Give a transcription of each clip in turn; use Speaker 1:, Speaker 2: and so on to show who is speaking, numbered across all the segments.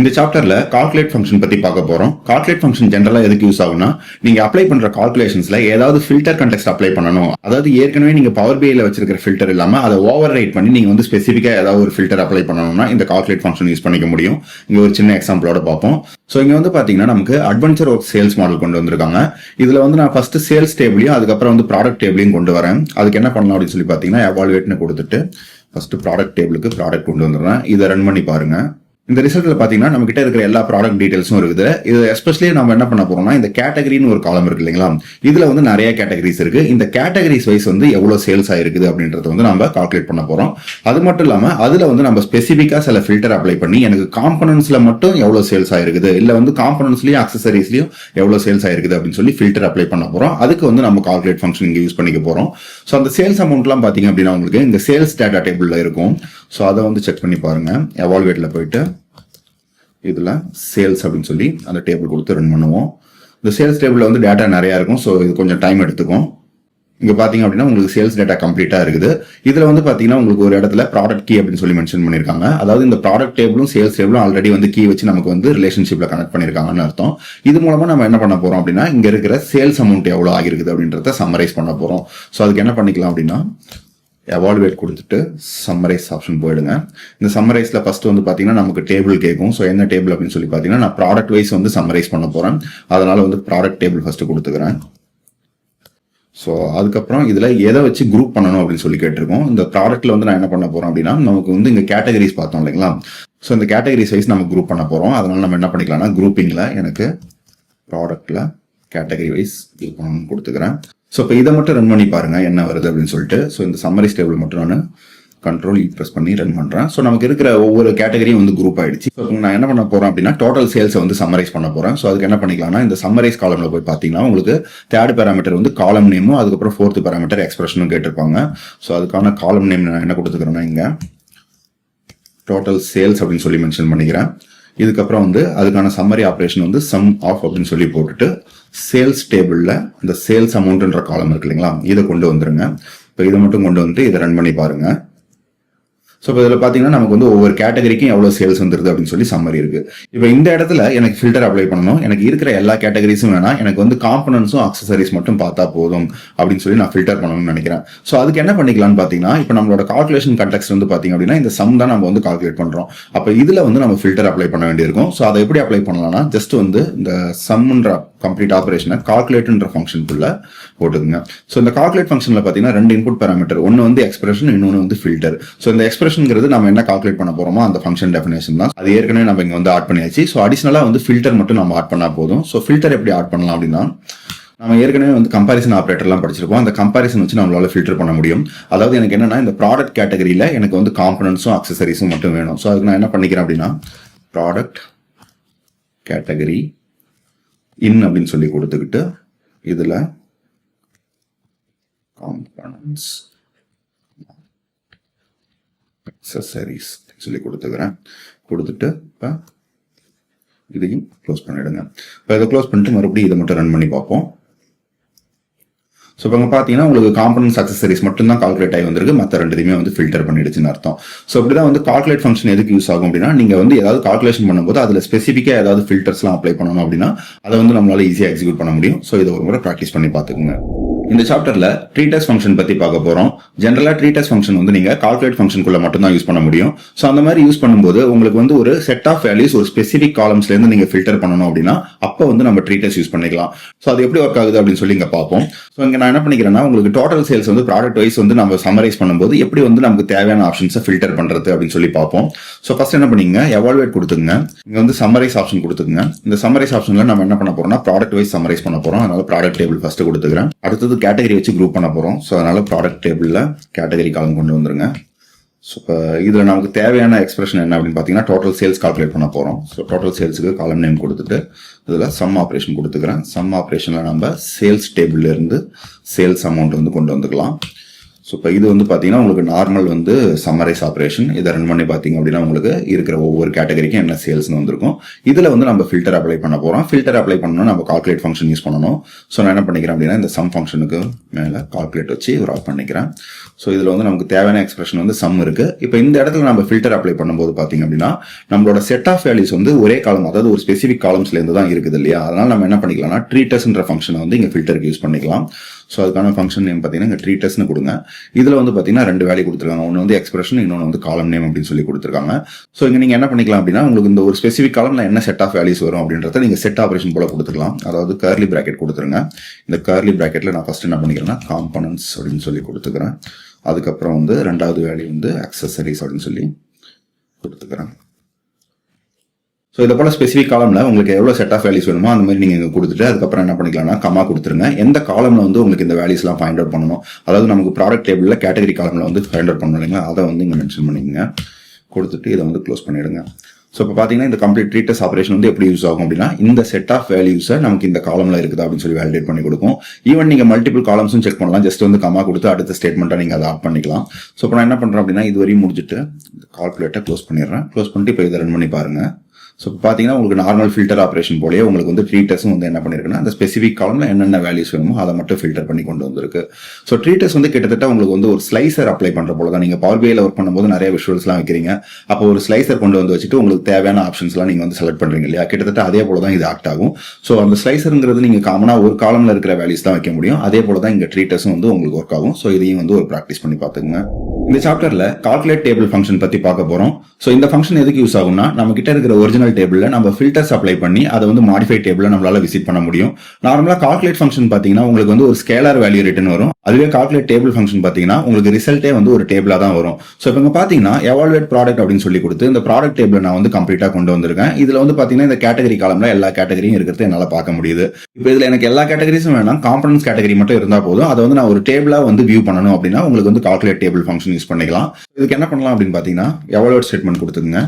Speaker 1: இந்த சாப்டர்ல calculate function பத்தி பார்க்க போறோம். கால்குலேட் ஃபங்க்ஷன் ஜெனரலா எதுக்கு யூஸ் ஆகும்னா, நீங்க அப்ளை பண்ற கால்குலேஷன்ஸ்ல ஏதாவது ஃபில்டர் கண்டெக்ஸ்ட் அப்ளை பண்ணணும். அதாவது ஏற்கனவே நீங்க பவர் பிஐல வச்சிருக்கிற ஃபில்டர் இல்லாம அதை ஓவர் ரைட் பண்ணி நீங்க வந்து ஸ்பெசிஃபிக்கா ஏதாவது ஒரு ஃபில்டர் அப்ளை பண்ணணும்னா இந்த கால்குலேட் ஃபங்க்ஷன் யூஸ் பண்ணிக்க முடியும். இங்க ஒரு சின்ன எக்ஸாம்பிளோட பார்ப்போம். ஸோ இங்க வந்து பாத்தீங்கன்னா நமக்கு அட்வென்ச்சர் ஒர்க் சேல்ஸ் மாடல் கொண்டு வந்திருக்காங்க. இதுல வந்து நான் ஃபர்ஸ்ட் சேல்ஸ் டேபிளையும் அதுக்கப்புறம் வந்து ப்ராடக்ட் டேபிளையும் கொண்டு வரேன். அதுக்கு என்ன பண்ணலாம் அப்படின்னு சொல்லி பாத்தீங்கன்னா எவாலுவேட்னு கொடுத்துட்டு ஃபர்ஸ்ட் ப்ராடக்ட் டேபிளுக்கு ப்ராடக்ட் கொண்டு வந்துடுறேன். இதை ரன் பண்ணி பாருங்க. இந்த ரிசல்ட்ல பாத்தீங்கன்னா நம்ம கிட்ட இருக்கிற எல்லா ப்ராடக்ட் டீடைல்ஸும் இருக்குது. இது எஸ்பெஷலி நம்ம என்ன பண்ண போறோம்னா, இந்த கேட்டகரின்னு ஒரு காலம் இருக்கு இல்லைங்களா, இதுல வந்து நிறைய கேட்டகரிஸ் இருக்கு. இந்த கேட்டகரிஸ் வைஸ் வந்து எவ்வளவு சேல்ஸ் ஆயிருக்குது அப்படின்றத வந்து நம்ம கால்குலேட் பண்ண போறோம். அது மட்டும் இல்லாம அதுல வந்து நம்ம ஸ்பெசிபிக்கா சில ஃபில்டர் அப்ளை பண்ணி எனக்கு காம்பனன்ட்ஸ்ல மட்டும் எவ்வளவு சேல்ஸ் ஆயிருக்குது, இல்ல வந்து காம்பனன்ட்ஸ்லயும் அக்சசரிஸ்லயும் எவ்வளவு சேல்ஸ் ஆயிருக்குது அப்படின்னு சொல்லி ஃபில்டர் அப்ளை பண்ண போறோம். அதுக்கு வந்து நம்ம கால்குலேட் ஃபங்க்ஷன் இங்க யூஸ் பண்ணிக்க போறோம். ஸோ அந்த சேல்ஸ் அமௌண்ட்லாம் பாத்தீங்க அப்படின்னா உங்களுக்கு இந்த சேல்ஸ் டேட்டா டேபிள்ல இருக்கும். ஸோ அதை வந்து செக் பண்ணி பாருங்க. எவால்வேட்ல போயிட்டு இதுல சேல்ஸ் அப்படின்னு சொல்லி அந்த டேபிள் கொடுத்து ரன் பண்ணுவோம். இந்த சேல்ஸ் டேபிள்ல வந்து டேட்டா நிறைய இருக்கும். ஸோ இது கொஞ்சம் டைம் எடுத்துக்கும். இங்க பாத்தீங்க அப்படின்னா உங்களுக்கு சேல்ஸ் டேட்டா கம்ப்ளீட்டா இருக்குது. இதுல வந்து பாத்தீங்கன்னா உங்களுக்கு ஒரு இடத்துல ப்ராடக்ட் கீ அப்படின்னு சொல்லி மென்ஷன் பண்ணிருக்காங்க. அதாவது இந்த ப்ராடக்ட் டேபிளும் சேல்ஸ் டேபிளும் ஆல்ரெடி வந்து கீ வச்சு நமக்கு வந்து ரிலேஷன்ஷிப்ல கனெக்ட் பண்ணிருக்காங்கன்னு அர்த்தம். இது மூலமா நம்ம என்ன பண்ண போறோம் அப்படின்னா, இங்க இருக்கிற சேல்ஸ் அமௌண்ட் எவ்வளவு ஆகிருக்குது அப்படின்றத சம்மரைஸ் பண்ண போறோம். ஸோ அதுக்கு என்ன பண்ணிக்கலாம் அப்படின்னா, எவாலுவேட் கொடுத்துட்டு சம்மரைஸ் ஆப்ஷன் போயிடுங்க. இந்த சம்மரைஸ்ல ஃபர்ஸ்ட் வந்து பாத்தீங்கன்னா நமக்கு டேபிள் கேட்கும். ஸோ என்ன டேபிள் அப்படின்னு சொல்லி பாத்தீங்கன்னா, நான் ப்ராடக்ட் வைஸ் வந்து சம்மரைஸ் பண்ண போறேன். அதனால வந்து ப்ராடக்ட் டேபிள் ஃபர்ஸ்ட் கொடுத்துக்கிறேன். ஸோ அதுக்கப்புறம் இதுல எதை வச்சு குரூப் பண்ணணும் அப்படின்னு சொல்லி கேட்டிருக்கோம். இந்த ப்ராடக்ட்ல வந்து நான் என்ன பண்ண போறேன் அப்படின்னா, நமக்கு வந்து இங்க கேட்டகரிஸ் பார்த்தோம் இல்லைங்களா, ஸோ இந்த கேட்டகரிஸ் வைஸ் நம்ம குரூப் பண்ண போறோம். அதனால நம்ம என்ன பண்ணிக்கலாம்னா, குரூப்பிங்ல எனக்கு ப்ராடக்ட்ல கேட்டகரி வைஸ் குரூப் பண்ணணும்னு கொடுத்துக்கிறேன். ஸோ இப்போ இதை மட்டும் ரன் பண்ணி பாருங்க என்ன வருது அப்படின்னு சொல்லிட்டு. ஸோ இந்த சம்மரைஸ் டேபிள் மட்டும் நான் கண்ட்ரோல் ப்ரெஸ் பண்ணி ரன் பண்றேன். ஸோ நமக்கு இருக்கிற ஒவ்வொரு கேட்டகரியும் வந்து குரூப் ஆயிடுச்சு. ஸோ நான் என்ன பண்ண போறேன் அப்படின்னா, டோட்டல் சேல்ஸை வந்து சம்மரைஸ் பண்ண போறேன். ஸோ அதுக்கு என்ன பண்ணிக்கலாம்னா, இந்த சம்மரைஸ் காலம்ல போய் பார்த்தீங்கன்னா உங்களுக்கு தேர்ட் பேராமீட்டர் வந்து காலம் நேமும் அதுக்கப்புறம் ஃபோர்த் பேராமீட்டர் எக்ஸ்பிரஷனும் கேட்டிருப்பாங்க. ஸோ அதுக்கான காலம் நேம் நான் என்ன கொடுத்துக்கிறேன்னா, இங்க டோட்டல் சேல்ஸ் அப்படின்னு சொல்லி மென்ஷன் பண்ணிக்கிறேன். இதுக்கப்புறம் வந்து அதுக்கான சம்மரி ஆப்ரேஷன் வந்து சம் ஆஃப் அப்படின்னு சொல்லி போட்டுட்டு சேல்ஸ் டேபிள்ல இந்த சேல்ஸ் அமௌண்ட்ன்ற காலம் இருக்கு இல்லைங்களா, இதை கொண்டு வந்துருங்க. இப்போ இதை மட்டும் கொண்டு வந்துட்டு இதை ரன் பண்ணி பாருங்க. ஸோ இப்போ இதில் பார்த்தீங்கன்னா நமக்கு வந்து ஒவ்வொரு கேட்டகரிக்கும் எவ்வளோ சேல்ஸ் வந்துருது அப்படின்னு சொல்லி சம்மரி இருக்கு. இப்போ இந்த இடத்துல எனக்கு ஃபில்டர் அப்ளை பண்ணணும். எனக்கு இருக்கிற எல்லா கேட்டகரிஸும் வேணாம், எனக்கு வந்து காம்பனன்ட்ஸும் அக்சசரிஸ் மட்டும் பார்த்தா போதும் அப்படின்னு சொல்லி நான் ஃபில்டர் பண்ணணும்னு நினைக்கிறேன். ஸோ அதுக்கு என்ன பண்ணிக்கலாம்னு பார்த்தீங்கன்னா, இப்போ நம்மளோட கால்குலேஷன் கண்டெக்ஸ்ட் வந்து பார்த்தீங்க அப்படின்னா இந்த சம் தான் நம்ம வந்து கால்குலேட் பண்றோம். அப்போ இதுல வந்து நம்ம ஃபில்டர் அப்ளை பண்ண வேண்டியிருக்கும். ஸோ அதை எப்படி அப்ளை பண்ணலாம்னா, ஜஸ்ட் வந்து இந்த சம்ன்ற கம்ப்ளீட் ஆபரேஷனை கால்குலேட்ன்ற ஃபங்க்ஷனுக்குள்ள போட்டுக்குங்க. ஸோ இந்த கால்குலேட் ஃபங்க்ஷன்ல பார்த்தீங்கன்னா ரெண்டு இன்புட் பேராமீட்டர், ஒன்று வந்து எக்ஸ்பிரஷன், இன்னொன்று வந்து ஃபில்டர். ஸோ இந்த எக்ஸ்பிரஷன்ங்கிறது நம்ம என்ன கால்குலேட் பண்ண போறோமோ அந்த ஃபங்க்ஷன் டெஃபினேஷன் தான். அது ஏற்கனவே நம்ம இங்க வந்து ஆட் பண்ணியாச்சு. ஸோ அடிஷனலா வந்து ஃபில்டர் மட்டும் நம்ம ஆட் பண்ணா போதும். ஸோ ஃபில்டர் எப்படி ஆட் பண்ணலாம் அப்படின்னா, நம்ம ஏற்கனவே வந்து கம்பாரிசன் ஆப்ரேட்டர்லாம் படிச்சிருக்கோம். அந்த கம்பாரிசன் வச்சு நம்மளால ஃபில்டர் பண்ண முடியும். அதாவது எனக்கு என்னன்னா, இந்த ப்ராடக்ட் கேட்டகரியில எனக்கு வந்து காம்பனன்ட்ஸும் அக்சசரிஸும் மட்டும் வேணும். ஸோ அதுக்கு நான் என்ன பண்ணிக்கிறேன் அப்படின்னா, ப்ராடக்ட் கேட்டகரி இன் அப்படின்னு சொல்லி கொடுத்துக்கிட்டு இதுல காம்பனன்ட்ஸ் அக்சசரிஸ் சொல்லி கொடுத்துக்கிறேன். கொடுத்துட்டு இப்போ இதையும் க்ளோஸ் பண்ணிடுங்க. இப்போ இதை க்ளோஸ் பண்ணிட்டு மறுபடியும் இதை மட்டும் ரன் பண்ணி பார்ப்போம். ஸோ இப்போ பார்த்தீங்கன்னா உங்களுக்கு காம்பனன்ட்ஸ் அக்சசரிஸ் மட்டும் தான் கால்குலேட் ஆகி வந்திருக்கு. மற்ற ரெண்டுமே வந்து ஃபில்டர் பண்ணிடுச்சுன்னு அர்த்தம். ஸோ இப்படிதான் வந்து கால்குலேட் ஃபங்க்ஷன் எதுக்கு யூஸ் ஆகும் அப்படின்னா, நீங்க வந்து ஏதாவது கால்குலேஷன் பண்ணும்போது அதில் ஸ்பெசிஃபிக்கா ஏதாவது ஃபில்டர்ஸ்லாம் அப்ளை பண்ணணும் அப்படின்னா அதை வந்து நம்மளால ஈஸியாக எக்ஸிக்யூட் பண்ண முடியும். ஸோ இதை ஒரு முறை ப்ராக்டிஸ் பண்ணி பார்த்துக்குங்க. இந்த சாப்டர்ல ட்ரீடஸ் ஃபங்க்ஷன் பத்தி பார்க்க போறோம். ஜெனரலா ட்ரீடஸ் ஃபங்க்ஷன் வந்து நீங்க கால்குலேட் ஃபங்க்ஷனுக்குள்ள மட்டும் தான் யூஸ் பண்ண முடியும். சோ அந்த மாதிரி யூஸ் பண்ணும்போது உங்களுக்கு வந்து ஒரு செட் ஆஃப் வேல்யூஸ் ஒரு ஸ்பெசிபிக் காலம்ஸ்ல இருந்து நீங்க ஃபில்டர் பண்ணணும் அப்படின்னா அப்ப வந்து நம்ம ட்ரீடஸ் யூஸ் பண்ணிக்கலாம். சோ அது எப்படி ஒர்க் ஆகுது அப்படின்னு சொல்லி இங்க பார்ப்போம். சோ இங்க நான் என்ன பண்ணிக்கிறேன்னா, உங்களுக்கு டோட்டல் சேல்ஸ் வந்து ப்ராடக்ட் வைஸ் வந்து நம்ம சம்மரைஸ் பண்ணும்போது எப்படி வந்து நமக்கு தேவையான ஆப்ஷன்ஸை ஃபில்டர் பண்றது அப்படின்னு சொல்லி பார்ப்போம். சோ ஃபர்ஸ்ட் என்ன பண்ணீங்க, எவாலுவேட் கொடுத்துங்க. இங்க வந்து சம்மரைஸ் ஆப்ஷன் கொடுத்துங்க. இந்த சம்மரைஸ் ஆப்ஷன்ல நம்ம என்ன பண்ண போறோம்னா, ப்ராடக்ட் வைஸ் சம்மரைஸ் பண்ண போறோம். அதனால ப்ராடக்ட் டேபிள் ஃபர்ஸ்ட் கொடுத்துக்கிறேன். அடுத்தது கேட்டகரி வச்சு குரூப் பண்ண போறோம். ஸோ அதனால ப்ராடக்ட் டேபிள்ல கேட்டகரி காலம் கொண்டு வந்துருங்க. ஸோ இப்போ இதுல நமக்கு தேவையான எக்ஸ்பிரஷன் என்ன அப்படின்னு பார்த்தீங்கன்னா, டோட்டல் சேல்ஸ் கால்குலேட் பண்ண போறோம். ஸோ டோட்டல் சேல்ஸுக்கு காலம் நேம் கொடுத்துட்டு இதுல சம் ஆப்ரேஷன் கொடுத்துக்கிறேன். சம் ஆப்ரேஷன்ல நம்ம சேல்ஸ் டேபிள்ல இருந்து சேல்ஸ் அமௌண்ட் வந்து கொண்டு வந்துக்கலாம். ஸோ இப்போ இது வந்து பார்த்தீங்கன்னா உங்களுக்கு நார்மல் வந்து சம்மரைஸ் ஆப்ரேஷன். இதை ரன் பண்ணி பார்த்தீங்க அப்படின்னா உங்களுக்கு இருக்கிற ஒவ்வொரு கேட்டகரிக்கும் என்ன சேல்ஸ்னு வந்திருக்கும். இதில் வந்து நம்ம ஃபில்டர் அப்ளை பண்ண போகிறோம். ஃபில்டர் அப்ளை பண்ணணும் நம்ம கால்குலேட் ஃபங்க்ஷன் யூஸ் பண்ணணும். ஸோ நான் என்ன பண்ணிக்கிறேன் அப்படின்னா இந்த சம் ஃபங்க்ஷனுக்கு மேலே கால்குலேட் வச்சு ட்ராப் பண்ணிக்கிறேன். ஸோ இதில் வந்து நமக்கு தேவையான எக்ஸ்பிரஷன் வந்து சம் இருக்கு. இப்போ இந்த இடத்துல நம்ம ஃபில்டர் அப்ளை பண்ணும்போது பார்த்தீங்க அப்படின்னா நம்மளோட செட் ஆஃப் வேல்யூஸ் வந்து ஒரே காலம், அதாவது ஒரு ஸ்பெசிஃபிக் காலம்ஸ்லேருந்து தான் இருக்குது இல்லையா. அதனால நம்ம என்ன பண்ணிக்கலாம்னா ட்ரீட்டஸ்ன்ற ஃபங்க்ஷனை வந்து இங்கே ஃபில்டருக்கு யூஸ் பண்ணிக்கலாம். ஸோ அதுக்கான ஃபங்க்ஷன் நேம் பார்த்தீங்கன்னா இங்கே ட்ரீட்டஸ்னு கொடுங்க. இதில் வந்து பார்த்தீங்கன்னா 2 வேல்யூ கொடுத்துருக்காங்க. ஒன்று வந்து எக்ஸ்பிரஷன், இன்னொன்று வந்து காலம் நேம் அப்படின்னு சொல்லி கொடுத்துருக்காங்க. ஸோ இங்கே நீங்கள் என்ன பண்ணிக்கலாம் அப்படின்னா உங்களுக்கு இந்த ஒரு ஸ்பெசிஃபிக் காலம்ல என்ன செட் ஆஃப் வேல்யூஸ் வரும் அப்படின்றத நீங்கள் செட் ஆப்ரேஷன் போல கொடுத்துக்கலாம். அதாவது கர்லி பிராக்கெட் கொடுத்துருங்க. இந்த கர்லி பிராக்கெட்டில் நான் ஃபர்ஸ்ட் என்ன பண்ணிக்கிறேன்னா காம்பனன்ட்ஸ் அப்படின்னு சொல்லி கொடுத்துக்கிறேன். அதுக்கப்புறம் வந்து 2வது வேல்யூ வந்து அக்சசரிஸ் அப்படின்னு சொல்லி கொடுத்துக்கிறேன். ஸோ இதை போல ஸ்பெசிஃபிக் காலம்ல உங்களுக்கு எவ்வளோ செட் ஆஃப் வேல்யூஸ் வேணுமோ அந்த மாதிரி நீங்கள் கொடுத்துட்டு அதுக்கப்புறம் என்ன பண்ணிக்கலாம்னா கமா கொடுத்துருங்க. எந்த காலம்ல வந்து உங்களுக்கு இந்த வேல்யூஸ்லாம் ஃபைண்ட் அவுட் பண்ணணும், அதாவது நமக்கு ப்ராடக்ட் டேபிளில் கேட்டகரி காலம்ல வந்து ஃபைண்ட் அவுட் பண்ணணும் இல்லைங்களா, அதை வந்து இங்கே மென்ஷன் பண்ணிக்கங்க. கொடுத்துட்டு இதை வந்து க்ளோஸ் பண்ணிடுங்க. ஸோ இப்போ பார்த்தீங்கன்னா இந்த கம்ப்ளீட் ட்ரீட்டஸ் ஆப்ரேஷன் வந்து எப்படி யூஸ் ஆகும் அப்படின்னா இந்த செட் ஆஃப் வேல்யூஸை நமக்கு இந்த காலம்ல இருக்குதா அப்படின்னு சொல்லி வேலிடேட் பண்ணி கொடுக்கும். ஈவன் நீங்கள் மல்டிபிள் காலம்ஸும் செக் பண்ணலாம். ஜஸ்ட் வந்து கமா கொடுத்து அடுத்த ஸ்டேட்மெண்ட்டாக நீங்கள் அதை ஆட் பண்ணிக்கலாம். ஸோ இப்போ நான் என்ன பண்ணுறேன் அப்படின்னா இது வரையும் முடிச்சுட்டு கால்குலேட்டை க்ளோஸ் பண்ணிடுறேன். க்ளோஸ் பண்ணிட்டு இப்போ இதை ரன் பண்ணி பாருங்க. ஸோ இப்போ பார்த்தீங்கன்னா உங்களுக்கு நார்மல் ஃபில்டர் ஆப்ரேஷன் போலயே உங்களுக்கு வந்து ட்ரீட்டஸும் வந்து என்ன பண்ணிருக்குன்னா அந்த ஸ்பெசிஃபிக் காலம்ல என்னென்ன வேல்யூஸ் வேணுமோ அதை மட்டும் ஃபில்டர் பண்ணி கொண்டு வந்திருக்கு. ஸோ ட்ரீட்டஸ் வந்து கிட்டத்தட்ட உங்களுக்கு வந்து ஒரு ஸ்லைசர் அப்ளை பண்ற போல தான். நீங்கள் பவர் பிஐல ஒர்க் பண்ணும்போது நிறைய விஷுவல்ஸ்லாம் வைக்கிறீங்க. அப்போ ஒரு ஸ்லைசர் கொண்டு வந்து வச்சுட்டு உங்களுக்கு தேவையான ஆப்ஷன்ஸ்லாம் நீங்கள் வந்து செலக்ட் பண்றீங்க இல்லையா, கிட்டத்தட்ட அதே போல தான் இது ஆக்ட் ஆகும். ஸோ அந்த ஸ்லைசருங்கிறது நீங்கள் காமனாக ஒரு காலம்ல இருக்கிற வேல்யூஸ் தான் வைக்க முடியும். அதே போல தான் இங்கே ட்ரீட்டஸும் வந்து உங்களுக்கு ஒர்க் ஆகும். ஸோ இதையும் வந்து ஒரு ப்ராக்டிஸ் பண்ணி பார்த்துக்குங்க. இந்த சாப்டர்ல கால்குலேட் டேபிள் ஃபங்க்ஷன் பத்தி பார்க்க போறோம். ஸோ இந்த ஃபங்க்ஷன் எதுக்கு யூஸ் ஆகும்னா நம்ம கிட்ட இருக்கிற ஒரிஜினல் டேபிள்ல நம்ம ஃபில்டர்ஸ் அப்ளை பண்ணி அதை வந்து மாடிஃபை டேபிள்ல நம்மளால விசிட் பண்ண முடியும். நார்மலா கால்குலேட் ஃபங்க்ஷன் பாத்தீங்கன்னா உங்களுக்கு வந்து ஒரு ஸ்கேலார் வேல்யூ ரிட்டர்ன் வரும். அதுவே கால்குலேட் டேபிள் ஃபங்க்ஷன் பாத்தீங்கன்னா உங்களுக்கு ரிசல்ட்டே வந்து ஒரு டேபிளா தான் வரும். ஸோ இப்போ இங்க பாத்தீங்கன்னா எவாலுவேட் ப்ராடக்ட் அப்படின்னு சொல்லி கொடுத்து இந்த ப்ராடக்ட் டேபிள் நான் வந்து கம்ப்ளீட்டா கொண்டு வந்திருக்கேன். இதுல வந்து பாத்தீங்கன்னா இந்த கேட்டகரி காலம்ல எல்லா கேட்டகரியும் இருக்கிறது என்னால பார்க்க முடியுது. இப்போ இதுல எனக்கு எல்லா கேட்டகரிஸும் வேணாம், காம்பனன்ஸ் கேட்டகரி மட்டும் இருந்தா போதும். அதை வந்து நான் ஒரு டேபிளா வந்து வியூ பண்ணணும் அப்படின்னா உங்களுக்கு வந்து கால்குலேட் டேபிள் ஃபங்க்ஷன் யூஸ் பண்ணிக்கலாம். இதுக்கு என்ன பண்ணலாம் அப்படின்னு பாத்தீங்கன்னா எவாலுவேட் ஸ்டேட்மெண்ட் கொடுத்துங்க.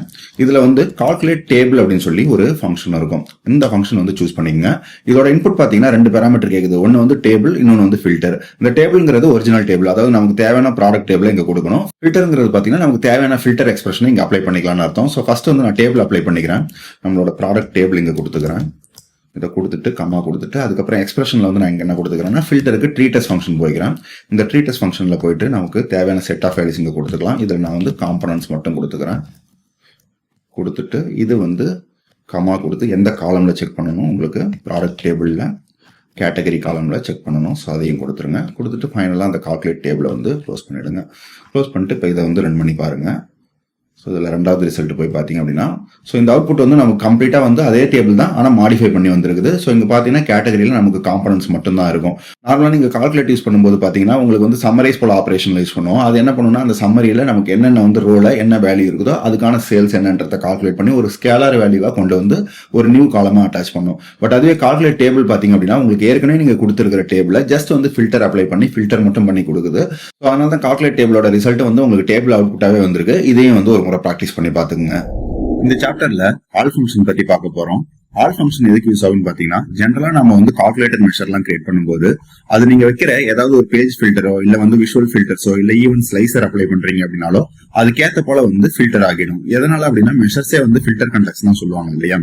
Speaker 1: இதுல வந்து கால்குலேட் டேபிள் அப்படின்னு சொல்லி ஒரு ஃபங்க்ஷன் இருக்கும். இந்த ஃபங்க்ஷன் வந்து சூஸ் பண்ணிக்கங்க. இதோட இன்புட் பாத்தீங்கன்னா 2 பேராமீட்டர் கேக்குது. ஒன்னு வந்து டேபிள், இன்னொன்னு வந்து ஃபில்டர். இந்த டேபிள்ங்கிறது ஒரிஜினல் டேபிள், அதாவது நமக்கு தேவையான ப்ராடக்ட் டேபிள் இங்க கொடுக்கணும். ஃபில்டர்ங்கிறது பாத்தீங்கன்னா நமக்கு தேவையான ஃபில்டர் எக்ஸ்பிரஷன் இங்க அப்ளை பண்ணிக்கலாம்னு அர்த்தம். ஸோ ஃபர்ஸ்ட் வந்து நான் டேபிள் அப்ளை பண்ணிக்கிறேன். நம்மளோட ப்ராடக்ட் டேபிள் இங்க கொடுத்துக்கிறேன். இதை கொடுத்துட்டு கம்மா கொடுத்துட்டு அதுக்கப்புறம் எக்ஸ்பிரஷன்ல வந்து நான் இங்க என்ன கொடுத்துக்கிறேன்னா ஃபில்டருக்கு ட்ரீட்டஸ் ஃபங்க்ஷன் போய்க்கிறேன். இந்த ட்ரீட்டஸ் ஃபங்க்ஷன்ல போயிட்டு நமக்கு தேவையான செட் ஆஃப் வேல்யூஸ் இங்க கொடுத்துக்கலாம். இதில் நான் வந்து காம்பனன்ட்ஸ் மட்டும் கொடுத்துக்கிறேன். கொடுத்துட்டு இது வந்து கமா கொடுத்து எந்த காலம்ல செக் பண்ணணும், உங்களுக்கு ப்ராடக்ட் டேபிள்ல கேட்டகரி காலம்ல செக் பண்ணணும். ஸோ அதையும் கொடுத்துருங்க. கொடுத்துட்டு ஃபைனலாக அந்த கால்குலேட் டேபிளை வந்து க்ளோஸ் பண்ணிடுங்க. க்ளோஸ் பண்ணிட்டு இப்போ இதை வந்து ரன் பண்ணி பாருங்க. ஸோ இதில் 2வது ரிசல்ட் போய் பார்த்தீங்க அப்படின்னா ஸோ இந்த அவுட்புட் வந்து நமக்கு கம்ப்ளீட்டாக வந்து அதே டேபிள் தான், ஆனால் மாடிஃபை பண்ணி வந்திருக்குது. ஸோ இங்கே பார்த்தீங்கன்னா கேட்டகரியில் நமக்கு காம்பனன்ட்ஸ் மட்டும் தான் இருக்கும். நார்மலாக நீங்கள் கால்குலேட் யூஸ் பண்ணும்போது பார்த்தீங்கன்னா உங்களுக்கு வந்து சம்மரைஸ் போல ஆப்ரேஷனில் யூஸ் பண்ணுவோம். அது என்ன பண்ணுன்னா அந்த சம்மரியில் நமக்கு என்னென்ன வந்து ரோல என்ன வேல்யூ இருக்குதோ அதுக்கான சேல்ஸ் என்னன்றதை கால்குலேட் பண்ணி ஒரு ஸ்கேலார் வேல்யூவாக கொண்டு வந்து ஒரு நியூ காலமாக அட்டாச் பண்ணும். பட் அதுவே கால்குலேட் டேபிள் பார்த்தீங்க அப்படின்னா உங்களுக்கு ஏற்கனவே நீங்கள் கொடுத்துருக்கிற டேபிளை ஜஸ்ட் வந்து ஃபில்டர் அப்ளை பண்ணி ஃபில்டர் மட்டும் பண்ணி கொடுக்குது. ஸோ அதனால தான் கால்குலேட் டேபிளோட ரிசல்ட் வந்து உங்களுக்கு டேபிள் அவுட்புட்டாகவே வந்திருக்கு. இதையும் வந்து ஒரு முறை ப்ராக்டிஸ் பண்ணி பார்த்துக்குங்க. இந்த சாப்டர்ல ஆல் ஃபங்க்ஷன் பத்தி பார்க்க போறோம். ஆல் ஃபங்க்ஷன் எதுக்கு யூஸ் ஆகும்னு பாத்தீங்கன்னா ஜென்ரலா நம்ம வந்து கால்குலேட்டர் மெஷர்லாம் கிரியேட் பண்ணும்போது அது நீங்க வைக்கிற ஏதாவது ஒரு பேஜ் ஃபில்டரோ இல்ல வந்து விஷுவல் ஃபில்டர்ஸோ இல்ல ஈவன் ஸ்லைசர் அப்ளை பண்றீங்க அப்படின்னாலோ அதுக்கேற்ற போல வந்து ஃபில்டர் ஆகிடும். எதனால அப்படின்னா மெஷர்ஸே வந்து ஃபில்டர் கண்டெக்ட்ஸ் தான் சொல்லுவாங்க இல்லையா.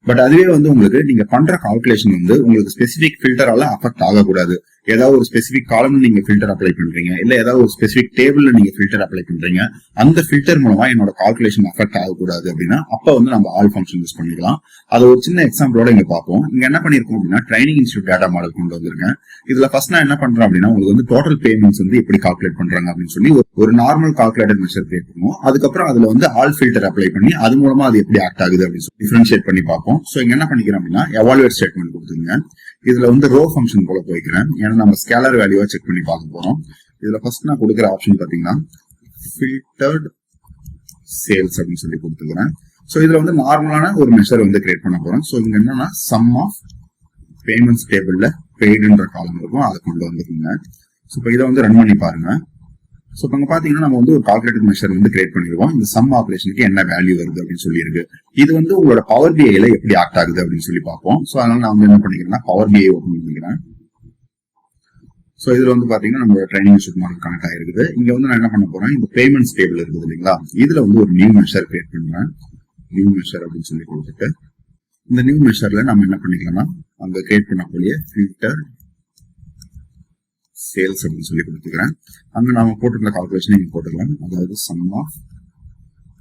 Speaker 1: பட் அதுவே வந்து உங்களுக்கு நீங்க பண்ற கால்குலேஷன் வந்து உங்களுக்கு ஸ்பெசிபிக் ஃபில்டரால அஃபெக்ட் ஆகக்கூடாது. ஏதாவது ஒரு ஸ்பெசிபிக் காலம்ல நீங்க ஃபில்டர் அப்ளை பண்றீங்க, இல்ல ஏதாவது ஒரு ஸ்பெசிபிக் டேபிள்ல நீங்க ஃபில்டர் அப்ளை பண்றீங்க, அந்த ஃபில்டர் மூலமா என்னோட கால்குலேஷன் அஃபெக்ட் ஆகக்கூடாது அப்படின்னா அப்ப வந்து நம்ம ஆல் ஃபங்க்ஷன் யூஸ் பண்ணிக்கலாம். அது ஒரு சின்ன எக்ஸாம்பிளோட இங்க பார்ப்போம். இங்க என்ன பண்ணிருக்கோம் அப்படின்னா ட்ரைனிங் இன்ஸ்டியூட் டேட்டா மாடல் கொண்டு வந்திருக்கேன். இதுல ஃபர்ஸ்ட் நான் என்ன பண்றேன் அப்படின்னா உங்களுக்கு வந்து டோட்டல் பேமெண்ட்ஸ் வந்து எப்படி கால்குலேட் பண்றாங்க அப்படின்னு சொல்லி ஒரு நார்மல் கால்குலேட்டர் மெஷர் கிரியேட் பண்ணுவோம். அதுக்கப்புறம் அதுல வந்து ஆல் ஃபில்டர் அப்ளை பண்ணி அது மூலமா அது எப்படி ஆக்ட் ஆகுது அப்படின்னு சொல்லி டிஃபரன்ஷியேட் பண்ணி பார்ப்போம். சோ இங்க என்ன பண்ணிக்கிறேன் அப்படின்னா எவாலுவேட் ஸ்டேட்மெண்ட் கொடுத்துருங்க. இதுல வந்து ரோ ஃபங்க்ஷன் போல போய்க்கிறேன். ஏன்னா நம்ம ஸ்கேலர் வேல்யூவா செக் பண்ணி பார்க்க போறோம். இதுல ஃபர்ஸ்ட் நான் கொடுக்குற ஆப்ஷன் பாத்தீங்கன்னா ஃபில்டர்ட் சேல்ஸ் அப்படின்னு சொல்லி கொடுத்துக்கிறேன். சோ இதுல வந்து நார்மலான ஒரு மெஷர் வந்து கிரியேட் பண்ண போறோம். சோ இங்க என்னன்னா சம் ஆஃப் பேமெண்ட்ஸ் டேபிள்ல பெய்டுன்ற காலம் இருக்கும், அதை கொண்டு வந்துருங்க. சோ இப்போ இதை வந்து ரன் பண்ணி பாருங்க. ஸோ இப்போ பாத்தீங்கன்னா நம்ம வந்து ஒரு கால்குலேட்டர் மெஷர் வந்து கிரியேட் பண்ணிருக்கோம். இந்த சம் ஆபரேஷனுக்கு என்ன வேல்யூ வருது அப்படின்னு சொல்லி இருக்கு. இது வந்து உங்களோட பவர் பிஐல எப்படி ஆக்ட் ஆகுது அப்படின்னு சொல்லி பார்ப்போம். ஸோ அதனால நான் வந்து என்ன பண்ணிக்கிறேன்னா பவர் பிஐ ஓப்பன் பண்ணிக்கிறேன். ஸோ இதுல வந்து பாத்தீங்கன்னா நம்ம ட்ரைனிங் இன்ஸ்டியூட் மாடல் கனெக்ட் ஆயிருக்குது. இங்க வந்து நான் என்ன பண்ண போறேன், இந்த பேமெண்ட்ஸ் டேபிள் இருக்குது இல்லைங்களா, இதுல வந்து ஒரு நியூ மெஷர் கிரியேட் பண்றேன். நியூ மெஷர் அப்படின்னு சொல்லி கொடுத்துட்டு இந்த நியூ மெஷர்ல நம்ம என்ன பண்ணிக்கலாம்னா அங்க கிரியேட் பண்ணக்கூடிய ஃபில்டர் சேல்ஸ் அப்படின்னு சொல்லி கொடுத்துக்கிறேன். அங்க நாம போட்டிருந்த கால்குலேஷன் நீங்க போட்டுக்கலாம். அதாவது சம் ஆஃப்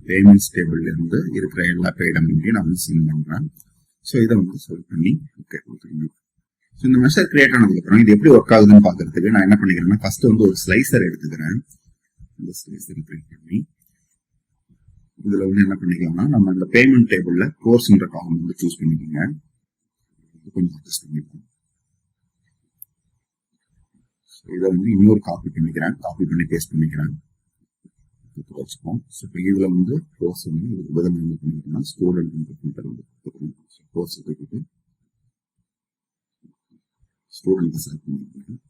Speaker 1: பேமெண்ட்ஸ் டேபிள்ல இருந்து இருக்கிற எல்லா பெய்ட் அமௌண்ட்டையும் நான் வந்து சென்ட் பண்றேன். ஸோ இதை வந்து செலக்ட் பண்ணி ஓகே கொடுத்துருங்க. ஸோ இந்த மெஷர் கிரியேட் ஆனதுக்கு அப்புறம் இது எப்படி ஒர்க் ஆகுதுன்னு பாக்குறதுக்கு நான் என்ன பண்ணிக்கிறேன்னா ஃபர்ஸ்ட் வந்து ஒரு ஸ்லைசர் எடுத்துக்கிறேன். இந்த ஸ்லைசர் கிரியேட் பண்ணி இதுல வந்து என்ன பண்ணிக்கலாம்னா நம்ம இந்த பேமெண்ட் டேபிள்ல கோர்ஸ்ன்ற காலம் வந்து சூஸ் பண்ணிக்கோங்க. கொஞ்சம் அட்ஜஸ்ட் பண்ணிக்கலாம். இதை வந்து இன்னொரு காப்பி பண்ணிக்கிறேன். காப்பி பண்ணி பேஸ்ட் பண்ணிக்கிறேன். வச்சுப்போம். ஸோ இப்போ இதுல வந்து கோர்ஸ் வந்து இதுக்கு பதில் என்ன பண்ணிக்கிறேன்னா ஸ்டூடெண்ட் ஃபில்டர் வந்து கொடுத்துருக்கோம். கோர்ஸ் கொடுத்துட்டு ஸ்டூடெண்ட் செலக்ட் பண்ணிக்கிறேன்.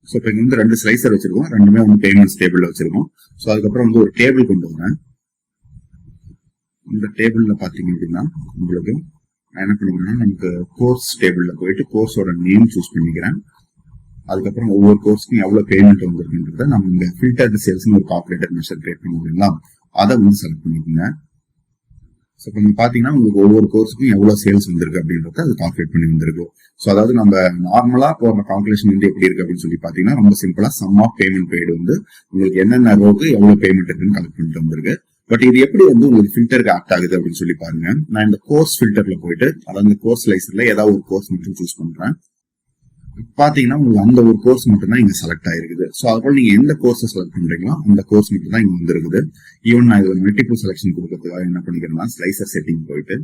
Speaker 1: ஸோ இப்போ இங்க வந்து 2 ஸ்லைசர் வச்சிருக்கோம். ரெண்டுமே வந்து பேமெண்ட்ஸ் டேபிள்ல வச்சிருக்கோம். ஸோ அதுக்கப்புறம் வந்து ஒரு டேபிள் கொண்டு வரேன். இந்த டேபிள்ல பாத்தீங்க அப்படின்னா உங்களுக்கு நான் என்ன பண்ணிக்கிறேன்னா நமக்கு கோர்ஸ் டேபிள்ல போயிட்டு கோர்ஸோட நேம் சூஸ் பண்ணிக்கிறேன். அதுக்கப்புறம் ஒவ்வொரு கோர்ஸ்க்கும் எவ்வளவு பேமெண்ட் வந்திருக்குன்றத நம்ம இங்க ஃபில்டர்டு சேல்ஸ்னு ஒரு கால்குலேட்டர் மெஷர் கிரியேட் பண்ணுவீங்களா, அதை வந்து செலக்ட் பண்ணிக்கோங்க. ஸோ இப்போ நீங்க பாத்தீங்கன்னா உங்களுக்கு ஒவ்வொரு கோர்ஸுக்கும் எவ்வளவு சேல்ஸ் வந்திருக்கு அப்படின்றத அது கால்குலேட் பண்ணி வந்திருக்கு. ஸோ அதாவது நம்ம நார்மலா போற கால்குலேஷன் வந்து எப்படி இருக்கு அப்படின்னு சொல்லி பாத்தீங்கன்னா ரொம்ப சிம்பிளா சம் ஆஃப் பேமெண்ட் பெய்டு வந்து உங்களுக்கு என்னென்ன ரோக்கு எவ்வளவு பேமெண்ட் இருக்குன்னு கலெக்ட் பண்ணிட்டு வந்திருக்கு. பட் இது எப்படி வந்து உங்களுக்கு ஃபில்டருக்கு ஆக்ட் ஆகுது அப்படின்னு சொல்லி பாருங்க. நான் இந்த கோர்ஸ் ஃபில்டர்ல போயிட்டு அதாவது இந்த கோர்ஸ் லைசர்ல ஏதாவது ஒரு கோர்ஸ் மட்டும் சூஸ் பண்றேன். பாத்தீங்கன்னா உங்களுக்கு அந்த ஒரு கோர்ஸ் மட்டும் தான் இங்க செலக்ட் ஆயிருக்குது. ஸோ அதுபோல நீங்க எந்த கோர்ஸ் செலக்ட் பண்றீங்களோ அந்த கோர்ஸ் மட்டும் தான் இங்க வந்துருக்குது. ஈவன் நான் இதுல மல்டிபிள் செலக்ஷன் கொடுக்கறதுக்காக என்ன பண்ணிக்கிறேன்னா ஸ்லைசர் செட்டிங் போயிட்டு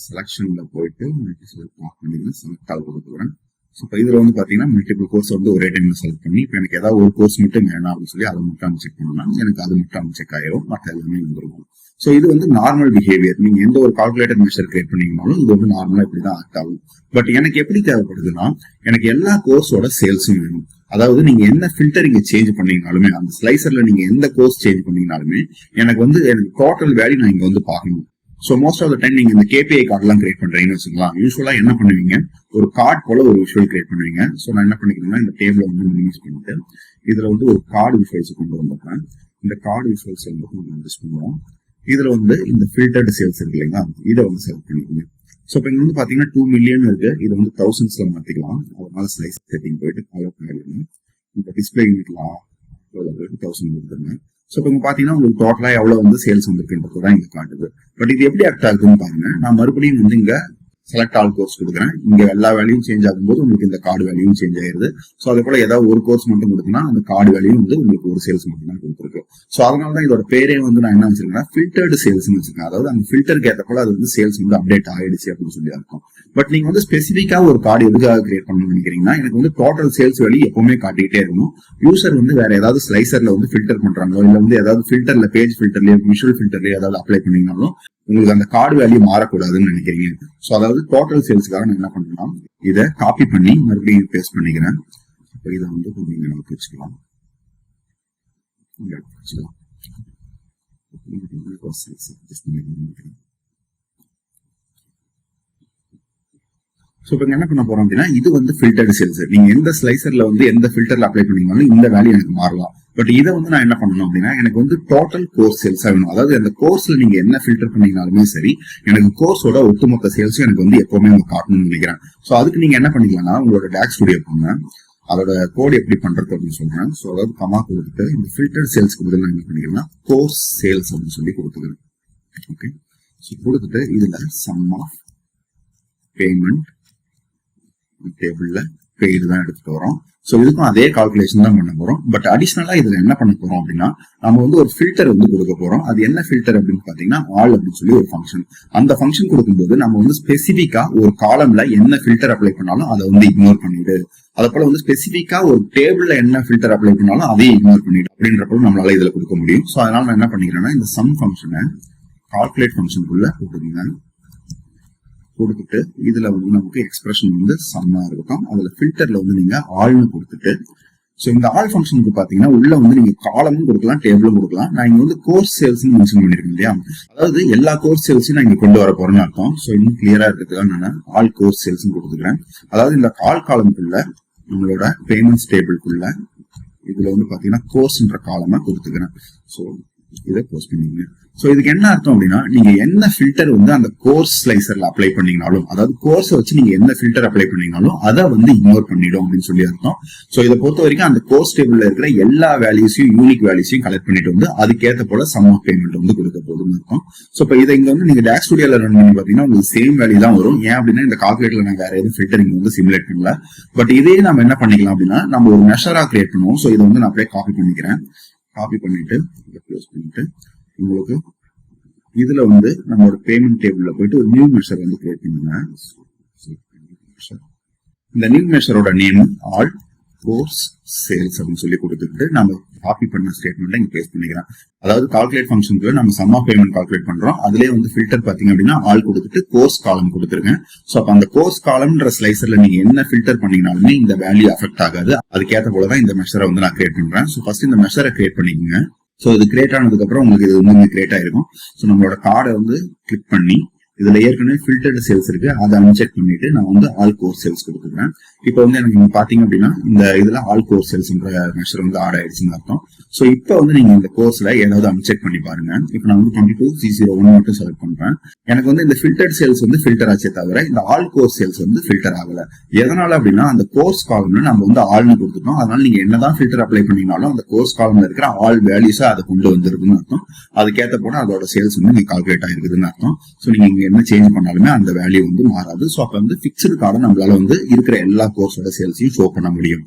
Speaker 1: செலக்ஷன்ல போயிட்டு செலக்ட் ஆக கொடுத்துக்கிறேன். ஸோ இப்போ இதுல வந்து பாத்தீங்கன்னா மல்டிபிள் கோர்ஸ் வந்து ஒரே டைம்ல செலக்ட் பண்ணி இப்போ எனக்கு ஏதாவது ஒரு கோர்ஸ் மட்டும் வேணும் அப்படின்னு சொல்லி அதை மட்டும் செக் பண்ணலாம். எனக்கு அது மட்டும் செக் ஆயிரும், மற்ற எல்லாமே வந்துருக்கும். ஸோ இது வந்து நார்மல் பிஹேவியர். நீங்க எந்த ஒரு கால்குலேட்டர் மெஷர் கிரியேட் பண்ணீங்கனாலும் இது வந்து நார்மலா இப்படிதான் ஆக்ட் ஆகும். பட் எனக்கு எப்படி தேவைப்படுதுன்னா எனக்கு எல்லா கோர்ஸோட சேல்ஸும் வேணும். அதாவது நீங்க என்ன ஃபில்டர் இங்க சேஞ்ச் பண்ணீங்கனாலுமே அந்த ஸ்லைசர்ல நீங்க எந்த கோர்ஸ் சேஞ்ச் பண்ணீங்கனாலுமே எனக்கு வந்து எனக்கு டோட்டல் வேல்யூ நான் இங்க வந்து பார்க்கணும். So most of the time நீங்க இந்த கேபிஐ கார்டெல்லாம் கிரியேட் பண்றீங்கன்னு வச்சுக்கலாம். யூஸ்வலா என்ன பண்ணுவீங்க, ஒரு கார்டு போல ஒரு விஷுவல் கிரியேட் பண்ணுவீங்க. ஸோ நான் என்ன பண்ணிக்கிறேன்னா இந்த டேபிள வந்து மினிமைஸ் பண்ணிட்டு இதுல வந்து ஒரு கார்டு விஷுவல்ஸ் கொண்டு வந்துடுறேன். இந்த கார்டு விஷுவல்ஸ் வந்து நம்ம யூஸ் பண்ணுவோம். இதுல வந்து இந்த ஃபில்டர்டு சேல்ஸ் இருக்கு இல்லைங்களா, இதை வந்து செலக்ட் பண்ணிக்கோங்க. ஸோ இப்போ இங்க வந்து பாத்தீங்கன்னா 2 மில்லியன் இருக்கு. இது வந்து தௌசண்ட்ஸ்ல மாத்திக்கலாம். அதனால ஸ்லைஸ் செட்டிங் போயிட்டு கலர் பண்ணிடுங்க. இந்த டிஸ்பிளே யூனிட்லாம் 1000 கொடுத்துருங்க. ஸோ இப்போ பாத்தீங்கன்னா உங்களுக்கு டோட்டலா எவ்வளவு வந்து சேல்ஸ் வந்திருக்குன்றதுதான் இங்க காட்டுது. பட் இது எப்படி ஆக்ட் ஆகுதுன்னு பாருங்க. நான் மறுபடியும் வந்து இங்க செலக்ட் ஆல் கோர்ஸ் கொடுக்குறேன். இங்க எல்லா வேல்யூயும் சேஞ்ச் ஆகும்போது உங்களுக்கு இந்த கார்டு வேல்யூயும் சேஞ்ச் ஆயிருது. ஸோ அதே போல ஏதாவது ஒரு கோர்ஸ் மட்டும் கொடுத்தீங்கன்னா அந்த கார்டு வேல்யூ வந்து உங்களுக்கு ஒரு சேல்ஸ் மட்டும் தான் கொடுத்துருக்கு. ஸோ அதனாலதான் இதோட பேரே வந்து நான் என்ன வச்சிருக்கேன், ஃபில்டர்டு சேல்ஸ் வச்சிருக்கேன். அதாவது அந்த ஃபில்டருக்கு ஏற்ற போல அது வந்து சேல்ஸ் வந்து அப்டேட் ஆயிடுச்சு அப்படின்னு சொல்லி இருக்கும். பட் நீங்க வந்து ஸ்பெசிஃபிக்கா ஒரு கார்டு எதுக்காக கிரியேட் பண்ணணும்னு நினைக்கிறீங்கன்னா எனக்கு வந்து டோட்டல் சேல்ஸ் வேல்யூ எப்பவுமே காட்டிக்கிட்டே இருக்கணும். யூசர் வந்து வேற ஏதாவது ஸ்லைசர்ல வந்து ஃபில்டர் பண்றாங்களோ இல்ல வந்து ஏதாவது ஃபில்டர்ல பேஜ் ஃபில்டர்லயோ விஷுவல் ஃபில்டர்லயோ ஏதாவது அப்ளை பண்ணீங்கனாலும் உங்களுக்கு அந்த கார்டு வேல்யூ மாறக்கூடாதுன்னு நினைக்கிறீங்க. ஸோ அதாவது டோட்டல் சேல்ஸுக்காக நான் என்ன பண்றேன்னா இதை காப்பி பண்ணி மறுபடியும் பேஸ்ட் பண்ணிக்கிறேன். இப்போ இதை வந்து கொஞ்சம் நமக்கு வச்சுக்கலாம். ஸோ இப்போ என்ன பண்ண போறோம் அப்படின்னா இது வந்து ஃபில்டர்டு சேல்ஸ். நீங்க எந்த ஸ்லைசர்ல வந்து எந்த ஃபில்டர்ல அப்ளை பண்ணீங்கனாலும் இந்த வேல்யூ எனக்கு மாறலாம். பட் இதை வந்து நான் என்ன பண்ணணும் அப்படின்னா எனக்கு வந்து டோட்டல் கோர்ஸ் சேல்ஸா வேணும். அதாவது அந்த கோர்ஸ்ல நீங்க என்ன ஃபில்டர் பண்ணீங்கனாலுமே சரி எனக்கு கோர்ஸோட ஒட்டுமொத்த சேல்ஸும் எனக்கு வந்து எப்பவுமே உங்களுக்கு காட்டணும்னு நினைக்கிறேன். ஸோ அதுக்கு நீங்க என்ன பண்ணிக்கலாம்னா உங்களோட டாக் ஸ்டுடியோ போங்க. அதோட கோட் எப்படி பண்றது அப்படின்னு சொல்றேன். ஸோ அதாவது கமா கொடுத்துட்டு இந்த ஃபில்டர் சேல்ஸ்க்கு பதில் நான் என்ன பண்ணிக்கிறேன்னா கோர்ஸ் சேல்ஸ் அப்படின்னு சொல்லி கொடுத்துக்கிறேன். ஓகே, ஸோ கொடுத்துட்டு இதுல சம் ஆஃப் பேமெண்ட் டேபிள்ல பெய்டு தான் எடுத்துட்டு வரோம். ஸோ இதுக்கும் அதே கால்குலேஷன் தான் பண்ண போறோம். பட் அடிஷனலா இதுல என்ன பண்ண போறோம் அப்படின்னா நம்ம வந்து ஒரு ஃபில்டர் வந்து கொடுக்க போறோம். அது என்ன ஃபில்டர் அப்படின்னு பாத்தீங்கன்னா ஆல் அப்படின்னு சொல்லி ஒரு ஃபங்க்ஷன். அந்த ஃபங்க்ஷன் கொடுக்கும்போது நம்ம வந்து ஸ்பெசிபிக்கா ஒரு காலம்ல என்ன ஃபில்டர் அப்ளை பண்ணாலும் அதை வந்து இக்னோர் பண்ணிடு. அதை போல வந்து ஸ்பெசிபிக்கா ஒரு டேபிள்ல என்ன ஃபில்டர் அப்ளை பண்ணாலும் அதையும் இக்னோர் பண்ணிடு அப்படின்றப்ப நம்மளால இதுல கொடுக்க முடியும். ஸோ அதனால நான் என்ன பண்ணிக்கிறேன்னா இந்த சம் ஃபங்க்ஷனை கால்குலேட் ஃபங்க்ஷனுக்குள்ள கொடுத்துருங்க. கொடுத்துட்டு இதுல வந்து நமக்கு எக்ஸ்பிரஷன் வந்து சம்மா இருக்கும். அதுல ஃபில்டர்ல வந்து நீங்க ஆல்னு கொடுத்துட்டு ஸோ இந்த ஆல் ஃபங்க்ஷனுக்கு பாத்தீங்கன்னா உள்ள வந்து நீங்க காலமும் கொடுக்கலாம் டேபிளும் கொடுக்கலாம். நான் இங்க வந்து கோர்ஸ் சேல்ஸ் மென்ஷன் பண்ணிருக்கேன் இல்லையா, அதாவது எல்லா கோர்ஸ் சேல்ஸையும் நான் இங்க கொண்டு வர போறேன்னு அர்த்தம். ஸோ இன்னும் கிளியரா இருக்கிறதுக்காக நான் ஆல் கோர்ஸ் சேல்ஸ் கொடுத்துக்கிறேன். அதாவது இந்த ஆல் காலம்குள்ள நம்மளோட பேமெண்ட்ஸ் டேபிள்குள்ள இதுல வந்து பாத்தீங்கன்னா கோர்ஸ்ன்ற காலமா கொடுத்துக்கிறேன். ஸோ இதை க்ளோஸ் பண்ணிக்கங்க. ஸோ இதுக்கு என்ன அர்த்தம் அப்படின்னா, நீங்க என்ன ஃபில்டர் வந்து அந்த கோர்ஸ் ஸ்லைசர்ல அப்ளை பண்ணீங்கனாலும், அதாவது கோர்ஸ் வச்சு நீங்க என்ன ஃபில்டர் அப்ளை பண்ணீங்கனாலும் அதை வந்து இக்னோர் பண்ணிடும் அப்படின்னு சொல்லி அர்த்தம். ஸோ இதை பொறுத்த வரைக்கும் அந்த கோர்ஸ் டேபிள்ல இருக்கிற எல்லா வேல்யூஸையும் யூனிக் வேல்யூஸையும் கலெக்ட் பண்ணிட்டு வந்து அதுக்கேற்ற போல சம் ஆஃப் பேமெண்ட் வந்து கொடுக்க போகுதுன்னு அர்த்தம். ஸோ இப்போ இதை இங்க வந்து நீங்க டாக்ஸ் ஸ்டுடியோல ரன் பண்ணி பாத்தீங்கன்னா உங்களுக்கு சேம் வேல்யூ தான் வரும். ஏன் அப்படின்னா இந்த கால்குலேட்டர்ல நான் வேற எதுவும் ஃபில்டர் இங்க வந்து சிமுலேட் பண்ணல. பட் இதே நம்ம என்ன பண்ணிக்கலாம் அப்படின்னா, நம்ம ஒரு மெஷரா கிரியேட் பண்ணுவோம். ஸோ இதை வந்து நான் அப்படியே காப்பி பண்ணிக்கிறேன். காப்பி பண்ணிட்டு இதை க்ளோஸ் பண்ணிட்டு உங்களுக்கு இதுல வந்து நம்மளோட பேமெண்ட் டேபிள்ல போயிட்டு ஒரு நியூ மெஷர் வந்து கிரியேட் பண்ணுங்க. இந்த நியூ மெஷரோட நேம் ஆல் கோர்ஸ் சேல்ஸ் அப்படின்னு சொல்லி கொடுத்துட்டு நம்ம காப்பி பண்ண ஸ்டேட்மெண்ட் இங்க பேஸ்ட் பண்ணிக்கிறேன். அதாவது கால்குலேட் ஃபங்க்ஷனுக்கு நம்ம சம் ஆஃப் பேமெண்ட் கால்குலேட் பண்றோம். அதுலேயே வந்து ஃபில்டர் பாத்தீங்க அப்படின்னா ஆல் கொடுத்துட்டு கோர்ஸ் காலம் கொடுத்துருக்கேன். ஸோ அப்ப அந்த கோர்ஸ் காலம்ன்ற ஸ்லைசர்ல நீங்க என்ன ஃபில்டர் பண்ணீங்கனாலுமே இந்த வேல்யூ அஃபெக்ட் ஆகாது. அதுக்கேற்ற போலதான் இந்த மெஷரை வந்து நான் கிரியேட் பண்றேன். ஸோ ஃபர்ஸ்ட் இந்த மெஷரை கிரியேட் பண்ணிக்கோங்க. ஸோ இது கிரியேட் ஆனதுக்கு அப்புறம் உங்களுக்கு இது வந்து கிரியேட் ஆயிருக்கும். ஸோ நம்மளோட கார்டை வந்து கிளிக் பண்ணி இதுல ஏற்கனவே ஃபில்டர்டு சேல்ஸ் இருக்கு, அதை அன்செக் பண்ணிட்டு நான் வந்து ஆல் கோர் சேல்ஸ் கொடுத்துக்கிறேன். இப்போ வந்து எனக்கு நீங்க பாத்தீங்க அப்படின்னா இந்த இதுல ஆல் கோர் சேல்ஸ்ன்ற மெஷர் வந்து ஆட் ஆயிடுச்சுன்னு அர்த்தம். ஸோ இப்போ வந்து நீங்க இந்த கோர்ஸ்ல ஏதாவது அன்செக் பண்ணி பாருங்க. இப்போ நான் வந்து 22C01 மட்டும் செலக்ட் பண்றேன். எனக்கு வந்து இந்த ஃபில்டர்ட் சேல்ஸ் வந்து ஃபில்டர் ஆச்சே தவிர இந்த ஆல் கோர் சேல்ஸ் வந்து ஃபில்டர் ஆகல. எதனால அப்படின்னா அந்த கோர்ஸ் காலம்ல நம்ம வந்து ஆல்னு கொடுத்துட்டோம். அதனால நீங்க என்னதான் ஃபில்டர் அப்ளை பண்ணீங்கனாலும் அந்த கோர்ஸ் காலம்ல இருக்கிற ஆல் வேல்யூஸா அதை கொண்டு வந்துருக்குன்னு அர்த்தம். அதுக்கேற்ற போல அதோட சேல்ஸ் வந்து நீங்க கால்குலேட் ஆயிருக்குதுன்னு அர்த்தம். ஸோ நீங்க என்ன சேஞ்ச் பண்ணாலுமே அந்த வேல்யூ வந்து மாறாது. ஸோ அப்ப வந்து பிக்ஸ்டு கார்டை நம்மளால வந்து இருக்கிற எல்லா கோர்ஸோட சேல்ஸையும் ஷோ பண்ண முடியும்.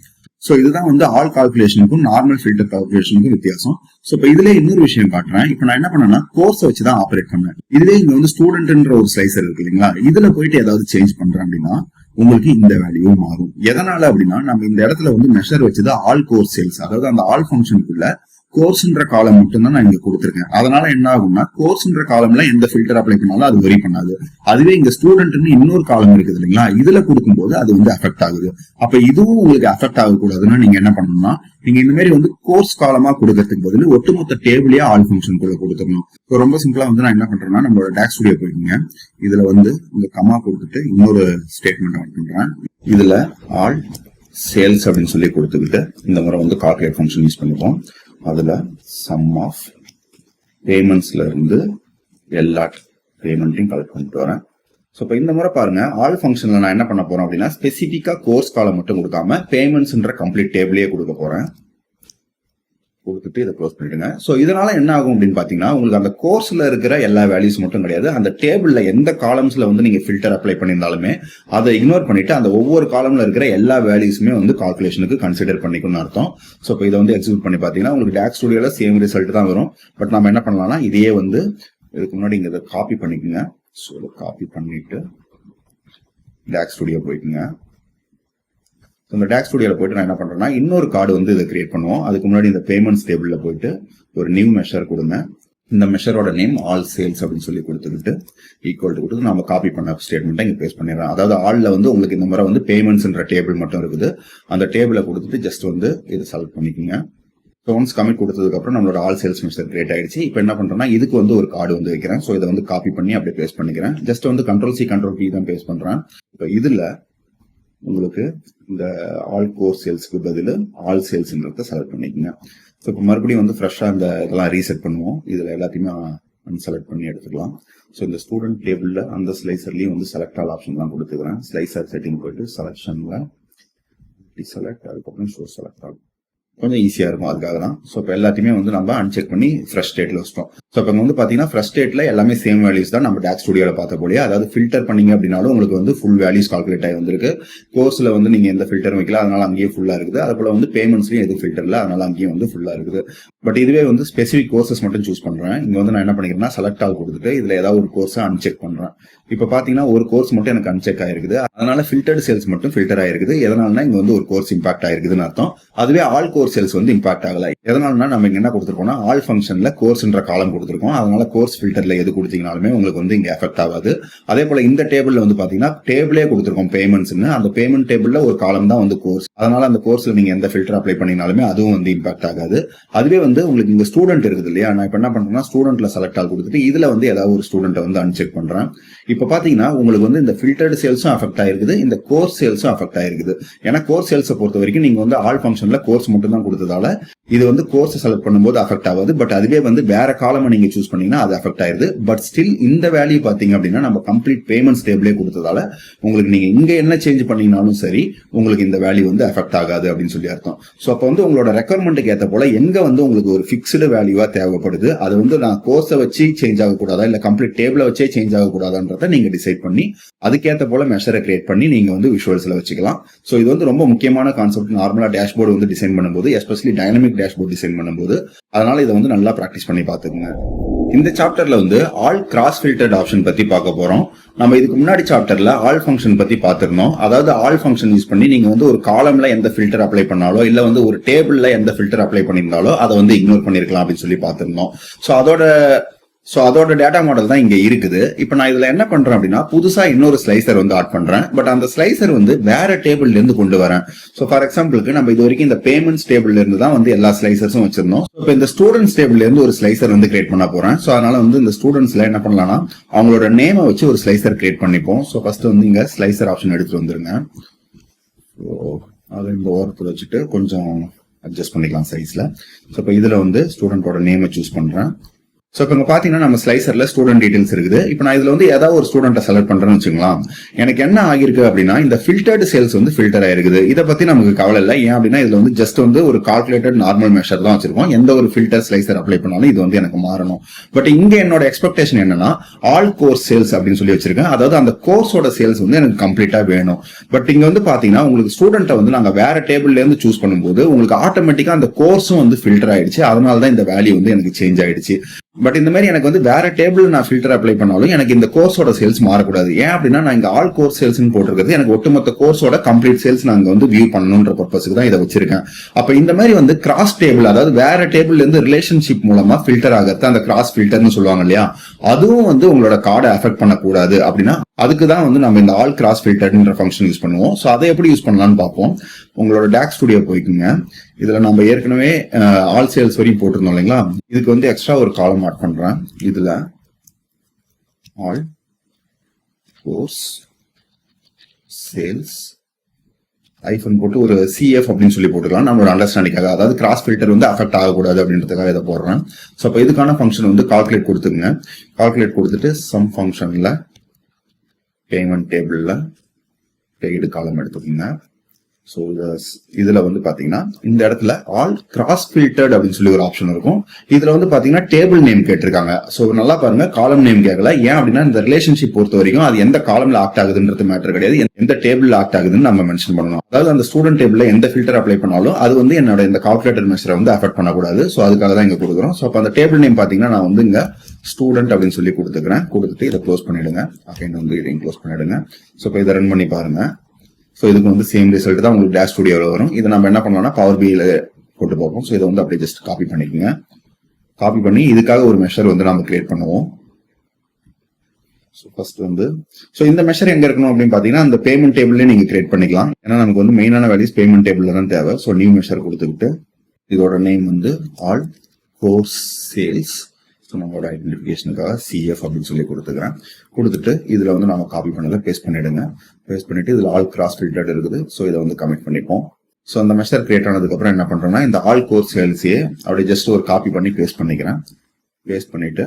Speaker 1: ஸோ இதுதான் வந்து ஆல் கால்குலேஷனுக்கும் நார்மல் ஃபில்டர் கால்குலேஷனுக்கும் வித்தியாசம். ஸோ இப்போ இதுல இன்னொரு விஷயம் காட்டுறேன். இப்போ நான் என்ன பண்ணேன்னா கோர்ஸ் வச்சுதான் ஆப்ரேட் பண்ணேன். இதுவே இங்க வந்து ஸ்டூடெண்ட்ன்ற ஒரு ஸ்லைசர் இருக்கு இல்லைங்களா, இதுல போயிட்டு ஏதாவது சேஞ்ச் பண்றேன் அப்படின்னா உங்களுக்கு இந்த வேல்யூ மாறும். எதனால அப்படின்னா நம்ம இந்த இடத்துல வந்து மெஷர் வச்சது ஆல் கோர்ஸ் சேல்ஸ், அதாவது அந்த ஆல் ஃபங்க்ஷனுக்குள்ள கோர்ஸ்ன்ற காலம் மட்டும் தான் நான் இங்க கொடுத்துருக்கேன். அதனால என்ன ஆகும்னா கோர்ஸ்ன்ற காலம்ல எந்த ஃபில்டர் அப்ளை பண்ணாலும் அது வெரி பண்ணாது. அதுவே இங்க ஸ்டூடெண்ட்னு இன்னொரு காலம் இருக்குது இல்லைங்களா, இதுல கொடுக்கும்போது அது வந்து அஃபெக்ட் ஆகுது. அப்ப இதுவும் உங்களுக்கு அஃபெக்ட் ஆகக்கூடாதுன்னா நீங்க என்ன பண்ணணும்னா, நீங்க இந்த மாதிரி வந்து கோர்ஸ் காலமா கொடுக்கறதுக்கு பதில் ஒட்டுமொத்த டேபிளே ஆல் ஃபங்க்ஷன் குள்ள கொடுத்துடணும். ரொம்ப சிம்பிளா வந்து நான் என்ன பண்றேன்னா, நம்மளோட டாக்ஸ் ஸ்டுடியோ போயிருக்கீங்க, இதுல வந்து இந்த கமா கொடுத்துட்டு இன்னொரு ஸ்டேட்மெண்ட் ஆட் பண்றேன். இதுல ஆல் சேல்ஸ் அப்படின்னு சொல்லி கொடுத்துக்கிட்டு இந்த முறை வந்து கால்குலேட் ஃபங்க்ஷன் யூஸ் பண்ணிப்போம். அதுல சம் ஆஃப் பேமெண்ட்ஸ்ல இருந்து எல்லா பேமெண்ட்டையும் கலெக்ட் பண்ணிட்டு வரேன். ஸோ இப்போ இந்த முறை பாருங்க, ஆல் ஃபங்க்ஷன்ல நான் என்ன பண்ண போறேன் அப்படின்னா ஸ்பெசிஃபிக்கா கோர்ஸ் காலம் மட்டும் கொடுக்காம பேமெண்ட்ஸ்ன்ற கம்ப்ளீட் டேபிளே கொடுக்க போறேன். கொடுத்துட்டு இதை க்ளோஸ் பண்ணிடுங்க. ஸோ இதனால என்ன ஆகும் அப்படின்னு பாத்தீங்கன்னா, உங்களுக்கு அந்த கோர்ஸ்ல இருக்கிற எல்லா வேல்யூஸ் மட்டும் கிடையாது, அந்த டேபிள்ல எந்த காலம்ஸ்ல வந்து நீங்க ஃபில்டர் அப்ளை பண்ணியிருந்தாலுமே அதை இக்னோர் பண்ணிட்டு அந்த ஒவ்வொரு காலம்ல இருக்கிற எல்லா வேல்யூஸுமே வந்து கால்குலேஷனுக்கு கன்சிடர் பண்ணிக்கணும்னு அர்த்தம். ஸோ இப்போ இதை வந்து எக்ஸிக்யூட் பண்ணி பாத்தீங்கன்னா உங்களுக்கு டாக்ஸ் ஸ்டுடியோல சேம் ரிசல்ட் தான் வரும். பட் நம்ம என்ன பண்ணலாம்னா இதையே வந்து இதுக்கு முன்னாடி இங்க காப்பி பண்ணிக்கோங்க. ஸோ காப்பி பண்ணிட்டு டாக்ஸ் ஸ்டுடியோ போய்க்குங்க. இந்த டாக்ஸ் ஸ்டுடியோல போயிட்டு நான் என்ன பண்றேன்னா இன்னொரு கார்டு வந்து இதை கிரியேட் பண்ணுவோம். அதுக்கு முன்னாடி இந்த பேமெண்ட்ஸ் டேபிள்ல போயிட்டு ஒரு நியூ மெஷர் கொடுங்க. இந்த மெஷரோட நேம் ஆல் சேல்ஸ் அப்படின்னு சொல்லி கொடுத்துக்கிட்டு ஈக்குவல் டு கொடுத்து நம்ம காப்பி பண்ண ஸ்டேட்மெண்ட்டை இங்க பேஸ்ட் பண்ணிடுறோம். அதாவது ஆல்ல வந்து உங்களுக்கு இந்த முறை வந்து பேமெண்ட்ஸ்ன்ற டேபிள் மட்டும் இருக்குது. அந்த டேபிளை கொடுத்துட்டு ஜஸ்ட் வந்து இதை செலக்ட் பண்ணிக்கோங்க. ஸோ ஒன்ஸ் கமிட் கொடுத்ததுக்கு அப்புறம் நம்மளோட ஆல் சேல்ஸ் மெஷர் கிரியேட் ஆயிடுச்சு. இப்போ என்ன பண்றேன்னா இதுக்கு வந்து ஒரு கார்டு வந்து வைக்கிறேன். ஸோ இதை வந்து காப்பி பண்ணி அப்படியே பேஸ்ட் பண்ணிக்கிறேன். ஜஸ்ட் வந்து Ctrl+C Ctrl+V தான் பேஸ்ட் பண்றேன். இப்போ இதுல உங்களுக்கு இந்த ஆல் கோர் சேல்ஸ்க்கு பதில் ஆல் சேல்ஸ்ன்றத செலக்ட் பண்ணிக்கோங்க. ஸோ இப்போ மறுபடியும் வந்து ஃப்ரெஷ்ஷாக இந்த இதெல்லாம் ரீசெட் பண்ணுவோம். இதில் எல்லாத்தையுமே அன்செலக்ட் பண்ணி எடுத்துக்கலாம். ஸோ இந்த ஸ்டூடெண்ட் டேபிளில் அந்த ஸ்லைசர்லையும் வந்து செலக்ட் ஆல் ஆப்ஷன் தான் கொடுத்துக்கிறேன். ஸ்லைசர் செட்டிங் போயிட்டு செலக்ஷனில் டிசெலக்ட், அதுக்கப்புறம் ஷோ செலக்ட் ஆகும். கொஞ்சம் ஈஸியா இருக்கும், அதுக்காக தான். ஸோ இப்போ எல்லாத்தையுமே வந்து நம்ம அன்செக் பண்ணி ஃப்ரெஷ் ஸ்டேட்ல வச்சிட்டோம். ஸோ இப்போ வந்து பாத்தீங்கன்னா ஃப்ரெஷ் ஸ்டேட்ல எல்லாமே சேம் வேல்யூஸ் தான் நம்ம டாக்ஸ் ஸ்டுடியோல பார்த்த போலியே. அதாவது ஃபில்டர் பண்ணீங்க அப்படின்னாலும் உங்களுக்கு வந்து ஃபுல் வேல்யூஸ் கால்குலேட் ஆகி வந்திருக்கு. கோர்ஸ்ல வந்து நீங்க எந்த ஃபில்டரும் வைக்கல, அதனால அங்கேயே ஃபுல்லா இருக்குது. அது போல வந்து பேமெண்ட்ஸ்லயும் எதுவும் ஃபில்டர் இல்லை, அதனால அங்கேயும் வந்து ஃபுல்லா இருக்குது. பட் இதுவே வந்து ஸ்பெசிபிக் கோர்சஸ் மட்டும் சூஸ் பண்றேன். இங்க வந்து நான் என்ன பண்ணிக்கிறேன்னா செலக்ட் ஆல் கொடுத்துட்டு இதுல ஏதாவது ஒரு கோர்ஸை அன்செக் பண்றேன். இப்போ பாத்தீங்கன்னா ஒரு கோர்ஸ் மட்டும் எனக்கு அன்செக் ஆயிருக்குது, அதனால ஃபில்டர்டு சேல்ஸ் மட்டும் ஃபில்டர் ஆயிருக்குது. எதனாலனா இங்க வந்து ஒரு கோர்ஸ் இம்பாக்ட் ஆயிருக்குதுன்னு அர்த்தம். அதுவே ஆல் கோர்ஸ் கோர்ஸ் சேல்ஸ் வந்து இம்பாக்ட் ஆகல. எதனாலனா நம்ம இங்க என்ன கொடுத்திருக்கோம்னா ஆல் ஃபங்க்ஷன்ல கோர்ஸ்ன்ற காலம் கொடுத்திருக்கோம். அதனால கோர்ஸ் ஃபில்டர்ல எது கொடுத்தீங்கனாலுமே உங்களுக்கு வந்து இங்க எஃபெக்ட் ஆகாது. அதே போல இந்த டேபிள்ல வந்து பாத்தீங்கன்னா டேபிளே கொடுத்திருக்கோம் பேமெண்ட்ஸ்னு. அந்த பேமெண்ட் டேபிள்ல ஒரு காலம் தான் வந்து கோர்ஸ். அதனால அந்த கோர்ஸ்ல நீங்க எந்த ஃபில்டர் அப்ளை பண்ணீங்கனாலுமே அதுவும் வந்து இம்பாக்ட் ஆகாது. அதுவே வந்து உங்களுக்கு இங்க ஸ்டூடெண்ட் இருக்குது இல்லையா, நான் இப்ப என்ன பண்றேன்னா ஸ்டூடெண்ட்ல செலக்ட் ஆல் கொடுத்துட்டு இதுல வந்து ஏதாவது ஒரு ஸ்டூடெண்ட் வந்து அன்செக் பண்றேன். இப்ப பாத்தீங்கன்னா உங்களுக்கு வந்து இந்த ஃபில்டர்டு சேல்ஸும் அஃபெக்ட் ஆயிருக்குது, இந்த கோர்ஸ் சேல்ஸும் அஃபெக்ட் ஆயிருக்குது. ஏன்னா கோர்ஸ் சேல்ஸை பொறுத்த வரைக்கும் நீங்க வந்து ஆல் ஃபங்க்ஷன்ல கோர்ஸ் மட்டும் தான் கொடுத்ததால இது வந்து கோர்ஸ் செலக்ட் பண்ணும்போது அஃபெக்ட் ஆகாது. பட் அதுவே வந்து வேற காலம் நீங்க சூஸ் பண்ணீங்கன்னா அது அஃபெக்ட் ஆயிருது. பட் ஸ்டில் இந்த வேல்யூ பாத்தீங்க அப்படின்னா நம்ம கம்ப்ளீட் பேமெண்ட்ஸ் டேபிளே கொடுத்ததால உங்களுக்கு நீங்க இங்க என்ன சேஞ்ச் பண்ணீங்கனாலும் சரி உங்களுக்கு இந்த வேல்யூ வந்து அஃபெக்ட் ஆகாது அப்படின்னு சொல்லி அர்த்தம். சோ அப்ப வந்து உங்களோட ரெக்குவயர்மெண்ட்டுக்கு ஏற்ற போல எங்க வந்து உங்களுக்கு ஒரு பிக்ஸ்டு வேல்யூவா தேவைப்படுது, அது வந்து நான் கோர்ஸை வச்சு சேஞ்ச் ஆகக்கூடாதா இல்ல கம்ப்ளீட் டேபிள வச்சே சேஞ்ச் ஆகக்கூடாதான்றத நீங்க டிசைட் பண்ணி அதுக்கேற்ற போல மெஷரை கிரியேட் பண்ணி நீங்க வந்து விஷுவல்ஸ்ல வச்சுக்கலாம். சோ இது வந்து ரொம்ப முக்கியமான கான்செப்ட் நார்மலா டேஷ்போர்டு வந்து டிசைன் பண்ணும்போது, எஸ்பெஷலி டைனமிக் டேஷ்போர்ட் டிசைன் பண்ணும்போது. அதனால இதை வந்து நல்லா பிராக்டிஸ் பண்ணி பாத்துக்கோங்க. இந்த சாப்டர்ல வந்து ஆல் கிராஸ் ஃபில்டர்ட் ஆப்ஷன் பத்தி பார்க்க போறோம். நம்ம இதுக்கு முன்னாடி சாப்டர்ல ஆல் ஃபங்க்ஷன் பத்தி பார்த்திருந்தோம். அதாவது ஆல் ஃபங்க்ஷன் யூஸ் பண்ணி நீங்க வந்து ஒரு காலம்ல எந்த ஃபில்டர் அப்ளை பண்ணாலோ இல்ல வந்து ஒரு டேபிள்ல எந்த ஃபில்டர் அப்ளை பண்ணியிருந்தாலோ அதை வந்து இக்னோர் பண்ணிருக்கலாம் அப்படின்னு சொல்லி பார்த்திருந்தோம். சோ அதோட டேட்டா மாடல் தான் இங்க இருக்குது. இப்ப நான் இதுல என்ன பண்றேன் அப்படின்னா புதுசா இன்னொரு ஸ்லைசர் வந்து ஆட் பண்றேன். பட் அந்த ஸ்லைசர் வந்து வேற டேபிள்ல இருந்து கொண்டு வரேன். சோ ஃபார் எக்ஸாம்பிளுக்கு நம்ம இது வரைக்கும் இந்த பேமெண்ட்ஸ் டேபிள்ல இருந்து தான் வந்து எல்லா ஸ்லைசர்ஸும் வச்சிருந்தோம். இப்ப இந்த ஸ்டூடெண்ட்ஸ் டேபிள்ல இருந்து ஒரு ஸ்லைசர் வந்து கிரியேட் பண்ண போறேன். சோ அதனால வந்து இந்த ஸ்டூடெண்ட்ஸ்ல என்ன பண்ணலாம்னா அவங்களோட நேமை வச்சு ஒரு ஸ்லைசர் கிரியேட் பண்ணிப்போம். சோ ஃபர்ஸ்ட் வந்து இங்க ஸ்லைசர் ஆப்ஷன் எடுத்துட்டு வந்துருங்க. ஸோ அதை இந்த ஓரத்தில் வச்சுட்டு கொஞ்சம் அட்ஜஸ்ட் பண்ணிக்கலாம் சைஸ்ல. ஸோ இப்போ இதுல வந்து ஸ்டூடெண்டோட நேமை சூஸ் பண்றேன். சோ இப்ப பாத்தீங்கன்னா நம்ம ஸ்லைசர்ல ஸ்டூடெண்ட் டீடைல்ஸ் இருக்குது. இப்ப நான் இதுல வந்து ஏதாவது ஒரு ஸ்டூடெண்ட்டை செலக்ட் பண்றேன்னு வச்சுக்கலாம். எனக்கு என்ன ஆகிருக்கு அப்படின்னா இந்த ஃபில்டர்டு சேல்ஸ் வந்து ஃபில்டர் ஆயிருக்குது. இதை பத்தி நமக்கு கவலை இல்லை. ஏன் அப்படின்னா இதுல வந்து ஜஸ்ட் வந்து ஒரு கால்குலேட்டட் நார்மல் மெஷர் தான் வச்சிருக்கோம். எந்த ஒரு ஃபில்டர் ஸ்லைசர் அப்ளை பண்ணாலும் இது வந்து எனக்கு மாறணும். பட் இங்க என்னோட எக்ஸ்பெக்டேஷன் என்னன்னா ஆல் கோர்ஸ் சேல்ஸ் அப்படின்னு சொல்லி வச்சிருக்கேன். அதாவது அந்த கோர்ஸோட சேல்ஸ் வந்து எனக்கு கம்ப்ளீட்டா வேணும். பட் இங்க வந்து பாத்தீங்கன்னா உங்களுக்கு ஸ்டூடெண்ட்டை வந்து நாங்க வேற டேபிள்ல இருந்து சூஸ் பண்ணும்போது உங்களுக்கு ஆட்டோமேட்டிக்கா அந்த கோர்ஸும் வந்து ஃபில்டர் ஆயிடுச்சு. அதனாலதான் இந்த வேல்யூ வந்து எனக்கு சேஞ்ச் ஆயிடுச்சு. பட் இந்த மாதிரி எனக்கு வந்து வேற டேபிள் நான் ஃபில்டர் அப்ளை பண்ணாலும் எனக்கு இந்த கோர்ஸோட சேல்ஸ் மாறக்கூடாது. ஏன் அப்படின்னா நான் இங்க ஆல் கோர்ஸ் சேல்ஸ் போட்டிருக்கிறது எனக்கு ஒட்டுமொத்த கோர்ஸோட கம்ப்ளீட் சேல்ஸ் நாங்க வந்து வியூ பண்ணணும்ன்ற பர்பஸ்க்கு தான் இதை வச்சிருக்கேன். அப்ப இந்த மாதிரி வந்து கிராஸ் டேபிள் அதாவது வேற டேபிள்ல இருந்து ரிலேஷன்ஷிப் மூலமா ஃபில்டர் ஆகிறது அந்த கிராஸ் ஃபில்டர்னு சொல்லுவாங்க இல்லையா, அதுவும் வந்து உங்களோட கார்டை அஃபெக்ட் பண்ணக்கூடாது. அப்படின்னா அதுக்கு தான் வந்து நம்ம இந்த ஆல் கிராஸ் ஃபில்டர்ன்ற ஃபங்க்ஷன் யூஸ் பண்ணுவோம். ஸோ அதை எப்படி யூஸ் பண்ணலாம்னு பார்ப்போம். உங்களோட டாக் ஸ்டுடியோ போய்க்குங்க. இதுல நம்ம ஏற்கனவே ஆல் சேல்ஸ் வரையும் போட்டிருந்தோம் இல்லைங்களா, இதுக்கு வந்து எக்ஸ்ட்ரா ஒரு காலம் ஆட் பண்றேன். இதுல ஆல் கோர்ஸ் சேல்ஸ் ஐஃபன் போட்டு ஒரு சிஎஃப் அப்படின்னு சொல்லி போட்டுக்கலாம் நம்மளோட அண்டர்ஸ்டாண்டிங்காக. அதாவது கிராஸ் ஃபில்டர் வந்து அஃபெக்ட் ஆகக்கூடாது அப்படின்றதுக்காக இதை போடுறேன். ஸோ அப்போ இதுக்கான ஃபங்க்ஷன் வந்து கால்குலேட் கொடுத்துங்க. கால்குலேட் கொடுத்துட்டு சம் ஃபங்க்ஷன்ல பேமெண்ட் டேபிள்ல பெய்டு காலம் எடுத்துக்கோங்க. ஸோ இதுல வந்து பாத்தீங்கன்னா இந்த இடத்துல ஆல் கிராஸ் ஃபில்டர்ட் அப்படின்னு சொல்லி ஒரு ஆப்ஷன் இருக்கும். இதுல வந்து பாத்தீங்கன்னா டேபிள் நேம் கேட்டிருக்காங்க. ஸோ நல்லா பாருங்க, காலம் நேம் கேட்கல. ஏன் அப்படின்னா இந்த ரிலேஷன்ஷிப் பொறுத்த வரைக்கும் அது எந்த காலம்ல ஆக்ட் ஆகுதுன்றது மேட்டர் கிடையாது, எந்த டேபிள் ஆக்ட் ஆகுதுன்னு நம்ம மென்ஷன் பண்ணணும். அதாவது அந்த ஸ்டூடெண்ட் டேபிள்ல எந்த ஃபில்டர் அப்ளை பண்ணாலும் அது வந்து என்னோட இந்த கால்குலேட்டர் மெஷரை வந்து அஃபெக்ட் பண்ணக்கூடாது. ஸோ அதுக்காக தான் இங்க கொடுக்குறோம். ஸோ அப்போ அந்த டேபிள் நேம் பாத்தீங்கன்னா நான் வந்து இங்க ஸ்டூடெண்ட் அப்படின்னு சொல்லி கொடுத்துக்கிறேன். கொடுத்துட்டு இதை க்ளோஸ் பண்ணிடுங்க. அகைன் வந்து இதையும் க்ளோஸ் பண்ணிடுங்க. ஸோ இப்போ இதை ரன் பண்ணி பாருங்க. ஸோ இதுக்கு வந்து சேம் ரிசல்ட் தான் உங்களுக்கு டேஷ் ஸ்டுடியோவில் வரும். இதை நம்ம என்ன பண்ணோம்னா பவர் பிஐல போட்டு பார்ப்போம். ஸோ இதை வந்து அப்படியே ஜஸ்ட் காப்பி பண்ணிக்கோங்க. காப்பி பண்ணி இதுக்காக ஒரு மெஷர் வந்து நம்ம கிரியேட் பண்ணுவோம். ஸோ ஃபர்ஸ்ட் வந்து இந்த மெஷர் எங்க இருக்கணும் அப்படின்னு பாத்தீங்கன்னா அந்த பேமெண்ட் டேபிள்லேயே நீங்க கிரியேட் பண்ணிக்கலாம். ஏன்னா நமக்கு வந்து மெயினான வேல்யூஸ் பேமெண்ட் டேபிள்ல தான் தேவை. ஸோ நியூ மெஷர் கொடுத்துக்கிட்டு இதோட நேம் வந்து ஆல் கோர்ஸ் சேல்ஸ், நம்மளோட ஐடென்டிஃபிகேஷனுக்காக சிஎஃப் அப்படின்னு சொல்லி கொடுத்துக்கிறேன். கொடுத்துட்டு இதுல வந்து நம்ம காப்பி பண்ணதை பேஸ்ட் பண்ணிடுங்க. பேஸ்ட் பண்ணிட்டு இதுல ஆல் கிராஸ் ஃபில்டர்ட் இருக்குது. ஸோ இதை வந்து கமிட் பண்ணிப்போம். ஸோ அந்த மெஷர் கிரியேட் ஆனதுக்கு அப்புறம் என்ன பண்றோம்னா இந்த ஆல் கோர்ஸ் சேல்ஸையே அப்படியே ஜஸ்ட் ஒரு காப்பி பண்ணி பேஸ்ட் பண்ணிக்கிறேன். பேஸ்ட் பண்ணிட்டு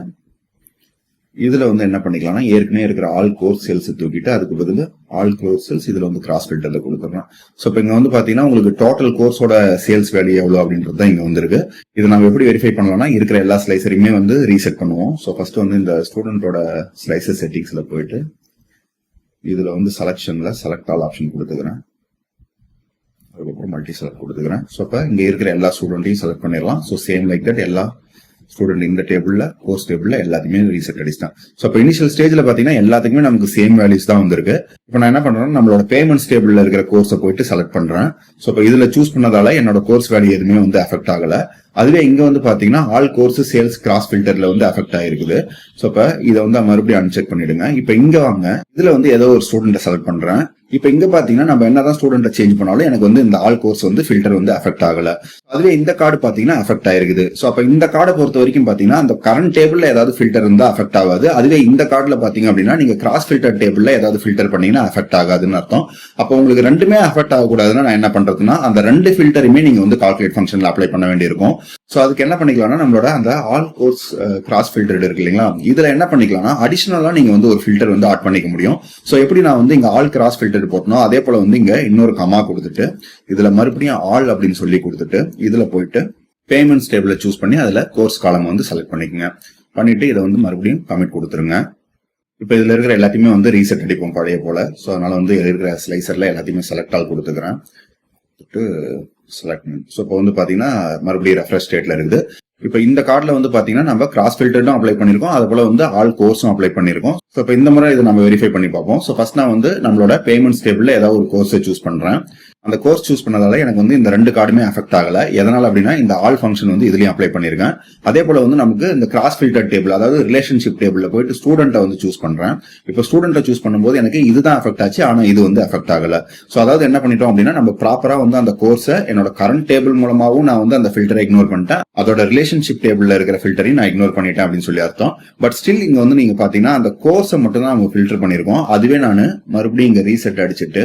Speaker 1: இதுல வந்து என்ன பண்ணிக்கலாம்னா ஏற்கனவே இருக்கிற ஆல் கோர்ஸ் சேல்ஸ் தூக்கிட்டு அதுக்கு பதில் ஆல் கோர்ஸ் சேல்ஸ் இதுல வந்து கிராஸ் ஃபில்டர்ல கொடுத்துறோம். ஸோ இப்போ இங்க வந்து பாத்தீங்கன்னா உங்களுக்கு டோட்டல் கோர்ஸோட சேல்ஸ் வேல்யூ எவ்வளவு அப்படின்றது தான் இங்க வந்துருக்கு. இது நம்ம எப்படி வெரிஃபை பண்ணலாம்னா இருக்கிற எல்லா ஸ்லைசரையுமே வந்து ரீசெட் பண்ணுவோம். ஸோ ஃபர்ஸ்ட் வந்து இந்த ஸ்டூடெண்டோட ஸ்லைசர் செட்டிங்ஸ்ல போயிட்டு இதுல வந்து செலக்ஷன்ல செலக்ட் ஆல் ஆப்ஷன் கொடுத்துக்கிறேன். அதுக்கப்புறம் மல்டி செலக்ட் கொடுத்துக்கிறேன். ஸோ இப்போ இங்க இருக்கிற எல்லா ஸ்டூடெண்ட்டையும் செலக்ட் பண்ணிடலாம். ஸோ சேம் லைக் தட் எல்லா ஸ்டூடெண்ட் இந்த டேபிள்ல கோர்ஸ் டேபிள்ல எல்லாத்தையுமே ரீசெட் அடிச்சிட்டேன். ஸோ இப்போ இனிஷியல் ஸ்டேஜ்ல பாத்தீங்கன்னா எல்லாத்துக்குமே நமக்கு சேம் வேல்யூஸ் தான் வந்திருக்கு. இப்போ நான் என்ன பண்றேன்னா நம்மளோட பேமெண்ட்ஸ் டேபிள்ல இருக்கிற கோர்ஸை போயிட்டு செலக்ட் பண்றேன். ஸோ இப்போ இதுல சூஸ் பண்ணதால என்னோட கோர்ஸ் வேல்யூ எதுவுமே வந்து அஃபெக்ட் ஆகல. அதுவே இங்க வந்து பாத்தீங்கன்னா ஆல் கோர்ஸ் சேல்ஸ் கிராஸ் ஃபில்டர்ல வந்து அஃபெக்ட் ஆயிருக்குது. ஸோ இப்போ இதை வந்து மறுபடியும் அன்செக் பண்ணிடுங்க. இப்போ இங்க வாங்க, இதுல வந்து ஏதோ ஒரு ஸ்டூடெண்ட்டை செலக்ட் பண்றேன். இப்போ இங்க பாத்தீங்கன்னா நம்ம என்னதான் ஸ்டூடெண்ட்டை சேஞ்ச் பண்ணாலும் எனக்கு வந்து இந்த ஆல் கோர்ஸ் வந்து ஃபில்டர் வந்து அஃபெக்ட் ஆகல. அதுவே இந்த கார்டு பாத்தீங்கன்னா அஃபெக்ட் ஆயிருக்குது. ஸோ அப்ப இந்த கார்டை பொறுத்த வரைக்கும் பாத்தீங்கன்னா அந்த கரண்ட் டேபிள்ல ஏதாவது ஃபில்டர் இருந்தா அஃபெக்ட் ஆகாது. அதுவே இந்த கார்டுல பாத்தீங்க அப்படின்னா நீங்க கிராஸ் ஃபில்டர் டேபிள்ல ஏதாவது ஃபில்டர் பண்ணீங்கன்னா அஃபெக்ட் ஆகாதுன்னு அர்த்தம். அப்போ உங்களுக்கு ரெண்டுமே அஃபெக்ட் ஆகக்கூடாதுன்னா நான் என்ன பண்றதுன்னா அந்த ரெண்டு ஃபில்டருமே நீங்க வந்து கால்குலேட் ஃபங்க்ஷன்ல அப்ளை பண்ண வேண்டியிருக்கும். ஸோ அதுக்கு என்ன பண்ணிக்கலாம்னா நம்மளோட அந்த ஆல் கோர்ஸ் கிராஸ் ஃபில்டர் இருக்கு இல்லைங்களா, இதுல என்ன பண்ணிக்கலாம்னா அடிஷனலா நீங்க வந்து ஒரு ஃபில்டர் வந்து ஆட் பண்ணிக்க முடியும். ஸோ எப்படி நான் வந்து இங்க ஆல் கிராஸ் ஃபில்டர் போட்டணும், அதே போல வந்து இங்க இன்னொரு கமா கொடுத்துட்டு இதுல மறுபடியும் ஆல் அப்படின்னு சொல்லி கொடுத்துட்டு இதுல போயிட்டு பேமெண்ட்ஸ் டேபிள சூஸ் பண்ணி அதுல கோர்ஸ் காலம் வந்து செலக்ட் பண்ணிக்கோங்க. பண்ணிட்டு இதை வந்து மறுபடியும் கமிட் கொடுத்துருங்க. இப்போ இதுல இருக்கிற எல்லாத்தையுமே வந்து ரீசெட் அடிப்போம் பழைய போல. ஸோ அதனால வந்து இருக்கிற ஸ்லைசர்ல எல்லாத்தையுமே செலக்ட் ஆல் கொடுத்துக்கிறேன். செலக்ட். ஸோ இப்போ வந்து பாத்தீங்கன்னா மறுபடியும் ரெஃப்ரெஷ் ஸ்டேட்ல இருக்குது. இப்போ இந்த கார்டுல வந்து பாத்தீங்கன்னா நம்ம கிராஸ் ஃபில்டரும் அப்ளை பண்ணிருக்கோம், அது போல வந்து ஆல் கோர்ஸும் அப்ளை பண்ணிருக்கோம். ஸோ இப்போ இந்த முறை இதை நம்ம வெரிஃபை பண்ணி பார்ப்போம். ஸோ ஃபர்ஸ்ட் நான் வந்து நம்மளோட பேமெண்ட்ஸ் டேபிள்ல ஏதாவது ஒரு கோர்ஸை சூஸ் பண்றேன். அந்த கோர்ஸ் சூஸ் பண்ணதால எனக்கு வந்து இந்த ரெண்டு கார்டுமே அஃபெக்ட் ஆகல. எதனால அப்படின்னா இந்த ஆல் ஃபங்க்ஷன் வந்து இதுலயும் அப்ளை பண்ணிருக்கேன். அதே போல வந்து நமக்கு இந்த கிராஸ் ஃபில்டர் டேபிள் அதாவது ரிலேஷன்ஷிப் டேபிள்ல போயிட்டு ஸ்டூடெண்ட்டை வந்து சூஸ் பண்றேன். இப்போ ஸ்டூடெண்ட்டை சூஸ் பண்ணும்போது எனக்கு இதுதான் அஃபெக்ட் ஆச்சு, ஆனா இது வந்து அஃபெக்ட் ஆகல. ஸோ அதாவது என்ன பண்ணிட்டோம் அப்படின்னா நம்ம ப்ராப்பரா வந்து அந்த கோர்ஸை என்னோட கரண்ட் டேபிள் மூலமாவும் நான் வந்து அந்த ஃபில்டரை இக்னோர் பண்ணிட்டேன், அதோட ரிலேஷன்ஷிப் டேபிள்ல இருக்கிற ஃபில்டரையும் நான் இக்னோர் பண்ணிட்டேன் அப்படின்னு சொல்லி அர்த்தம். பட் ஸ்டில் இங்க வந்து நீங்க பாத்தீங்கன்னா அந்த கோர்ஸை மட்டும் தான் நம்ம ஃபில்டர் பண்ணிருக்கோம். அதுவே நான் மறுபடியும் இங்க ரீசெட் அடிச்சுட்டு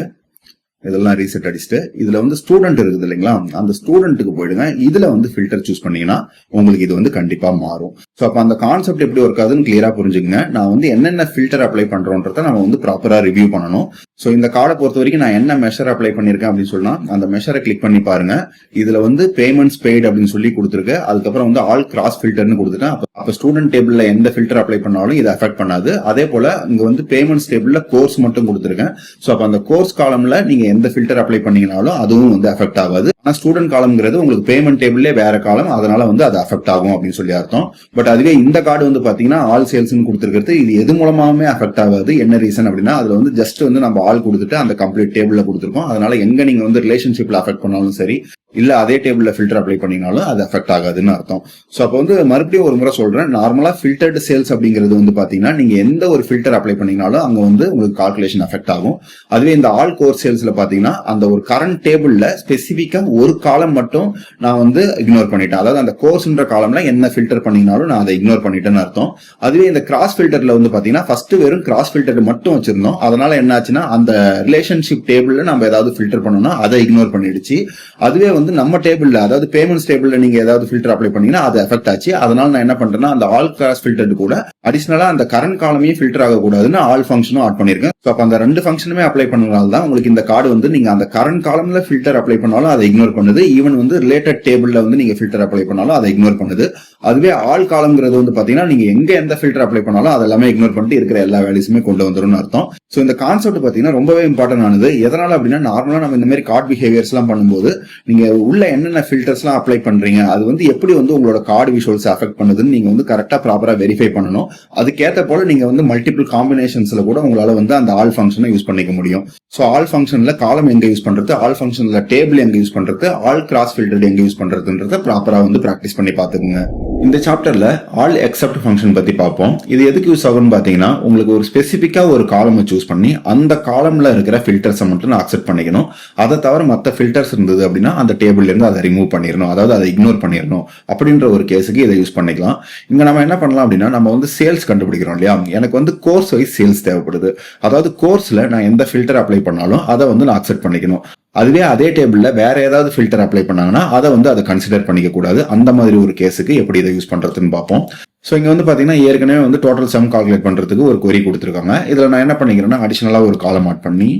Speaker 1: இதெல்லாம் ரீசெட் அடிச்சுட்டு இதுல வந்து ஸ்டூடெண்ட் இருக்குது இல்லைங்களா, அந்த ஸ்டூடெண்ட்டுக்கு போயிடுங்க. இதுல வந்து ஃபில்டர் சூஸ் பண்ணீங்கன்னா உங்களுக்கு இது வந்து கண்டிப்பா மாறும். ஸோ அப்ப அந்த கான்செப்ட் எப்படி ஒர்க் ஆகுதுன்னு கிளியரா புரிஞ்சுங்க. நான் வந்து என்னென்ன ஃபில்டர் அப்ளை பண்றோன்றத நம்ம வந்து ப்ராப்பரா ரிவ்யூ பண்ணணும். ஸோ இந்த கார்டை பொறுத்த வரைக்கும் நான் என்ன மெஷர் அப்ளை பண்ணிருக்கேன் அப்படின்னு சொன்னா அந்த மெஷரை கிளிக் பண்ணி பாருங்க. இதுல வந்து பேமெண்ட்ஸ் பெய்டு அப்படின்னு சொல்லி கொடுத்துருக்கு. அதுக்கப்புறம் வந்து ஆல் கிராஸ் ஃபில்டர்னு கொடுத்துட்டேன். அப்ப ஸ்டூடெண்ட் டேபிள்ல எந்த ஃபில்டர் அப்ளை பண்ணாலும் இது அஃபெக்ட் பண்ணாது. அதே போல இங்க வந்து பேமெண்ட்ஸ் டேபிள்ல கோர்ஸ் மட்டும் கொடுத்துருக்கேன். ஸோ அப்ப அந்த கோர்ஸ் காலம்ல நீங்க எந்த ஃபில்டர் அப்ளை பண்ணீங்கனாலும் அதுவும் வந்து அஃபெக்ட் ஆகாது. ஆனா ஸ்டூடெண்ட் காலம்ங்கிறது உங்களுக்கு பேமெண்ட் டேபிள்ல வேற காலம், அதனால வந்து அது அஃபெக்ட் ஆகும் அப்படின்னு சொல்லி அர்த்தம். பட் அதுவே இந்த கார்டு வந்து பாத்தீங்கன்னா ஆல் சேல்ஸ்னு கொடுத்துருக்கிறது இது எது மூலமாவே அஃபெக்ட் ஆகாது. என்ன ரீசன் அப்படின்னா அதுல வந்து ஜஸ்ட் வந்து நம்ம ஆல் கொடுத்துட்டு அந்த கம்ப்ளீட் டேபிள்ல கொடுத்துருக்கோம். அதனால எங்க நீங்க வந்து ரிலேஷன்ஷிப்ல அஃபெக்ட் பண்ணாலும் சரி, இல்ல அதே டேபிள்ல ஃபில்டர் அப்ளை பண்ணீங்கனாலும் அது அஃபெக்ட் ஆகாதுன்னு அர்த்தம். சோ அப்போ வந்து மறுபடியும் ஒரு முறை சொல்றேன், நார்மலா ஃபில்டர்டு சேல்ஸ் அப்படிங்கிறது வந்து பாத்தீங்கன்னா நீங்க எந்த ஒரு ஃபில்டர் அப்ளை பண்ணீங்கனாலும் அங்க வந்து உங்களுக்கு கால்குலேஷன் அஃபெக்ட் ஆகும். அதுவே இந்த ஆல் கோர்ஸ் சேல்ஸ்ல பாத்தீங்கன்னா அந்த ஒரு கரண்ட் டேபிள்ல ஸ்பெசிபிக்கா ஒரு காலம் மட்டும் நான் வந்து இக்னோர் பண்ணிட்டேன். அதாவது அந்த கோர்ஸ்ன்ற காலம்ல என்ன ஃபில்டர் பண்ணீங்கனாலும் நான் அதை இக்னோர் பண்ணிட்டேன்னு அர்த்தம். அதுவே இந்த கிராஸ் ஃபில்டர்ல வந்து பாத்தீங்கன்னா ஃபர்ஸ்ட் வெறும் கிராஸ் ஃபில்டர் மட்டும் வச்சிருந்தோம். அதனால என்ன ஆச்சுன்னா அந்த ரிலேஷன்ஷிப் டேபிள்ல நம்ம ஏதாவது ஃபில்டர் பண்ணோம்னா அதை இக்னோர் பண்ணிடுச்சு. அதுவே வந்து நம்ம டேபிள்ல அதாவது பேமெண்ட்ஸ் டேபிள்ல நீங்க ஏதாவது ஃபில்டர் அப்ளை பண்ணீங்கன்னா அது எஃபெக்ட் ஆச்சு. அதனால நான் என்ன பண்றேன்னா அந்த ஆல் கிராஸ் ஃபில்டர் கூட அடிஷனலா அந்த கரண்ட் காலமையும் ஃபில்டர் ஆகக்கூடாதுன்னு ஆல் ஃபங்க்ஷனும் ஆட் பண்ணிருக்கேன். ஸோ அப்ப அந்த ரெண்டு ஃபங்க்ஷனுமே அப்ளை பண்ணனால தான் உங்களுக்கு இந்த கார்டு வந்து நீங்க அந்த கரண்ட் காலம்ல ஃபில்டர் அப்ளை பண்ணாலும் அதை இக்னோர் பண்ணுது. ஈவன் வந்து ரிலேட்டட் டேபிள்ல வந்து நீங்க ஃபில்டர் அப்ளை பண்ணாலும் அதை இக்னோர் பண்ணுது. அதுவே ஆல் காலம்ங்கிறது வந்து பாத்தீங்கன்னா நீங்க எங்க எந்த ஃபில்டர் அப்ளை பண்ணாலும் அதெல்லாமே இக்னோர் பண்ணிட்டு இருக்கிற எல்லா வேல்யூஸுமே கொண்டு வந்துடும் அர்த்தம். ஸோ இந்த கான்செப்ட் பாத்தீங்கன்னா ரொம்பவே இம்பார்ட்டன்ட் ஆனது. எதனால அப்படின்னா நார்மலா நம்ம இந்த மாதிரி கார்டு பிஹேவியர்ஸ் எல்லாம் பண்ணும்போது நீங்க உள்ள என்னென்ன ஃபில்டர்ஸ் எல்லாம் அப்ளை பண்றீங்க, அது வந்து எப்படி வந்து உங்களோட கார்டு விஷுவல்ஸ் அஃபெக்ட் பண்ணுதுன்னு நீங்க வந்து கரெக்டா ப்ராப்பரா வெரிஃபை பண்ணணும். அதுக்கேற்ற போல நீங்க வந்து மல்டிபிள் காம்பினேஷன்ஸ்ல கூட உங்களால வந்து அந்த ஆல் ஃபங்க்ஷனை யூஸ் பண்ணிக்க முடியும். ஸோ ஆல் ஃபங்க்ஷன்ல காலம் எங்க யூஸ் பண்றது, ஆல் ஃபங்க்ஷன்ல டேபிள் எங்க யூஸ் பண்றது, ஆல் கிராஸ் ஃபில்டர் எங்க யூஸ் பண்றதுன்றத ப்ராப்பரா வந்து பிராக்டிஸ் பண்ணி பாத்துக்கோங்க. இந்த சாப்டர்ல ஆல் எக்ஸப்ட் ஃபங்க்ஷன் பத்தி பார்ப்போம். இது எதுக்கு யூஸ் ஆகும்னு பாத்தீங்கன்னா உங்களுக்கு ஒரு ஸ்பெசிபிக்கா ஒரு காலம் சூஸ் பண்ணி அந்த காலம்ல இருக்கிற ஃபில்டர்ஸை மட்டும் நான் அக்செப்ட் பண்ணிக்கணும். அதை தவிர மற்ற ஃபில்டர்ஸ் இருந்தது அப்படின்னா அந்த டேபிள்ல இருந்து அதை ரிமூவ் பண்ணிடணும், அதாவது அதை இக்னோர் பண்ணிடணும். அப்படின்ற ஒரு கேஸுக்கு இதை யூஸ் பண்ணிக்கலாம். இங்க நம்ம என்ன பண்ணலாம் அப்படின்னா நம்ம வந்து சேல்ஸ் கண்டுபிடிக்கிறோம் இல்லையா, எனக்கு வந்து கோர்ஸ் வைஸ் சேல்ஸ் தேவைப்படுது. அதாவது கோர்ஸ்ல நான் எந்த ஃபில்டர் அப்ளை பண்ணாலும் அதை வந்து நான் அக்செப்ட் பண்ணிக்கணும். அதுவே அதே டேபிள்ல வேற ஏதாவது ஃபில்டர் அப்ளை பண்ணாங்கன்னா அதை வந்து அதை கன்சிடர் பண்ணிக்க கூடாது. அந்த மாதிரி ஒரு கேஸுக்கு எப்படி இதை யூஸ் பண்றதுன்னு பார்ப்போம். ஸோ இங்க வந்து பாத்தீங்கன்னா ஏற்கனவே வந்து டோட்டல் சம் கால்குலேட் பண்றதுக்கு ஒரு கொரி கொடுத்துருக்காங்க. இதுல நான் என்ன பண்ணிக்கிறேன்னா அடிஷனலா ஒரு காலம் ஆட் பண்ணி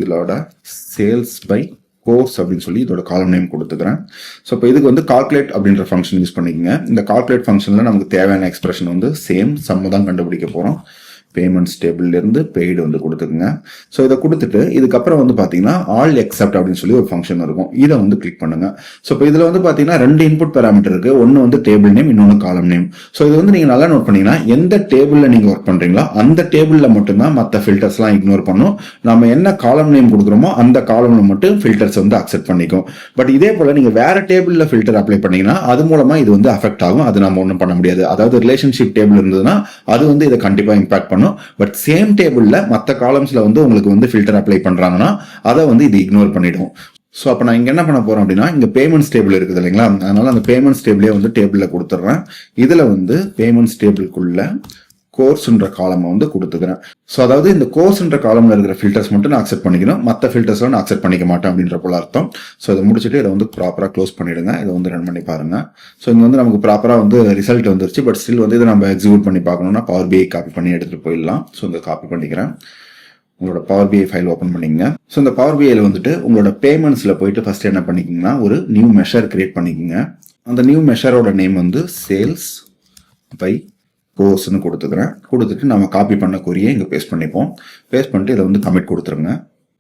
Speaker 1: இதோட சேல்ஸ் பை கோர்ஸ் அப்படின்னு சொல்லி இதோட காலம் நேம் கொடுத்துக்கிறேன். ஸோ இப்போ இதுக்கு வந்து கால்குலேட் அப்படின்ற ஃபங்க்ஷன் யூஸ் பண்ணிக்கோங்க. இந்த கால்குலேட் ஃபங்க்ஷன்ல நமக்கு தேவையான எக்ஸ்பிரஷன் வந்து சேம் சம் தான் கண்டுபிடிக்க போறோம். பேமெண்ட்ஸ் டேபிள்ல இருந்து பெய்டு வந்து கொடுத்துக்குங்க. ஸோ இதை கொடுத்துட்டு இதுக்கப்புறம் வந்து பார்த்தீங்கன்னா ஆல் எக்ஸப்ட் அப்படின்னு சொல்லி ஒரு ஃபங்க்ஷன் இருக்கும். இதை வந்து கிளிக் பண்ணுங்க. ஸோ இப்போ இதில் வந்து பார்த்தீங்கன்னா 2 இன்புட் பேராமீட்டர் இருக்கு. ஒன்று வந்து டேபிள் நேம், இன்னொன்று காலம் நேம். ஸோ இது வந்து நீங்கள் நல்லா நோட் பண்ணீங்கன்னா எந்த டேபிளில் நீங்கள் ஒர்க் பண்ணுறீங்களோ அந்த டேபிளில் மட்டும்தான் மற்ற ஃபில்டர்ஸ்லாம் இக்னோர் பண்ணும். நம்ம என்ன காலம் நேம் கொடுக்குறோமோ அந்த காலம்ல மட்டும் ஃபில்டர்ஸ் வந்து அக்செப்ட் பண்ணிக்கும். பட் இதே போல நீங்கள் வேற டேபிளில் ஃபில்டர் அப்ளை பண்ணீங்கன்னா அது மூலமா இது வந்து அஃபெக்ட் ஆகும். அது நம்ம ஒன்றும் பண்ண முடியாது. அதாவது ரிலேஷன்ஷிப் டேபிள் இருந்ததுன்னா அது வந்து இதை கண்டிப்பா இம்பாக்ட் பண்ணும். பட் சேம் டேபிள்ல மற்ற காலம்ஸ்ல வந்து உங்களுக்கு வந்து ஃபில்டர் அப்ளை பண்றாங்கன்னா அதை வந்து இது இக்னோர் பண்ணிடும். ஸோ அப்போ நான் இங்கே என்ன பண்ண போறேன் அப்படின்னா இங்க பேமெண்ட்ஸ் டேபிள் இருக்குது இல்லைங்களா, அதனால அந்த பேமெண்ட்ஸ் டேபிளே வந்து டேபிளில் கொடுத்துட்றேன். இதுல வந்து பேமெண்ட்ஸ் டேபிளுக்குள்ள கோர்ஸ்ன்ற காலம் வந்து கொடுத்துக்கிறேன். ஸோ அதாவது இந்த கோர்ஸ்ன்ற காலம்ல இருக்கிற ஃபில்டர்ஸ் மட்டும் நான் அக்செப்ட் பண்ணிக்கணும், மற்ற ஃபில்டர்ஸ்லாம் நான் அக்செப்ட் பண்ணிக்க மாட்டேன் அப்படின்ற போல அர்த்தம். ஸோ இதை முடிச்சுட்டு இதை வந்து ப்ராப்பராக க்ளோஸ் பண்ணிடுங்க. இதை வந்து ரன் பண்ணி பாருங்க. ஸோ இங்கே வந்து நமக்கு ப்ராப்பராக வந்து ரிசல்ட் வந்துருச்சு. பட் ஸ்டில் வந்து இதை நம்ம எக்ஸிக்யூட் பண்ணி பார்க்கணும்னா பவர் பிஐ காப்பி பண்ணி எடுத்துட்டு போயிடலாம். ஸோ இதை காப்பி பண்ணிக்கிறேன். உங்களோட பவர் பிஐ ஃபைல் ஓப்பன் பண்ணிக்கங்க. ஸோ இந்த பவர் பிஐல வந்துட்டு உங்களோட பேமெண்ட்ஸ்ல போயிட்டு ஃபர்ஸ்ட் என்ன பண்ணிக்கிங்கன்னா ஒரு நியூ மெஷர் கிரியேட் பண்ணிக்கோங்க. அந்த நியூ மெஷரோட நேம் வந்து சேல்ஸ் பை கோர்ஸ்னு கொடுத்துக்கிறேன். கொடுத்துட்டு நம்ம காப்பி பண்ண கொரியை இங்கே பேஸ்ட் பண்ணிப்போம். பேஸ்ட் பண்ணிட்டு இதை வந்து கமிட் கொடுத்துருங்க.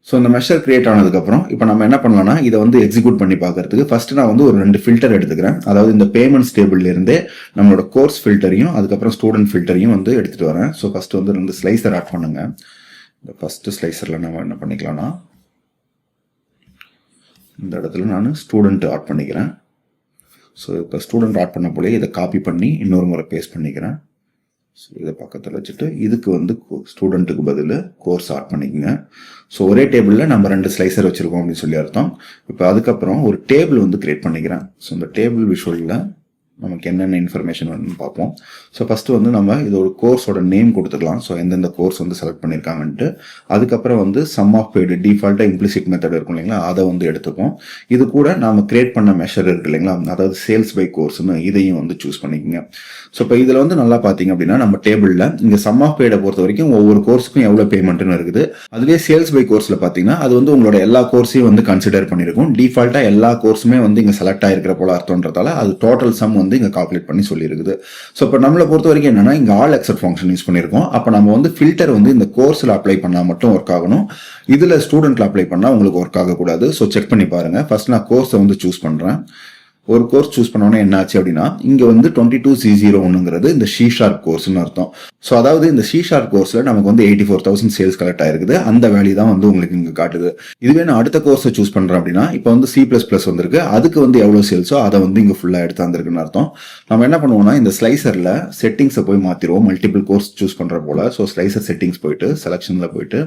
Speaker 1: ஸோ இந்த மெஷர் கிரியேட் ஆனதுக்கப்புறம் இப்போ நம்ம என்ன பண்ணலாம்னா இதை வந்து எக்ஸிக்யூட் பண்ணி பார்க்கறதுக்கு ஃபர்ஸ்ட் நான் வந்து ஒரு 2 ஃபில்டர் எடுத்துக்கிறேன். அதாவது இந்த பேமெண்ட்ஸ் டேபிள்ல இருந்தே நம்மளோட கோர்ஸ் ஃபில்டரையும் அதுக்கப்புறம் ஸ்டூடெண்ட் ஃபில்டரையும் வந்து எடுத்துட்டு வரேன். ஸோ ஃபர்ஸ்ட் வந்து 2 ஸ்லைசர் ஆட் பண்ணுங்க. இந்த ஃபர்ஸ்ட் ஸ்லைசர்ல நம்ம என்ன பண்ணிக்கலாம்னா இந்த இடத்துல நான் ஸ்டூடெண்ட் ஆட் பண்ணிக்கிறேன். ஸோ இப்போ ஸ்டூடெண்ட் ஆட் பண்ண போலே இதை காப்பி பண்ணி இன்னொரு முறை பேஸ்ட் பண்ணிக்கிறேன். ஸோ இதை பக்கத்தில் வச்சுட்டு இதுக்கு வந்து ஸ்டூடெண்ட்டுக்கு பதில் கோர்ஸ் ஆட் பண்ணிக்கோங்க. ஸோ ஒரே டேபிளில் நம்ம 2 ஸ்லைசர் வச்சுருக்கோம் அப்படின்னு சொல்லி அர்த்தம். இப்போ அதுக்கப்புறம் ஒரு டேபிள் வந்து கிரியேட் பண்ணிக்கிறேன். ஸோ இந்த டேபிள் விஷுவலில் நமக்கு என்னென்ன இன்ஃபர்மேஷன் வேணும்னு பார்ப்போம். ஸோ ஃபஸ்ட்டு வந்து நம்ம இதோட கோர்ஸோட நேம் கொடுத்துக்கலாம். ஸோ எந்தெந்த கோர்ஸ் வந்து செலக்ட் பண்ணியிருக்காங்கன்ட்டு. அதுக்கப்புறம் வந்து சம் ஆஃப் பெய்டு டிஃபால்ட்டாக இம்ப்ளிசிட் மெத்தட் இருக்கும் இல்லைங்களா, அதை வந்து எடுத்துப்போம். இது கூட நாம கிரியேட் பண்ண மெஷர் இருக்கு இல்லைங்களா, அதாவது சேல்ஸ் பை கோர்ஸ்னு இதையும் வந்து சூஸ் பண்ணிக்கோங்க. ஸோ இப்போ இதில் வந்து நல்லா பார்த்தீங்க அப்படின்னா நம்ம டேபிளில் இங்கே சம் ஆஃப் பெய்டை பொறுத்த வரைக்கும் ஒவ்வொரு கோர்ஸுக்கும் எவ்வளோ பேமெண்ட்னு இருக்குது. அதுவே சேல்ஸ் பை கோர்ஸில் பார்த்தீங்கன்னா அது வந்து உங்களோட எல்லா கோர்ஸையும் வந்து கன்சிடர் பண்ணியிருக்கும். டிஃபால்ட்டாக எல்லா கோர்ஸுமே வந்து இங்கே செலக்ட் ஆகிருக்கிற போல அர்த்தம்ன்றதால அது டோட்டல் சம் வந்து இங்க கால்குலேட் பண்ணி சொல்லியிருக்குது. ஸோ இப்போ நம்மளை பொறுத்த வரைக்கும் என்னன்னா இங்க ஆல் எக்ஸப்ட் ஃபங்க்ஷன் யூஸ் பண்ணியிருக்கோம். அப்போ நம்ம வந்து ஃபில்டர் வந்து இந்த கோர்ஸ்ல அப்ளை பண்ணா மட்டும் ஒர்க் ஆகணும், இதுல ஸ்டூடெண்ட்ல அப்ளை பண்ணா உங்களுக்கு ஒர்க் ஆகக்கூடாது. ஸோ செக் பண்ணி பாருங்க. ஃபர்ஸ்ட் நான் கோர்ஸை வந்து சூஸ் பண்றேன். ஒரு கோர்ஸ் சூஸ் பண்ணோன்னா என்ன ஆச்சு அப்படின்னா இங்க வந்து 22C01 இந்த சி ஷார்ப் கோர்ஸ்னு அர்த்தம். ஸோ அதாவது இந்த சி ஷார்ப் கோர்ஸ்ல நமக்கு வந்து 84,000 சேல்ஸ் கலெக்ட் ஆயிருக்குது. அந்த வேல்யூ தான் வந்து உங்களுக்கு இங்க காட்டுது. இதுவே நான் அடுத்த கோர்ஸை சூஸ் பண்றேன் அப்படின்னா இப்போ வந்து C++ வந்திருக்கு, அதுக்கு வந்து எவ்வளவு சேல்ஸோ அதை வந்து இங்க ஃபுல்லா எடுத்து வந்திருக்குன்னு அர்த்தம். நம்ம என்ன பண்ணுவோம்னா இந்த ஸ்லைசர்ல செட்டிங்ஸை போய் மாத்திடுவோம், மல்டிபிள் கோர்ஸ் சூஸ் பண்ற போல. ஸோ ஸ்லைசர் செட்டிங்ஸ் போயிட்டு செலக்ஷன்ல போயிட்டு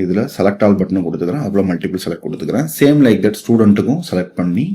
Speaker 1: இதுல செலக்ட் ஆல் பட்டன் கொடுத்துக்கிறேன், அப்புறம் மல்டிபிள் செலக்ட் கொடுத்துக்கிறேன். சேம் லைக் தட் ஸ்டூடெண்ட்டுக்கும் செலக்ட் பண்ணி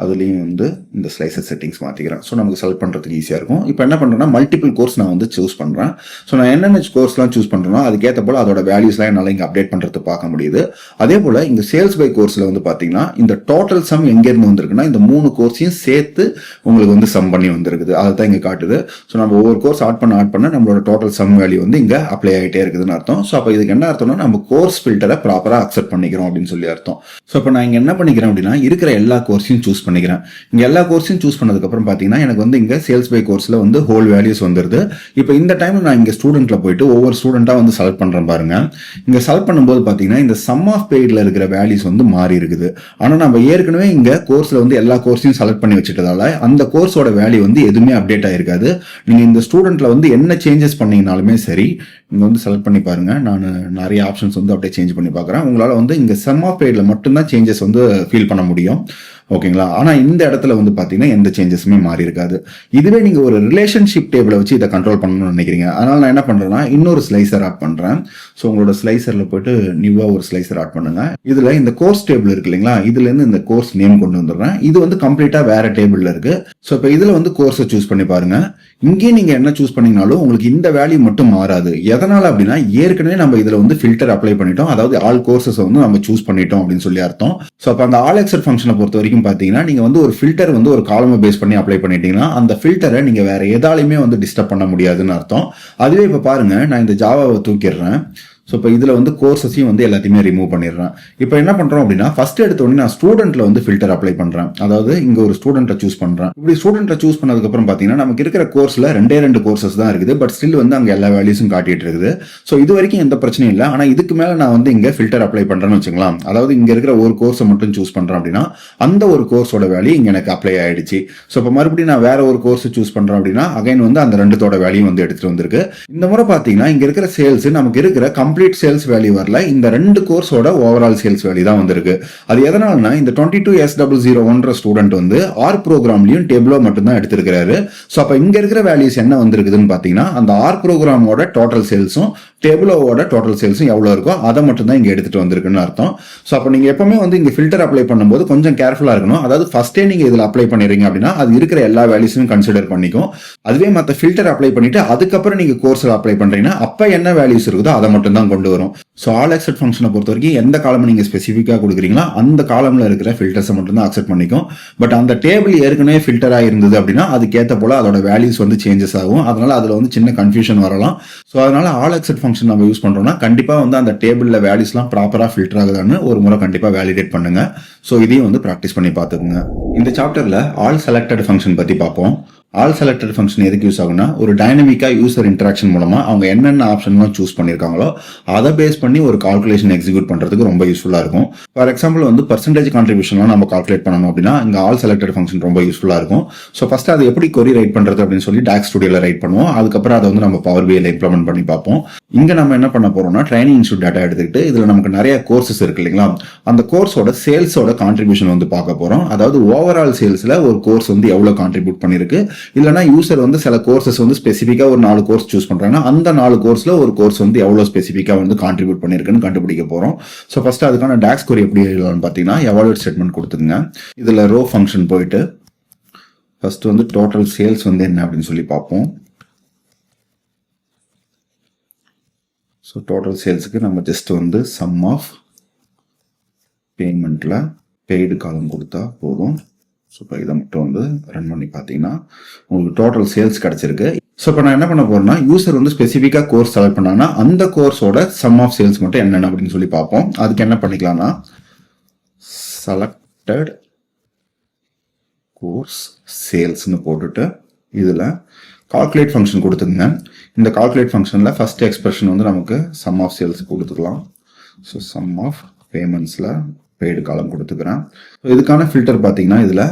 Speaker 1: அதுலேயும் வந்து இந்த ஸ்லைசர் செட்டிங்ஸ் மாற்றிக்கிறேன். ஸோ நமக்கு செலக்ட் பண்ணுறதுக்கு ஈஸியாக இருக்கும். இப்போ என்ன பண்ணுறேன்னா மல்டிபிள் கோர்ஸ் நான் வந்து சூஸ் பண்ணுறேன். ஸோ நான் என்னென்ன கோர்ஸ்லாம் சூஸ் பண்ணுறேனோ அதுக்கேற்ற போல் அதோட வேல்யூஸ்லாம் என்னால் இங்கே அப்டேட் பண்ணுறது பார்க்க முடியுது. அதே போல் இங்கே சேல்ஸ் பை கோர்ஸில் வந்து பார்த்தீங்கன்னா இந்த டோட்டல் சம் எங்கேருந்து வந்திருக்குன்னா இந்த 3 கோர்ஸையும் சேர்த்து உங்களுக்கு வந்து சம் பண்ணி வந்திருக்குது, அதை தான் இங்கே காட்டுது. ஸோ நம்ம ஒவ்வொரு கோர்ஸ் ஆட் பண்ண நம்மளோட டோட்டல் சம் வேல்யூ வந்து இங்கே அப்ளை ஆகிட்டே இருக்குதுன்னு அர்த்தம். ஸோ அப்போ இதுக்கு என்ன அர்த்தம்னா நம்ம கோர்ஸ் ஃபில்டரை ப்ராப்பராக அக்செப்ட் பண்ணிக்கிறோம் அப்படின்னு சொல்லி அர்த்தம். ஸோ இப்போ நான் இங்கே என்ன பண்ணிக்கிறேன் அப்படின்னா இருக்கிற எல்லா கோர்ஸையும் சூஸ் பண்ணிக்கிறேன். இங்க எல்லா கோர்ஸையும் சூஸ் பண்ணதுக்கு அப்புறம் பாத்தீங்கன்னா எனக்கு வந்து இங்க சேல்ஸ் பை கோர்ஸ்ல வந்து ஹோல் வேல்யூஸ் வந்துருது. இப்போ இந்த டைம்ல நான் இங்க ஸ்டூடெண்ட்ல போயிட்டு ஒவ்வொரு ஸ்டூடெண்டா வந்து செலக்ட் பண்றேன் பாருங்க. இங்க செலக்ட் பண்ணும்போது பாத்தீங்கன்னா இந்த சம் ஆஃப் பெய்ட்ல இருக்கிற வேல்யூஸ் வந்து மாறி இருக்குது. ஆனா நம்ம ஏற்கனவே இங்க கோர்ஸ்ல வந்து எல்லா கோர்ஸையும் செலக்ட் பண்ணி வச்சுட்டதால அந்த கோர்ஸோட வேல்யூ வந்து எதுவுமே அப்டேட் ஆயிருக்காது. நீங்க இந்த ஸ்டூடெண்ட்ல வந்து என்ன சேஞ்சஸ் பண்ணீங்கனாலுமே சரி இங்க வந்து செலக்ட் பண்ணி பாருங்க. நான் நிறைய ஆப்ஷன்ஸ் வந்து அப்படியே சேஞ்ச் பண்ணி பாக்குறேன். உங்களால வந்து இங்க சம் ஆஃப் பெய்ட்ல மட்டும்தான் சேஞ்சஸ் வந்து ஃபீல் பண்ண முடியும், ஓகேங்களா. ஆனா இந்த இடத்துல வந்து பாத்தீங்கன்னா எந்த சேஞ்சஸுமே மாறி இருக்காது. இதுவே நீங்க ஒரு ரிலேஷன்ஷிப் டேபிளை வச்சு இதை கண்ட்ரோல் பண்ணணும்னு நினைக்கிறீங்க, அதனால நான் என்ன பண்றேன்னா இன்னொரு ஸ்லைசர் ஆட் பண்றேன். ஸோ உங்களோட ஸ்லைசர்ல போயிட்டு நியூவா ஒரு ஸ்லைசர் ஆட் பண்ணுங்க. இதுல இந்த கோர்ஸ் டேபிள் இருக்கு இல்லைங்களா, இதுல இருந்து இந்த கோர்ஸ் நேம் கொண்டு வந்துடுறேன். இது வந்து கம்ப்ளீட்டா வேற டேபிள்ல இருக்கு. ஸோ இப்போ இதுல வந்து கோர்ஸை சூஸ் பண்ணி பாருங்க. இங்கே நீங்க என்ன சூஸ் பண்ணீங்கனாலும் உங்களுக்கு இந்த வேல்யூ மட்டும் மாறாது. எதனால அப்படின்னா ஏற்கனவே நம்ம இதுல வந்து ஃபில்டர் அப்ளை பண்ணிட்டோம், அதாவது ஆல் கோர்சஸ் வந்து நம்ம சூஸ் பண்ணிட்டோம் அப்படின்னு சொல்லி அர்த்தம். ஸோ அப்போ அந்த ஆல் எக்ஸப்ட் ஃபங்க்ஷனை பொறுத்த வரைக்கும் பாத்தீங்கன்னா நீங்க வந்து ஒரு ஃபில்டர் வந்து ஒரு காலமை பேஸ் பண்ணி அப்ளை பண்ணிட்டீங்கன்னா அந்த ஃபில்டரை நீங்க வேற எதாலுமே வந்து டிஸ்டர்ப் பண்ண முடியாதுன்னு அர்த்தம். அதுவே இப்ப பாருங்க நான் இந்த ஜாவாவை தூக்கிடுறேன். ஸோ இப்போ இதில் வந்து கோர்சஸையும் வந்து எல்லாத்தையுமே ரிமூவ் பண்ணிடுறேன். இப்போ என்ன பண்ணுறோம் அப்படின்னா ஃபர்ஸ்ட் எடுத்த உடனே நான் ஸ்டூடெண்ட்ல வந்து ஃபில்டர் அப்ளை பண்ணுறேன். அதாவது இங்கே ஒரு ஸ்டூடெண்ட்டை சூஸ் பண்ணுறேன். இப்படி ஸ்டூடெண்ட்டை சூஸ் பண்ணதுக்கப்புறம் பார்த்தீங்கன்னா நமக்கு இருக்கிற கோர்ஸில் 2 கோர்சஸ் தான் இருக்குது. பட் ஸ்டில் வந்து அங்கே எல்லா வேல்யூஸும் காட்டிட்டு இருக்குது. ஸோ இது வரைக்கும் எந்த பிரச்சனையும் இல்லை. ஆனால் இதுக்கு மேலே நான் வந்து இங்கே ஃபில்டர் அப்ளை பண்ணுறேன்னு வச்சுக்கலாம். அதாவது இங்கே இருக்கிற ஒரு கோர்ஸை மட்டும் சூஸ் பண்ணுறேன் அப்படின்னா அந்த ஒரு கோர்ஸோட வேல்யூ இங்கே எனக்கு அப்ளை ஆயிடுச்சு. ஸோ இப்போ மறுபடியும் நான் வேற ஒரு கோர்ஸ் சூஸ் பண்ணுறேன் அப்படின்னா அகைன் வந்து அந்த 2தோட வேல்யூ வந்து எடுத்துட்டு வந்திருக்கு. இந்த முறை பார்த்தீங்கன்னா இங்கே இருக்கிற சேல்ஸ் நமக்கு இருக்கிற கம்ப்ளீட் சேல்ஸ் வேல்யூ வரல. இந்த 2 கோர்ஸோட ஓவரால் சேல்ஸ் வேல்யூ தான் வந்திருக்கு. அது எதனாலனா இந்த 22S001 ஸ்டூடெண்ட் வந்து ஆர் ப்ரோக்ராம்லயும் டேபிளோ மட்டும் தான் எடுத்திருக்காரு. சோ அப்ப இங்க இருக்கிற வேல்யூஸ் என்ன வந்திருக்குதுன்னு பாத்தீங்கன்னா அந்த ஆர் ப்ரோக்ராமோட டோட்டல் சேல்ஸும் டேபிளோட டோட்டல் சேல்ஸும் எவ்வளவு இருக்கோ அதை மட்டும் தான் இங்க எடுத்துட்டு வந்திருக்குன்னு அர்த்தம். சோ அப்ப நீங்க எப்பவுமே வந்து இங்க ஃபில்டர் அப்ளை பண்ணும்போது கொஞ்சம் கேர்ஃபுல்லா இருக்கணும். அதாவது ஃபர்ஸ்டே நீங்க இதுல அப்ளை பண்ணிடுறீங்க அப்படின்னா அது இருக்கிற எல்லா வேல்யூஸும் கன்சிடர் பண்ணிக்கும். அதுவே மற்ற ஃபில்டர் அப்ளை பண்ணிட்டு அதுக்கப்புறம் நீங்க கோர்ஸ்ல அப்ளை பண்றீங்கன்னா அப்ப என்ன வேல்யூஸ் இருக்குதோ அதை மட்டும் தான் கொண்டு வரும். ஸோ ஆல் அக்செப்ட் ஃபங்க்ஷனை பொறுத்த வரைக்கும் எந்த காலம் நீங்கள் ஸ்பெசிஃபிக்காக கொடுக்குறீங்களோ அந்த காலமில் இருக்கிற ஃபில்டர்ஸை மட்டும் தான் அக்செப்ட் பண்ணிக்கும். பட் அந்த டேபிள் ஏற்கனவே ஃபில்டராக இருந்தது அப்படின்னா அதுக்கேற்ற போல அதோட வேல்யூஸ் வந்து சேஞ்சஸ் ஆகும். அதனால அதில் வந்து சின்ன கன்ஃபியூஷன் வரலாம். ஸோ அதனால ஆல் அக்செப்ட் ஃபங்க்ஷன் நம்ம யூஸ் பண்ணுறோம்னா கண்டிப்பாக வந்து அந்த டேபிளில் வேல்யூஸ்லாம் ப்ராப்பராக ஃபில்டர் ஆகுதான்னு ஒரு முறை கண்டிப்பாக வேலிடேட் பண்ணுங்க. ஸோ இதையும் வந்து ப்ராக்டிஸ் பண்ணி பார்த்துக்குங்க. இந்த சாப்டரில் ஆல் செலக்டட் ஃபங்க்ஷன் பற்றி பார்ப்போம். ஆல் செலக்டட் ஃபங்க்ஷன் எதுக்கு யூஸ் ஆகுனா ஒரு டைனமிக்கா யூசர் இன்டராக்ஷன் மூலமா அவங்க என்னென்ன ஆப்ஷன்லாம் சூஸ் பண்ணிருக்காங்களோ அதை பேஸ் பண்ணி ஒரு கால்குலேஷன் எக்ஸிக்யூட் பண்றதுக்கு ரொம்ப யூஸ்ஃபுல்லா இருக்கும். ஃபார் எக்ஸாம்பிள் வந்து பர்சன்டேஜ் கான்ட்ரிபியூஷன்லாம் நம்ம கால்குலேட் பண்ணணும் அப்படின்னா இங்க ஆல் செலக்டட் ஃபங்க்ஷன் ரொம்ப யூஸ்ஃபுல்லா இருக்கும். ஸோ ஃபர்ஸ்ட் அதை எப்படி கொரி ரைட் பண்றது அப்படின்னு சொல்லி டாக்ஸ் ஸ்டுடியோல ரைட் பண்ணுவோம். அதுக்கப்புறம் அதை வந்து நம்ம பவர் பிஐல இம்ப்ளிமெண்ட் பண்ணி பார்ப்போம். இங்க நம்ம என்ன பண்ண போறோம்னா ட்ரைனிங் இன்ஸ்டியூட் டேட்டா எடுத்துக்கிட்டு இதுல நமக்கு நிறைய கோர்சஸ் இருக்கு இல்லைங்களா, அந்த கோர்ஸோட சேல்ஸோட கான்ட்ரிபியூஷன் வந்து பார்க்க போறோம். அதாவது ஓவரால் சேல்ஸ்ல ஒரு கோர்ஸ் வந்து எவ்வளவு கான்ட்ரிபியூட் பண்ணிருக்கு, இல்லைன்னா யூசர் வந்து சில கோர்சஸ் வந்து ஸ்பெசிஃபிக்கா ஒரு 4 கோர்ஸ் சூஸ் பண்றாங்கன்னா அந்த 4 கோர்ஸ்ல ஒரு கோர்ஸ் வந்து எவ்வளவு ஸ்பெசிஃபிக்கா வந்து கான்ட்ரிபியூட் பண்ணிருக்குன்னு கண்டுபிடிக்க போறோம். ஸோ ஃபர்ஸ்ட் அதுக்கான டாக்ஸ் கொரி எப்படி எழுதலாம்னு பார்த்தீங்கன்னா எவாலுவேட் ஸ்டேட்மெண்ட் கொடுத்துங்க. இதுல ரோ ஃபங்க்ஷன் போயிட்டு ஃபர்ஸ்ட் வந்து டோட்டல் சேல்ஸ் வந்து என்ன அப்படின்னு சொல்லி பார்ப்போம். ஸோ டோட்டல் சேல்ஸுக்கு நம்ம ஜஸ்ட் வந்து சம் ஆஃப் பேமெண்ட்ல பெய்டு காலம் கொடுத்தா போதும். ஸோ இப்போ இதை மட்டும் வந்து ரன் பண்ணி பார்த்தீங்கன்னா உங்களுக்கு டோட்டல் சேல்ஸ் கிடைச்சிருக்கு. ஸோ இப்போ நான் என்ன பண்ண போறேன்னா யூசர் வந்து ஸ்பெசிஃபிக்காக கோர்ஸ் செலக்ட் பண்ணாங்கன்னா அந்த கோர்ஸோட சம் ஆஃப் சேல்ஸ் மட்டும் என்னென்ன அப்படின்னு சொல்லி பார்ப்போம். அதுக்கு என்ன பண்ணிக்கலாம்னா செலக்டட் கோர்ஸ் சேல்ஸ்னு போட்டுட்டு இதில் கால்குலேட் ஃபங்க்ஷன் கொடுத்துங்க. இந்த கால்குலேட் ஃபங்க்ஷனில் ஃபர்ஸ்ட் எக்ஸ்பிரஷன் வந்து நமக்கு சம் ஆஃப் சேல்ஸ் கொடுத்துக்கலாம். ஸோ சம் ஆஃப் பேமெண்ட்ஸில் பெய்டு காலம் கொடுத்துக்கிறேன். இதுக்கான ஃபில்டர் பார்த்தீங்கன்னா இதில்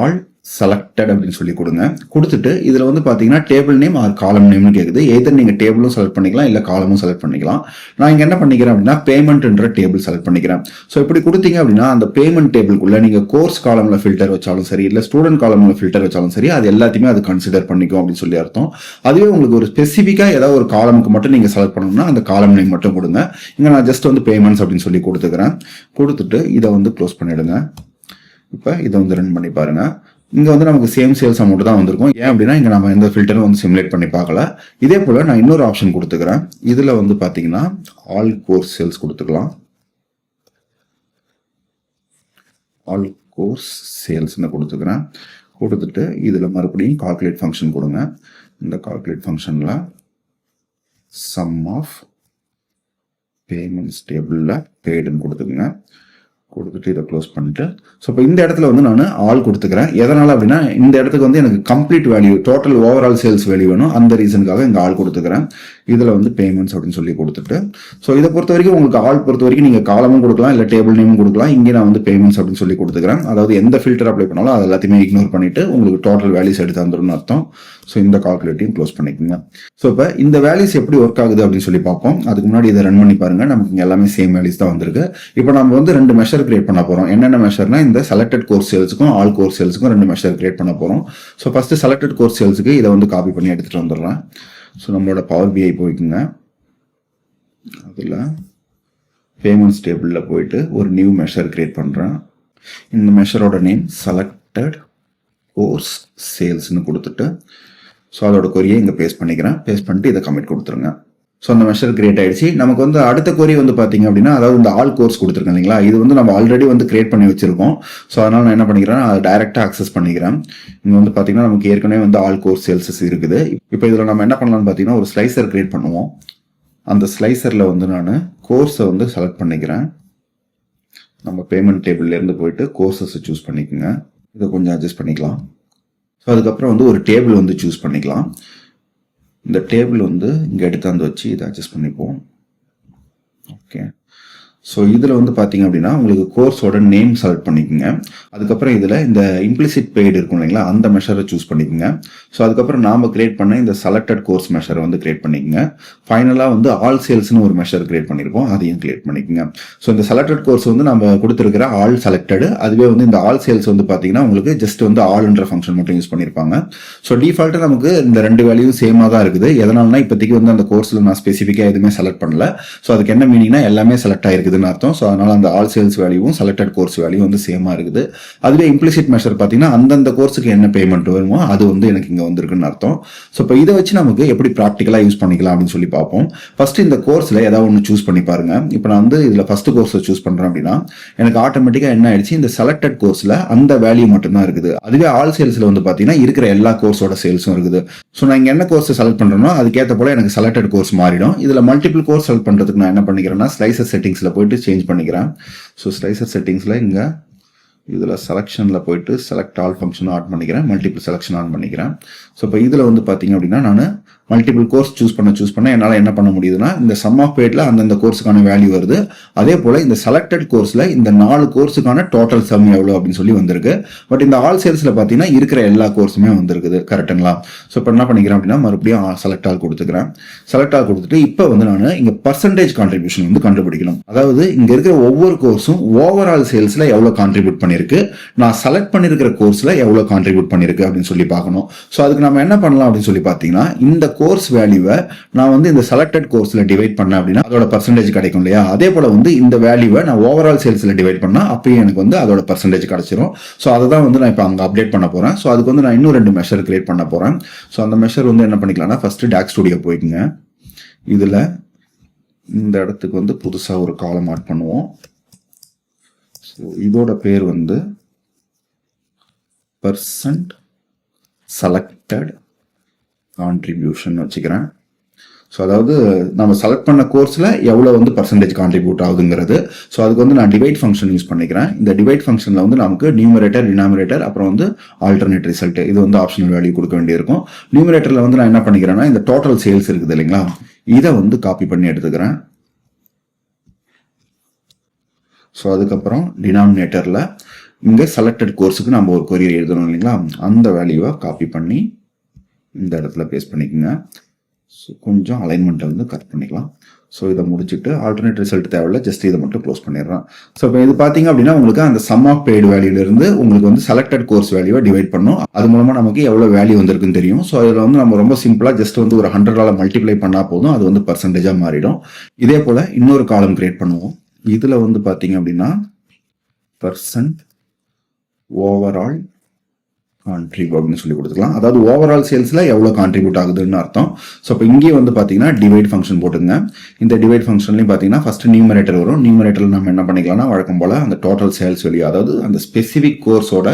Speaker 1: ஆல் செலக்டட் அப்படின்னு சொல்லி கொடுங்க. கொடுத்துட்டு இதில் வந்து பார்த்தீங்கன்னா டேபிள் நேம் ஆர் காலம் நேம்னு கேட்குது. எதர் நீங்கள் டேபிளும் செலக்ட் பண்ணிக்கலாம் இல்லை காலமும் செலக்ட் பண்ணிக்கலாம். நான் இங்கே என்ன பண்ணிக்கிறேன் அப்படின்னா பேமெண்ட்ன்ற டேபிள் செலக்ட் பண்ணிக்கிறேன். ஸோ இப்படி கொடுத்தீங்க அப்படின்னா அந்த பேமெண்ட் டேபிள்குள்ள நீங்கள் கோர்ஸ் காலமில் ஃபில்டர் வச்சாலும் சரி இல்லை ஸ்டூடெண்ட் காலமில் ஃபில்டர் வச்சாலும் சரி அது எல்லாத்தையுமே அது கன்சிடர் பண்ணிக்கும் அப்படின்னு சொல்லி அர்த்தம். அதுவே உங்களுக்கு ஒரு ஸ்பெசிஃபிக்காக ஏதாவது ஒரு காலமுக்கு மட்டும் நீங்கள் செலக்ட் பண்ணணும்னா அந்த காலம் நேம் மட்டும் கொடுங்க. இங்கே நான் ஜஸ்ட் வந்து பேமெண்ட்ஸ் அப்படின்னு சொல்லி கொடுத்துக்கிறேன். கொடுத்துட்டு இதை வந்து க்ளோஸ் பண்ணிடுங்க. இப்போ இதை வந்து ரன் பண்ணி பாருங்க. இங்க வந்து நமக்கு சேம் சேல்ஸ் அமௌண்ட் தான் வந்திருக்கும். ஏன் அப்படின்னா இங்க நம்ம எந்த ஃபில்டரும் வந்து சிமுலேட் பண்ணி பார்க்கல. இதே போல நான் இன்னொரு ஆப்ஷன் கொடுத்துக்கிறேன். இதுல வந்து பாத்தீங்கன்னா ஆல் கோர்ஸ் சேல்ஸ் கொடுத்துக்கலாம். ஆல் கோர்ஸ் சேல்ஸ்னு கொடுத்துக்கிறேன். கொடுத்துட்டு இதுல மறுபடியும் கால்குலேட் ஃபங்க்ஷன் கொடுங்க. இந்த கால்குலேட் ஃபங்க்ஷன்ல சம் ஆஃப் பேமெண்ட்ஸ் டேபிள்ல பெய்டுன்னு கொடுத்துக்குங்க. கொடுத்துட்டு இதை க்ளோஸ் பண்ணிட்டு ஸோ இப்போ இந்த இடத்துல வந்து நான் ஆல் கொடுத்துக்கிறேன். எதனால அப்படின்னா இந்த இடத்துக்கு வந்து எனக்கு complete value total overall sales value வேணும். அந்த ரீசனுக்காக இங்கே ஆல் கொடுத்துக்கிறேன். இதில் வந்து பேமெண்ட்ஸ் அப்படின்னு சொல்லி கொடுத்துட்டு ஸோ இதை பொறுத்த வரைக்கும் உங்களுக்கு ஆல் பொறுத்த வரைக்கும் நீங்கள் காலமும் கொடுக்கலாம் இல்லை டேபிள் நேமும் கொடுக்கலாம். இங்கே நான் வந்து பேமெண்ட்ஸ் அப்படின்னு சொல்லி கொடுத்துக்கிறேன். அதாவது எந்த ஃபில்டர் அப்ளை பண்ணாலும் அது எல்லாத்தையுமே இக்னோர் பண்ணிட்டு உங்களுக்கு டோட்டல் வேல்யூஸ் எடுத்து வந்துடும் அர்த்தம். ஸோ இந்த கால்குலேட்டையும் க்ளோஸ் பண்ணிக்கோங்க. ஸோ இப்போ இந்த வேல்யூஸ் எப்படி ஒர்க் ஆகுது அப்படின்னு சொல்லி பார்ப்போம். அதுக்கு முன்னாடி இதை ரன் பண்ணி பாருங்க. நமக்கு இங்கே எல்லாமே சேம் வேல்யூஸ் தான் வந்திருக்கு. இப்போ நம்ம வந்து 2 மெஷர் கிரியேட் பண்ண போறோம். என்னென்ன மெஷர்னா இந்த செலக்டட் கோர்ஸ் சேல்ஸுக்கும் ஆல் கோர்ஸ் சேல்ஸுக்கும் 2 மெஷர் கிரியேட் பண்ண போறோம். ஸோ ஃபர்ஸ்ட் செலக்டட் கோர்ஸ் சேல்ஸுக்கு இதை வந்து காப்பி பண்ணி எடுத்துட்டு வந்துடலாம். ஸோ நம்மளோட பவர் பிஐ போய்க்குங்க. அதில் பேமெண்ட்ஸ் டேபிளில் போயிட்டு ஒரு நியூ மெஷர் கிரியேட் பண்ணுறேன். இந்த மெஷரோட நேம் செலக்டட் கோர்ஸ் சேல்ஸ்னு கொடுத்துட்டு ஸோ அதோட கொரியை இங்கே பேஸ்ட் பண்ணிக்கிறேன். பேஸ்ட் பண்ணிட்டு இதை கமிட் கொடுத்துருங்க. ஸோ அந்த மெஷர் கிரியேட் ஆயிடுச்சு. நமக்கு வந்து அடுத்த கொரி வந்து பார்த்தீங்க அப்படின்னா அதாவது இந்த ஆல் கோர்ஸ் கொடுத்துருக்கேன் இல்லைங்களா, இது வந்து நம்ம ஆல்ரெடி வந்து கிரியேட் பண்ணி வச்சிருக்கோம். ஸோ அதனால நான் என்ன பண்ணிக்கிறேன், அதை டைரெக்டாக அக்சஸ் பண்ணிக்கிறேன். இங்கே வந்து பார்த்தீங்கன்னா நமக்கு ஏற்கனவே வந்து ஆல் கோர்ஸ் சேல்ஸஸ் இருக்குது. இப்போ இதில் நம்ம என்ன பண்ணலாம்னு பார்த்தீங்கன்னா ஒரு ஸ்லைசர் கிரியேட் பண்ணுவோம். அந்த ஸ்லைசரில் வந்து நான் கோர்ஸை வந்து செலக்ட் பண்ணிக்கிறேன். நம்ம பேமெண்ட் டேபிள்லேருந்து போயிட்டு கோர்சஸை சூஸ் பண்ணிக்கோங்க. இதை கொஞ்சம் அட்ஜஸ்ட் பண்ணிக்கலாம். ஸோ அதுக்கப்புறம் வந்து ஒரு டேபிள் வந்து சூஸ் பண்ணிக்கலாம். இந்த டேபிள் வந்து இங்கே எடுத்தாந்து வச்சு இதை அட்ஜஸ்ட் பண்ணிப்போம். ஓகே. ஸோ இதில் வந்து பார்த்தீங்க அப்படின்னா உங்களுக்கு கோர்ஸோட நேம் செலக்ட் பண்ணிக்கோங்க. அதுக்கப்புறம் இதில் இந்த இம்ப்ளிசிட் பெய்டு இருக்கும் இல்லைங்களா, அந்த மெஷரை சூஸ் பண்ணிக்கோங்க. ஸோ அதுக்கப்புறம் நாம் கிரியேட் பண்ண இந்த செலக்டட் கோர்ஸ் மெஷரை வந்து கிரியேட் பண்ணிக்கோங்க. ஃபைனலாக வந்து ஆல் சேல்ஸ்னு ஒரு மெஷர் கிரியேட் பண்ணியிருக்கோம், அதையும் கிரியேட் பண்ணிக்கோங்க. ஸோ இந்த செலக்டட் கோர்ஸ் வந்து நம்ம கொடுத்துருக்கிற ஆல் செலக்டடு, அதுவே வந்து இந்த ஆல் சேல்ஸ் வந்து பார்த்தீங்கன்னா உங்களுக்கு ஜஸ்ட் வந்து ஆல்ன்ற ஃபங்க்ஷன் மட்டும் யூஸ் பண்ணியிருப்பாங்க. ஸோ டிஃபால்ட்டாக நமக்கு இந்த ரெண்டு வேல்யூ சேமாக தான் இருக்குது. எதனால்னா இப்போதைக்கு வந்து அந்த கோர்ஸில் நான் ஸ்பெசிஃபிக்காக எதுவுமே செலக்ட் பண்ணல. ஸோ அதுக்கு என்ன மீனிங்னா எல்லாமே செலக்ட் ஆகிருக்குதுன்னு அர்த்தம். ஸோ அதனால அந்த ஆல் சேல்ஸ் வேல்யூவும் செலக்டட் கோர்ஸ் வேல்யூ வந்து சேமாக இருக்குது. அதுவே இம்ப்ளிசிட் மெஷர் பார்த்தீங்கன்னா அந்தந்த கோர்ஸுக்கு என்ன பேமெண்ட் வருமோ அது வந்து எனக்கு இங்கே வந்திருக்குன்னு அர்த்தம். ஸோ இப்போ இதை வச்சு நமக்கு எப்படி ப்ராக்டிக்கலாக யூஸ் பண்ணிக்கலாம் அப்படின்னு சொல்லி பார்ப்போம். ஃபர்ஸ்ட் இந்த கோர்ஸில் ஏதாவது ஒன்று சூஸ் பண்ணி பாருங்க. இப்போ நான் வந்து இதில் ஃபர்ஸ்ட் கோர்ஸை சூஸ் பண்ணுறேன் அப்படின்னா எனக்கு ஆட்டோமேட்டிக்காக என்ன ஆயிடுச்சு, இந்த செலக்டட் கோர்ஸில் அந்த வேல்யூ மட்டும்தான் இருக்குது. அதுவே ஆல் சேல்ஸில் வந்து பார்த்தீங்கன்னா இருக்கிற எல்லா கோர்ஸோட சேல்ஸும் இருக்குது. ஸோ நான் இங்கே என்ன கோர்ஸை செலக்ட் பண்ணுறேனோ அதுக்கேற்ற போல எனக்கு செலக்டட் கோர்ஸ் மாறிடும். இதில் மல்டிபிள் கோர்ஸ் செலக்ட் பண்ணுறதுக்கு நான் என்ன பண்ணிக்கிறேன்னா ஸ்லைசர் செட்டிங்ஸில் போயிட்டு சேஞ்ச் பண்ணிக்கிறேன். ஸோ ஸ்லைசர் செட்டிங்ஸில் இங்கே இதில் செலெக்ஷனில் போயிட்டு செலக்ட் ஆல் ஃபங்க்ஷனும் ஆட் பண்ணிக்கிறேன், மல்டிபிள் செலெக்ஷன் ஆன் பண்ணிக்கிறேன். ஸோ இப்போ இதில் வந்து பார்த்தீங்க அப்படின்னா நான் மல்டிபிள் கோர்ஸ் சூஸ் பண்ண என்னால் என்ன பண்ண முடியுதுன்னா இந்த சம் ஆஃப் பேட்ல அந்தந்த கோர்ஸுக்கான வேல்யூ வருது. அதே போல் இந்த செலக்டட் கோர்ஸில் இந்த 4 கோர்ஸுக்கான டோட்டல் சம் எவ்வளோ அப்படின்னு சொல்லி வந்திருக்கு. பட் இந்த ஆல் சேல்ஸில் பார்த்தீங்கன்னா இருக்கிற எல்லா கோர்ஸுமே வந்திருக்குது. கரெக்டுங்களா? ஸோ இப்போ என்ன பண்ணிக்கிறேன் அப்படின்னா மறுபடியும் செலக்ட் ஆல் கொடுத்துக்கிறேன். செலக்ட் ஆல் கொடுத்துட்டு இப்போ வந்து நான் இங்கே பர்சன்டேஜ் கான்ட்ரிபியூஷன் வந்து கண்டுபிடிக்கணும். அதாவது இங்கே இருக்கிற ஒவ்வொரு கோர்ஸும் ஓவரால் சேல்ஸில் எவ்வளோ கான்ட்ரிபியூட் பண்ணியிருக்கு, நான் செலக்ட் பண்ணியிருக்கிற கோர்ஸில் எவ்வளோ கான்ட்ரிபியூட் பண்ணியிருக்கு அப்படின்னு சொல்லி பார்க்கணும். ஸோ அதுக்கு நம்ம என்ன பண்ணலாம் அப்படின்னு சொல்லி பார்த்தீங்கன்னா இந்த கோர்ஸ் வேல்யூவை நான் வந்து இந்த செலக்டட் கோர்ஸ்ல டிவைட் பண்ணேன் அப்படின்னா அதோட பர்சன்டேஜ் கிடைக்கும் இல்லையா. அதே போல வந்து இந்த வேல்யூவை நான் ஓவரால் சேல்ஸ்ல டிவைட் பண்ணா அப்பயும் எனக்கு வந்து அதோட பர்சன்டேஜ் கிடைச்சிரும். ஸோ அதை தான் வந்து நான் இப்போ அங்கே அப்டேட் பண்ண போறேன். ஸோ அதுக்கு வந்து நான் இன்னும் 2 மெஷர் கிரியேட் பண்ண போறேன். ஸோ அந்த மெஷர் வந்து என்ன பண்ணிக்கலாம்னா ஃபர்ஸ்ட் டாக் ஸ்டுடியோ போய்க்குங்க. இதுல இந்த இடத்துக்கு வந்து புதுசா ஒரு காலம் ஆட் பண்ணுவோம். ஸோ இதோட பேர் வந்து பர்சன்ட் செலக்டட் கான்ட்ரிபியூஷன் வச்சுக்கிறேன். ஸோ அதாவது நம்ம செலக்ட் பண்ண கோர்ஸில் எவ்வளோ வந்து பர்சன்டேஜ் கான்ட்ரிபியூட் ஆகுதுங்கிறது. ஸோ அதுக்கு வந்து நான் டிவைட் ஃபங்க்ஷன் யூஸ் பண்ணிக்கிறேன். இந்த டிவைட் ஃபங்க்ஷனில் வந்து நமக்கு நியூமரேட்டர், டினாமினேட்டர், அப்புறம் வந்து ஆல்டர்னேட் ரிசல்ட் இது வந்து ஆப்ஷனல் வேல்யூ கொடுக்க வேண்டியிருக்கும். நியூமரேட்டரில் வந்து நான் என்ன பண்ணிக்கிறேன்னா இந்த டோட்டல் சேல்ஸ் இருக்குது இல்லைங்களா, இதை வந்து காப்பி பண்ணி எடுத்துக்கிறேன். ஸோ அதுக்கப்புறம் டினாமினேட்டரில் இங்கே செலக்டட் கோர்ஸுக்கு நம்ம ஒரு கொரியர் எழுதணும் இல்லைங்களா, அந்த வேல்யூவை காப்பி பண்ணி இந்த இடத்துல பேஸ்ட் பண்ணிக்கோங்க. ஸோ கொஞ்சம் அலைன்மெண்ட்டை வந்து கட் பண்ணிக்கலாம். ஸோ இதை முடிச்சுட்டு ஆல்டர்னேட் ரிசல்ட் தேவையில்ல, ஜஸ்ட் இதை மட்டும் க்ளோஸ் பண்ணிடுறேன். ஸோ இப்போ இது பார்த்தீங்க அப்படின்னா உங்களுக்கு அந்த சம் ஆஃப் பெய்டு வேல்யூலேருந்து உங்களுக்கு வந்து செலக்டட் கோர்ஸ் வேல்யூவை டிவைட் பண்ணும். அது மூலமாக நமக்கு எவ்வளோ வேல்யூ வந்திருக்குன்னு தெரியும். ஸோ இதில் வந்து நம்ம ரொம்ப சிம்பிளாக ஜஸ்ட் வந்து ஒரு 100ஆல் மல்டிப்ளை பண்ணால் போதும், அது வந்து பர்சன்டேஜாக மாறிடும். இதே போல் இன்னொரு காலம் கிரியேட் பண்ணுவோம். இதில் வந்து பார்த்தீங்க அப்படின்னா பர்சன்ட் ஓவரால் கான்ட்ரிபியூட் அப்படின்னு சொல்லி கொடுத்துக்கலாம். அதாவது ஓவரால் சேல்ஸில் எவ்வளோ கான்ட்ரிபியூட் ஆகுதுன்னு அர்த்தம். ஸோ இப்போ இங்கே வந்து பார்த்தீங்கன்னா டிவைட் ஃபங்க்ஷன் போட்டுங்க. இந்த டிவைட் ஃபங்க்ஷன்லையும் பார்த்தீங்கன்னா ஃபர்ஸ்ட் நியூமரேட்டர் வரும். நியூமரேட்டரில் நம்ம என்ன பண்ணிக்கலாம்னா வழக்கம் போல் அந்த டோட்டல் சேல்ஸ் வேல்யூ, அதாவது அந்த ஸ்பெசிஃபிக் கோர்ஸோட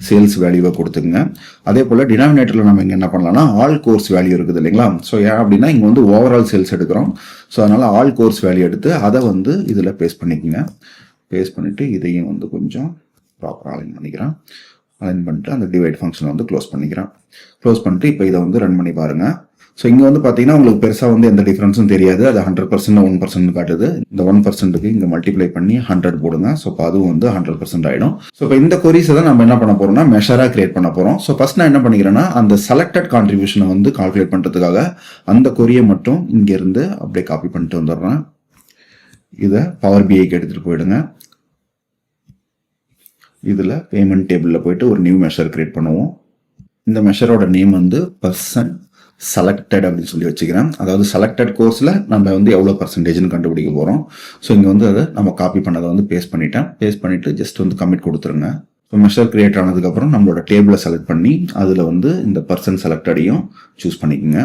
Speaker 1: சேல்ஸ் வேல்யூவை கொடுத்துங்க. அதே போல் டினாமினேட்டரில் நம்ம இங்கே என்ன பண்ணலாம்னா ஆல் கோர்ஸ் வேல்யூ இருக்குது இல்லைங்களா. ஸோ ஏன் அப்படின்னா இங்கே வந்து ஓவரால் சேல்ஸ் எடுக்கிறோம். ஸோ அதனால் ஆல் கோர்ஸ் வேல்யூ எடுத்து அதை வந்து இதில் பேஸ்ட் பண்ணிக்கோங்க. பேஸ்ட் பண்ணிவிட்டு இதையும் வந்து கொஞ்சம் ப்ராப்பராக அலைன் பண்ணிக்கிறேன். அலைன் பண்ணிட்டு அந்த டிவைட் ஃபங்க்ஷனை வந்து க்ளோஸ் பண்ணிக்கிறேன். க்ளோஸ் பண்ணிட்டு இப்போ இதை வந்து ரன் பண்ணி பாருங்கள். ஸோ இங்கே வந்து பார்த்தீங்கன்னா உங்களுக்கு பெருசாக வந்து எந்த டிஃப்ரென்ஸும் தெரியாது. அது 100% 1% காட்டுது. இந்த 1%க்கு இங்கே மல்டிப்ளை பண்ணி 100 போடுங்க. ஸோ இப்போ அதுவும் வந்து 100% ஆகிடும். ஸோ இப்போ இந்த கொரிஸை தான் நம்ம என்ன பண்ண போகிறோம்னா மெஷராக கிரியேட் பண்ண போகிறோம். ஸோ ஃபர்ஸ்ட் நான் என்ன பண்ணிக்கிறேன்னா அந்த செலக்டட் கான்ட்ரிபியூஷனை வந்து கால்குலேட் பண்ணுறதுக்காக அந்த கொரியை மட்டும் இங்கேருந்து அப்படியே காப்பி பண்ணிட்டு வந்துடுறேன். இதை பவர் பிஐக்கு எடுத்துகிட்டு போயிடுங்க. இதில் பேமெண்ட் டேபிளில் போயிட்டு ஒரு நியூ மெஷர் கிரியேட் பண்ணுவோம். இந்த மெஷரோட நேம் வந்து பர்சன்ட் செலக்டட் அப்படின்னு சொல்லி வச்சுக்கிறேன். அதாவது செலக்டட் கோர்ஸில் நம்ம வந்து எவ்வளோ பர்சன்டேஜ்னு கண்டுபிடிக்க போகிறோம். ஸோ இங்கே வந்து அதை நம்ம காப்பி பண்ணதை வந்து பேஸ்ட் பண்ணிட்டேன். பேஸ்ட் பண்ணிவிட்டு ஜஸ்ட் வந்து கமிட் கொடுத்துருங்க. ஸோ மெஷர் கிரியேட் ஆனதுக்கப்புறம் நம்மளோட டேபிளை செலக்ட் பண்ணி அதில் வந்து இந்த பர்சன்ட் செலக்டடையும் சூஸ் பண்ணிக்கோங்க.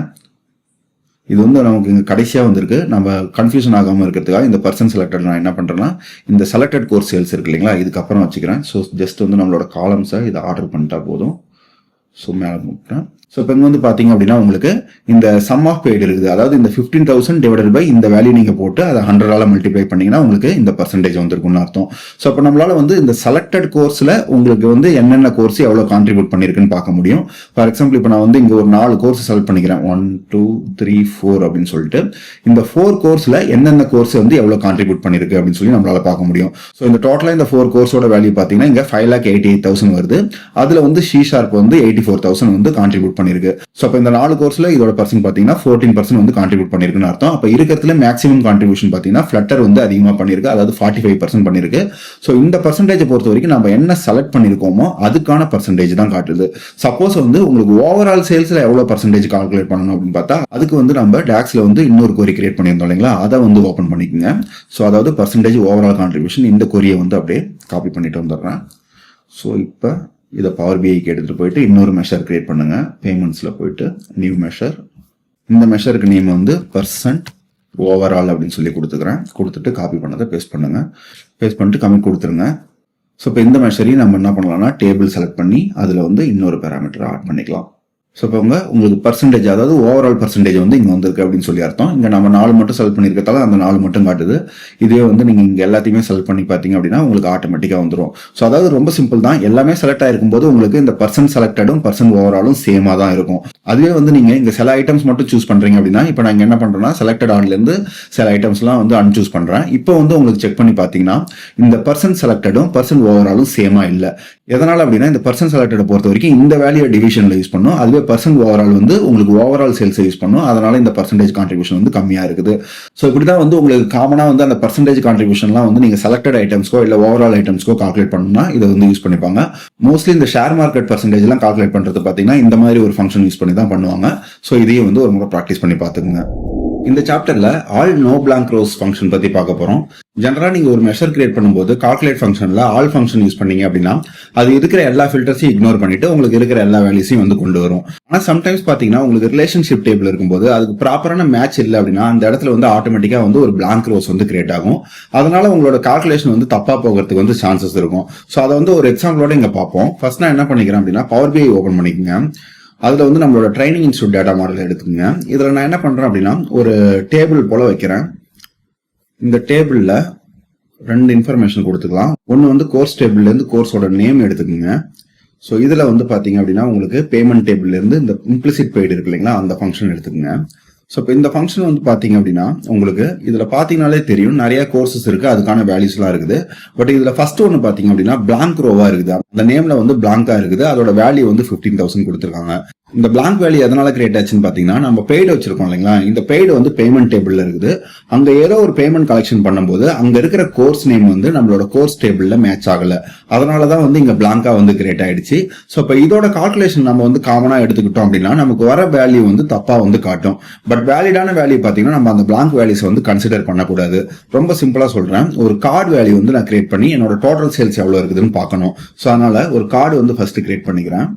Speaker 1: இது வந்து நமக்கு இங்கே கடைசியாக வந்திருக்கு. நம்ம கன்ஃபியூஷன் ஆகாமல் இருக்கிறதுக்காக இந்த பர்சன் செலக்டட் நான் என்ன பண்ணுறேன்னா இந்த செலக்டட் கோர்ஸ் சேல்ஸ் இருக்கு இல்லைங்களா, இதுக்கப்புறம் வச்சுக்கிறேன். ஸோ ஜஸ்ட் வந்து நம்மளோட காலம்ஸை இதை ஆர்டர் பண்ணிட்டா போதும். ஸோ மேலே முட்டேன். ஸோ இப்போ இங்கே வந்து பார்த்தீங்க அப்படின்னா உங்களுக்கு இந்த சம் ஆஃப் பெய்டு இருக்குது. அதாவது இந்த 15,000 டிவைடட் பை இந்த வேல்யூ நீங்கள் போட்டு அதை 100ஆல் மல்டிப்ளை பண்ணீங்கன்னா உங்களுக்கு இந்த பர்சன்டேஜ் வந்துருக்குன்னு அர்த்தம். ஸோ அப்போ நம்மளால வந்து இந்த செலக்டட் கோர்ஸில் உங்களுக்கு வந்து என்னென்ன கோர்ஸ் எவ்வளோ கான்ட்ரிபியூட் பண்ணியிருக்குன்னு பார்க்க முடியும். ஃபார் எக்ஸாம்பிள் இப்போ நான் வந்து இங்கே ஒரு 4 கோர்ஸ் செலக்ட் பண்ணிக்கிறேன். 1 2 3 4 அப்படின்னு சொல்லிட்டு இந்த 4 கோர்ஸில் எந்தெந்த கோர்ஸ் வந்து எவ்வளோ கான்ட்ரிபியூட் பண்ணியிருக்கு அப்படின்னு சொல்லி நம்மளால பார்க்க முடியும். ஸோ இந்த டோட்டலாக இந்த 4 கோர்ஸோட வேல்யூ பார்த்தீங்கன்னா இங்கே 5,88,000 வருது. அதில் வந்து C# வந்து 84,000 வந்து கான்ட்ரிபியூட் பண்ணிருக்கு. சோ அப்ப இந்த 4 கோர்ஸ்ல இதோட பர்சன்ட் பாத்தீங்கன்னா 14% வந்து கான்ட்ரிபியூட் பண்ணிருக்குன்னு அர்த்தம். அப்ப இருக்கிறதுல மேக்ஸிமம் கான்ட்ரிபியூஷன் பாத்தீங்கன்னா ஃபிளட்டர் வந்து அதிகமா பண்ணிருக்கு. அதாவது 45% பண்ணிருக்கு. சோ இந்த பர்சன்டேஜ் பொறுத்த வரைக்கும் நம்ம என்ன செலக்ட் பண்ணிருக்கோமோ அதுக்கான பர்சன்டேஜ் தான் காட்டுது. சப்போஸ் வந்து உங்களுக்கு ஓவரால் சேல்ஸ்ல எவ்வளவு பர்சன்டேஜ் கால்குலேட் பண்ணணும் அப்படின்னு பார்த்தா அதுக்கு வந்து நம்ம டாக்ஸ்ல வந்து இன்னொரு கொரி கிரியேட் பண்ணியிருந்தோம் இல்லைங்களா, அதை வந்து ஓபன் பண்ணிக்கோங்க. சோ அதாவது பர்சன்டேஜ் ஓவரால் கான்ட்ரிபியூஷன் இந்த கொரியை வந்து அப்படியே காப்பி பண்ணிட்டு வந்துடுறேன். ஸோ இப்போ இதை பவர் பிஐக்கு எடுத்துகிட்டு போயிட்டு இன்னொரு மெஷர் கிரியேட் பண்ணுங்க. பேமெண்ட்ஸில் போயிட்டு நியூ மெஷர். இந்த மெஷருக்கு நேம் வந்து பர்சன்ட் ஓவரால் அப்படின்னு சொல்லி கொடுத்துக்கிறேன். கொடுத்துட்டு காப்பி பண்ணதை பேஸ்ட் பண்ணுங்க. பேஸ்ட் பண்ணிட்டு கமெண்ட் கொடுத்துருங்க. ஸோ இப்போ இந்த மெஷரையும் நம்ம என்ன பண்ணலாம்னா டேபிள் செலக்ட் பண்ணி அதில் வந்து இன்னொரு பேராமீட்டர் ஆட் பண்ணிக்கலாம். ஸோ இப்போ உங்களுக்கு பர்சன்டேஜ் அதாவது ஓவரால் பர்சன்டேஜ் வந்து இங்கே வந்திருக்கு அப்படின்னு சொல்லி அர்த்தம். இங்கே நம்ம 4 மட்டும் செலக்ட் பண்ணியிருக்கதால அந்த 4 மட்டும் காட்டுது. இதே வந்து நீங்கள் இங்கே எல்லாத்தையுமே செலக்ட் பண்ணி பார்த்தீங்க அப்படின்னா உங்களுக்கு ஆட்டோமேட்டிக்காக வந்துடும். ஸோ அதாவது ரொம்ப சிம்பிள் தான். எல்லாமே செலக்ட் ஆயிருக்கும் போது உங்களுக்கு இந்த பர்சன்ட் செலக்டடும் பர்சன்ட் ஓவராலும் சேமாக தான் இருக்கும். அதுவே வந்து நீங்கள் இங்கே சில ஐட்டம்ஸ் மட்டும் சூஸ் பண்ணுறீங்க அப்படின்னா இப்போ நான் என்ன பண்ணுறேன்னா செலக்டட் ஆன்லேருந்து சில ஐட்டம்ஸ்லாம் வந்து அன்சூஸ் பண்ணுறேன். இப்போ வந்து உங்களுக்கு செக் பண்ணி பார்த்தீங்கன்னா இந்த பர்சன்ட் செலக்டடும் பர்சன்ட் ஓவராலும் சேமாக இல்லை. எதனால் அப்படின்னா இந்த பர்சன்ட் செலக்டடை பொறுத்த வரைக்கும் இந்த வேல்யூ டிவிஷனில் யூஸ் பண்ணும். அதுவே பர்சன்ட் ஓவரால் வந்து உங்களுக்கு ஓவரால் சேல்ஸ் யூஸ் பண்ணும். அதனால இந்த பர்சன்டேஜ் கான்ட்ரிபியூஷன் வந்து கம்மியாக இருக்குது. ஸோ இப்படிதான் வந்து உங்களுக்கு காமனாக வந்து அந்த பர்சன்டேஜ் கான்ட்ரிபியூஷன்லாம் வந்து நீங்கள் செலக்டட் ஐட்டம்ஸ்க்கோ இல்லை ஓவரால் ஐட்டம்ஸ்க்கோ கால்குலேட் பண்ணணும்னா இதை வந்து யூஸ் பண்ணிப்பாங்க. மோஸ்ட்லி இந்த ஷேர் மார்க்கெட் பர்சன்டேஜ்லாம் கால்குலேட் பண்ணுறது பார்த்தீங்கன்னா இந்த மாதிரி ஒரு ஃபங்க்ஷன் யூஸ் பண்ணி தான் பண்ணுவாங்க. ஸோ இதையும் வந்து ஒரு முறை ப்ராக்டிஸ் பண்ணி பார்த்துக்குங்க. இந்த சாப்டர்ல all no blank rows function பத்தி பார்க்க போறோம். ஜெனரலா நீங்க ஒரு மெஷர் கிரியேட் பண்ணும்போது கால்குலேட் ஃபங்க்ஷன்ல ஆல் ஃபங்க்ஷன் யூஸ் பண்ணீங்க அப்படின்னா அது இருக்கிற எல்லா ஃபில்டர்ஸையும் இக்னோர் பண்ணிட்டு உங்களுக்கு இருக்கிற எல்லா வேல்யூஸையும் வந்து கொண்டு வரும். ஆனா சம்டைம்ஸ் பாத்தீங்கன்னா உங்களுக்கு ரிலேஷன்ஷிப் டேபிள் இருக்கும்போது அதுக்கு ப்ராப்பரான மேட்ச் இல்லை அப்படின்னா அந்த இடத்துல வந்து ஆட்டோமேட்டிக்கா வந்து ஒரு பிளாங்க் ரோஸ் வந்து கிரியேட் ஆகும். அதனால உங்களோட கால்குலேஷன் வந்து தப்பா போகிறதுக்கு வந்து சான்சஸ் இருக்கும். ஸோ அதை வந்து ஒரு எக்ஸாம்பிளோட இங்க பார்ப்போம். ஃபர்ஸ்ட் நான் என்ன பண்ணிக்கிறேன் அப்படின்னா பவர் பிஐ ஓபன் பண்ணிக்கோங்க. அதில் வந்து நம்மளோட ட்ரைனிங் இன்ஸ்டியூட் டேட்டா மாடல் எடுத்துக்கோங்க. இதில் நான் என்ன பண்ணுறேன் அப்படின்னா ஒரு டேபிள் போல் வைக்கிறேன். இந்த டேபிளில் 2 இன்ஃபர்மேஷன் கொடுத்துக்கலாம். ஒன்று வந்து கோர்ஸ் டேபிள்லேருந்து கோர்ஸோட நேம் எடுத்துக்கோங்க. ஸோ இதில் வந்து பார்த்தீங்க அப்படின்னா உங்களுக்கு பேமெண்ட் டேபிள்லேருந்து இந்த இம்ப்ளிசிட் பெய்டு இருக்கு இல்லைங்களா அந்த ஃபங்க்ஷன் எடுத்துக்கோங்க. ஸோ இப்போ இந்த ஃபங்க்ஷன் வந்து பார்த்தீங்க அப்படின்னா உங்களுக்கு இதில் பார்த்தீங்கனாலே தெரியும் நிறைய கோர்சஸ் இருக்குது, அதுக்கான வேல்யூஸ்லாம் இருக்குது. பட் இதில் ஃபர்ஸ்ட் ஒன்று பார்த்தீங்க அப்படின்னா பிளாங்க் ரோவாக இருக்குது. அந்த நேமில் வந்து பிளாங்காக இருக்குது. அதோட வேல்யூ வந்து 15,000 கொடுத்துருக்காங்க. இந்த பிளாங்க் வேல்யூ எதனால கிரியேட் ஆச்சுன்னு பார்த்தீங்கன்னா நம்ம பெய்டு வச்சிருக்கோம் இல்லைங்களா, இந்த பெய்டு வந்து பேமெண்ட் டேபிள்ல இருக்குது. அங்க ஏதோ ஒரு பேமெண்ட் கலெக்ஷன் பண்ணும்போது அங்க இருக்கிற கோர்ஸ் நேம் வந்து நம்மளோட கோர்ஸ் டேபிள்ல மேட்ச் ஆகல. அதனாலதான் வந்து இங்க பிளாங்கா வந்து கிரியேட் ஆயிடுச்சு. ஸோ இப்போ இதோட கால்குலேஷன் நம்ம வந்து காமனா எடுத்துக்கிட்டோம் அப்படின்னா நமக்கு வர வேல்யூ வந்து தப்பா வந்து காட்டும். பட் வேலிடான வேல்யூ பார்த்தீங்கன்னா நம்ம அந்த பிளாங்க் வேல்யூஸ் வந்து கன்சிடர் பண்ணக்கூடாது. ரொம்ப சிம்பிளா சொல்றேன், ஒரு கார்டு வேல்யூ வந்து நான் கிரியேட் பண்ணி என்னோட டோட்டல் சேல்ஸ் எவ்வளவு இருக்குதுன்னு பார்க்கணும். ஸோ அதனால ஒரு கார்டு வந்து ஃபர்ஸ்ட் கிரியேட் பண்ணிக்கிறேன்.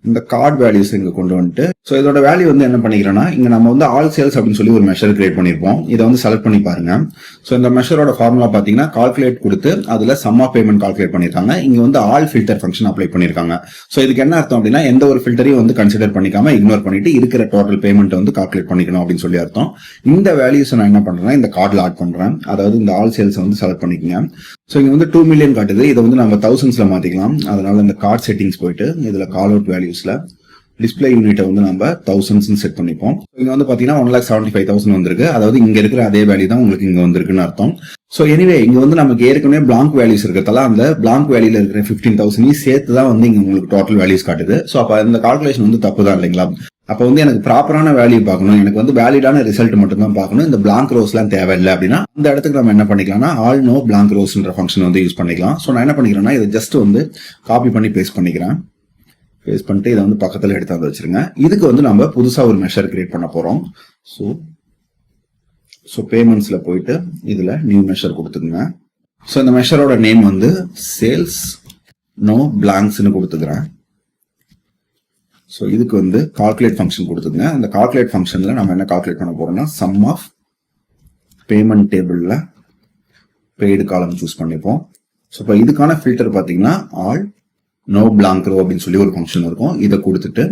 Speaker 1: இந்த கார்டு வேல்யூஸ் இங்க கொண்டு வந்துட்டு ஸோ இதோட வேல்யூ வந்து என்ன பண்ணிக்கிறேன்னா இங்க நம்ம வந்து ஆல் சேல்ஸ் அப்படின்னு சொல்லி ஒரு மெஷர் கிரியேட் பண்ணிருப்போம். இதை வந்து செலக்ட் பண்ணி பாருங்க. ஸோ இந்த மெஷரோட ஃபார்முலா பாத்தீங்கன்னா கால்குலேட் கொடுத்து அதுல சம் ஆஃப் பேமெண்ட் கால்குலேட் பண்ணிருக்காங்க. இங்க வந்து ஆல் ஃபில்டர் ஃபங்க்ஷன் அப்ளை பண்ணிருக்காங்க. ஸோ இதுக்கு என்ன அர்த்தம் அப்படின்னா எந்த ஒரு ஃபில்டரையும் வந்து கன்சிடர் பண்ணிக்காம இக்னோர் பண்ணிட்டு இருக்கிற டோட்டல் பேமெண்ட் வந்து கால்குலேட் பண்ணிக்கணும் அப்படின்னு சொல்லி அர்த்தம். இந்த வேல்யூஸ் நான் என்ன பண்றேன்னா இந்த கார்டில் ஆட் பண்றேன். அதாவது இந்த ஆல் சேல்ஸ் வந்து செலக்ட் பண்ணிக்கோங்க. ஸோ இங்க வந்து 2 மில்லியன் காட்டுது. இதை வந்து நம்ம தௌசண்ட்ஸ்ல மாத்திக்கலாம். அதனால இந்த கார்ட் செட்டிங்ஸ் போயிட்டு இதுல கால் அவுட் வேல்யூஸ்ல டிஸ்பிளே யூனிட்டை வந்து நம்ம தௌசண்ட்ஸ் செட் பண்ணிப்போம். இங்க வந்து பாத்தீங்கன்னா 1,75,000 வந்திருக்கு. அதாவது இங்க இருக்கிற அதே வேல்யூ தான் உங்களுக்கு இங்க வந்திருக்குன்னு அர்த்தம். ஸோ எனிவே இங்க வந்து நமக்கு ஏற்கனவே பிளாங்க் வேல்யூஸ் இருக்கிறதால அந்த பிளாங்க் வேல்யூல இருக்கிற 15,000 சேர்த்து தான் வந்து இங்க உங்களுக்கு டோட்டல் வேல்யூஸ் காட்டுது. ஸோ அப்ப அந்த கால்குலேஷன் வந்து தப்பு தான் இல்லைங்களா. அப்ப வந்து எனக்கு ப்ராப்பரான வேல்யூ பார்க்கணும், எனக்கு வந்து வேலிடான ரிசல்ட் மட்டும் தான் பார்க்கணும். இந்த பிளாங்க் ரோஸ் எல்லாம் தேவையில்லை அப்படின்னா அந்த இடத்துக்கு நம்ம என்ன பண்ணிக்கலாம்னா ஆல் நோ பிளாங்க் ரோஸ்ன்ற ஃபங்க்ஷன் வந்து யூஸ் பண்ணிக்கலாம். ஸோ நான் என்ன பண்ணிக்கிறேன்னா இதை ஜஸ்ட் வந்து காப்பி பண்ணி பேஸ்ட் பண்ணிக்கிறேன். பேஸ்ட் பண்ணிட்டு இதை வந்து பக்கத்துல எடுத்து வந்து வச்சிருங்க. இதுக்கு வந்து நம்ம புதுசா ஒரு மெஷர் கிரியேட் பண்ண போறோம். ஸோ பேமெண்ட்ஸ்ல போயிட்டு இதுல நியூ மெஷர் கொடுத்துக்குங்க. ஸோ இந்த மெஷரோட நேம் வந்து சேல்ஸ் நோ பிளாங்க்ஸ்னு கொடுத்துக்கிறேன். ஸோ இதுக்கு வந்து கால்குலேட் ஃபங்க்ஷன் கொடுத்துங்க. அந்த கால்குலேட் ஃபங்க்ஷன்ல நம்ம என்ன கால்குலேட் பண்ண போறோம்னா சம் ஆஃப் பேமெண்ட் டேபிள்ல பெய்டு காலம் சூஸ் பண்ணிப்போம். ஸோ இப்போ இதுக்கான ஃபில்டர் பார்த்தீங்கன்னா ஆல் நோ பிளாங்க் ரோ அப்படின்னு சொல்லி ஒரு ஃபங்க்ஷன் இருக்கும். இதை கொடுத்துட்டு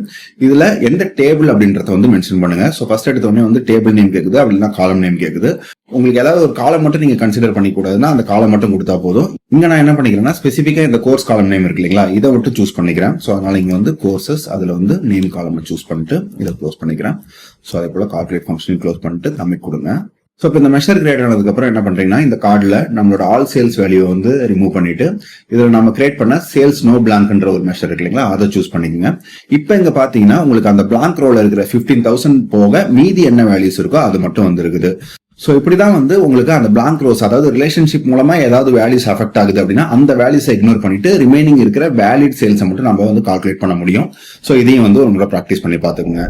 Speaker 1: இதுல எந்த டேபிள் அப்படின்றத வந்து மென்ஷன் பண்ணுங்க. ஸோ ஃபர்ஸ்ட் எடுத்த உடனே வந்து டேபிள் நேம் கேக்குது, அப்படின்னா காலம் நேம் கேக்குது. உங்களுக்கு ஏதாவது ஒரு காலம் மட்டும் நீங்க கன்சிடர் பண்ணி கூடாதுன்னா அந்த காலம் மட்டும் கொடுத்தா போதும். இங்க நான் என்ன பண்ணிக்கிறேன்னா ஸ்பெசிஃபிக்கா இந்த கோர்ஸ் காலம் நேம் இருக்கு இல்லைங்களா, இதை விட்டு சூஸ் பண்ணிக்கிறேன். ஸோ அதனால இங்க வந்து கோர்சஸ், அதுல வந்து நேம் காலம் சூஸ் பண்ணிட்டு இதை க்ளோஸ் பண்ணிக்கிறேன். ஸோ அதே போல கால்குலேட் ஃபங்க்ஷன் க்ளோஸ் பண்ணிட்டு கமிட் கொடுங்க. ஸோ இப்போ இந்த மெஷர் கிரியேட் ஆனதுக்கு அப்புறம் என்ன பண்றீங்கன்னா இந்த கார்டுல நம்மளோட ஆல் சேல்ஸ் வேல்யூ வந்து ரிமூவ் பண்ணிட்டு இதுல நம்ம கிரியேட் பண்ண சேல்ஸ் நோ பிளாங்க்ன்ற ஒரு மெஷர் இருக்கு இல்லைங்களா, அதை சூஸ் பண்ணிக்கோங்க. இப்போ இங்க பாத்தீங்கன்னா உங்களுக்கு அந்த பிளாங்க் ரோல இருக்கிற 15,000 போக மீதி என்ன வேல்யூஸ் இருக்கோ அது மட்டும் வந்துருக்குது. ஸோ இப்படிதான் வந்து உங்களுக்கு அந்த பிளாங்க் ரோஸ், அதாவது ரிலேஷன்ஷிப் மூலமா ஏதாவது வேல்யூஸ் அஃபெக்ட் ஆகுது அப்படின்னா அந்த வேல்யூஸை இக்னோர் பண்ணிட்டு ரிமைனிங் இருக்கிற வேலிட் சேல்ஸை மட்டும் நம்ம வந்து கால்குலேட் பண்ண முடியும். ஸோ இதையும் வந்து ஒரு முறை ப்ராக்டிஸ் பண்ணி பார்த்துக்கோங்க.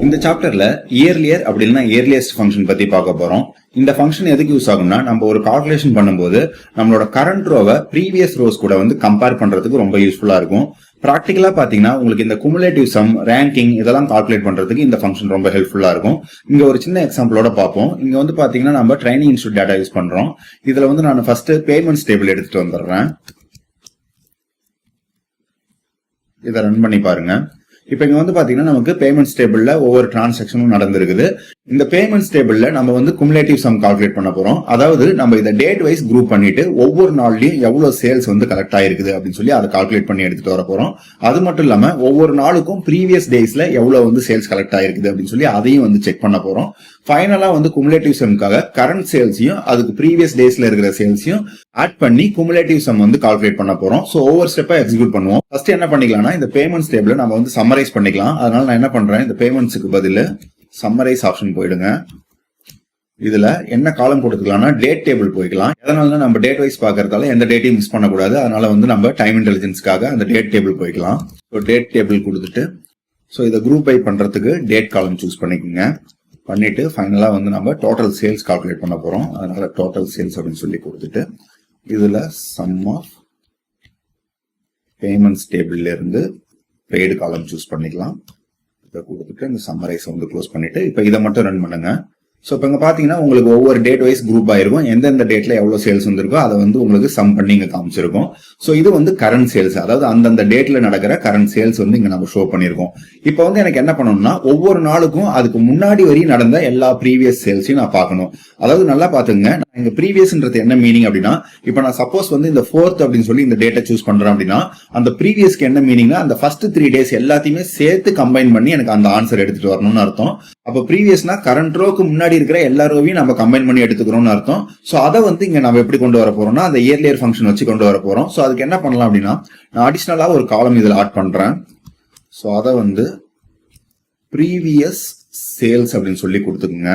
Speaker 1: இந்த சாப்டர்ல இயர்லியர் அப்படின்னா இயர்லியஸ்ட் ஃபங்க்ஷன் பத்தி பார்க்க போறோம். இந்த ஃபங்க்ஷன் எதுக்கு யூஸ் ஆகும்னா நம்ம ஒரு கால்குலேஷன் பண்ணும்போது நம்மளோட கரண்ட் ரோவை ப்ரீவியஸ் ரோஸ் கூட வந்து கம்பேர் பண்றதுக்கு ரொம்ப யூஸ்ஃபுல்லா இருக்கும். ப்ராக்டிகலா பாத்தீங்கன்னா உங்களுக்கு இந்த குமுலேட்டிவ் சம், ரேங்கிங் இதெல்லாம் கால்குலேட் பண்றதுக்கு இந்த ஃபங்க்ஷன் ரொம்ப ஹெல்ப்ஃபுல்லா இருக்கும். இங்க ஒரு சின்ன எக்ஸாம்பிளோட பார்ப்போம். இங்க வந்து பாத்தீங்கன்னா நம்ம ட்ரைனிங் இன்ஸ்டியூட் டேட்டா யூஸ் பண்றோம். இதுல வந்து நான் ஃபர்ஸ்ட் பேமெண்ட்ஸ் டேபிள் எடுத்துட்டு வந்துடுறேன். இதை ரன் பண்ணி பாருங்க. இப்ப இங்க வந்து பாத்தீங்கன்னா நமக்கு பேமெண்ட்ஸ் டேபிள்ல ஒவ்வொரு டிரான்சாக்ஷனும் நடந்திருக்குது. இந்த பேமெண்ட்ஸ் டேபிள்ல நம்ம வந்து குமுலேட்டிவ் சம் கால்குலேட் பண்ண போறோம். அதாவது நம்ம இதை டேட் வைஸ் குரூப் பண்ணிட்டு ஒவ்வொரு நாள்லயும் எவ்வளவு சேல்ஸ் வந்து கலெக்ட் ஆயிருக்குது அப்படின்னு சொல்லி அதை கால்குலேட் பண்ணி எடுத்துட்டு வர போறோம். அது மட்டும் இல்லாம ஒவ்வொரு நாளுக்கும் ப்ரீவியஸ் டேஸ்ல எவ்வளவு வந்து சேல்ஸ் கலெக்ட் ஆயிருக்குது அப்படின்னு சொல்லி அதையும் வந்து செக் பண்ண போறோம். ஃபைனலா வந்து குமுலேட்டிவ் சம்காக கரண்ட் சேல்ஸையும் அதுக்கு ப்ரீவியஸ் டேஸ்ல இருக்கிற சேல்ஸையும் ஆட் பண்ணி குமுலேட்டிவ் சம் வந்து கால்குலேட் பண்ண போறோம். சோ ஒவ்வொரு ஸ்டெப்பா எக்ஸிக்யூட் பண்ணுவோம். ஃபர்ஸ்ட் என்ன பண்ணிக்கலாம்னா இந்த பேமெண்ட்ஸ் டேபிள நம்ம வந்து சம்மரைஸ் பண்ணிக்கலாம். அதனால நான் என்ன பண்றேன், இந்த பேமெண்ட்ஸ்க்கு பதில் சம்மரைஸ் ஆப்ஷன் போயிடுங்க. இதுல என்ன காலம் கொடுத்துக்கலாம்னா டேட் டேபிள் போய்க்கலாம். எதனால நம்ம டேட் வைஸ் பாக்குறதால எந்த டேட்டையும் மிஸ் பண்ணக்கூடாது. அதனால வந்து நம்ம டைம் இன்டெலிஜென்ஸ்க்காக அந்த டேட் டேபிள் போய்க்கலாம். ஸோ டேட் டேபிள் கொடுத்துட்டு ஸோ இதை குரூப் பை பண்றதுக்கு டேட் காலம் சூஸ் பண்ணிக்கோங்க. பண்ணிட்டு ஃபைனலா வந்து நம்ம டோட்டல் சேல்ஸ் கால்குலேட் பண்ண போறோம். அதனால டோட்டல் சேல்ஸ் அப்படின்னு சொல்லி கொடுத்துட்டு இதுல சம் ஆஃப் பேமெண்ட்ஸ் டேபிள்ல இருந்து பெய்டு காலம் சூஸ் பண்ணிக்கலாம். இதை கொடுத்துட்டு இந்த சம்மரைஸ் வந்து க்ளோஸ் பண்ணிட்டு இப்போ இதை மட்டும் ரன் பண்ணுங்க. ஸோ இப்போ இங்க பாத்தீங்கன்னா உங்களுக்கு ஒவ்வொரு டேட் வைஸ் குரூப் ஆயிருக்கும். எந்தெந்த டேட்ல எவ்வளவு சேல்ஸ் வந்திருக்கோ அதை வந்து உங்களுக்கு சம் பண்ணி இங்க காமிச்சிருக்கும். ஸோ இது வந்து கரண்ட் சேல்ஸ், அதாவது அந்தந்த டேட்ல நடக்கிற கரண்ட் சேல்ஸ் வந்து இங்க நம்ம ஷோ பண்ணிருக்கோம். இப்போ வந்து எனக்கு என்ன பண்ணணும்னா ஒவ்வொரு நாளுக்கும் அதுக்கு முன்னாடி வரையும் நடந்த எல்லா ப்ரீவியஸ் சேல்ஸையும் நான் பார்க்கணும். அதாவது நல்லா பாத்துங்க, இங்க ப்ரீவியஸ்ன்றது என்ன மீனிங் அப்படின்னா, இப்போ நான் சப்போஸ் வந்து இந்த 4th அப்படின்னு சொல்லி இந்த டேட்டை சூஸ் பண்றேன் அப்படின்னா அந்த ப்ரீவியஸ்க்கு என்ன மீனிங்னா அந்த ஃபர்ஸ்ட் 3 days எல்லாத்தையுமே சேர்த்து கம்பைன் பண்ணி எனக்கு அந்த ஆன்சர் எடுத்துட்டு வரணும்னு அர்த்தம். அப்ப ப்ரீவியஸ்னா கரண்ட் ரோக்கு முன்னாடி இருக்கிற எல்லா ரோவையும் நம்ம கம்பைன் பண்ணி எடுத்துக்கிறோம்னு அர்த்தம். சோ அதை வந்து இங்க நம்ம எப்படி கொண்டு வர போறோம்னா அந்த இயர்லியர் ஃபங்க்ஷன் வச்சு கொண்டு வர போறோம். சோ அதுக்கு என்ன பண்ணலாம் அப்படின்னா நான் அடிஷனலா ஒரு காலம் இதுல ஆட் பண்றேன். சோ அதை வந்து ப்ரீவியஸ் சேல்ஸ் அப்படின்னு சொல்லி கொடுத்துக்குங்க.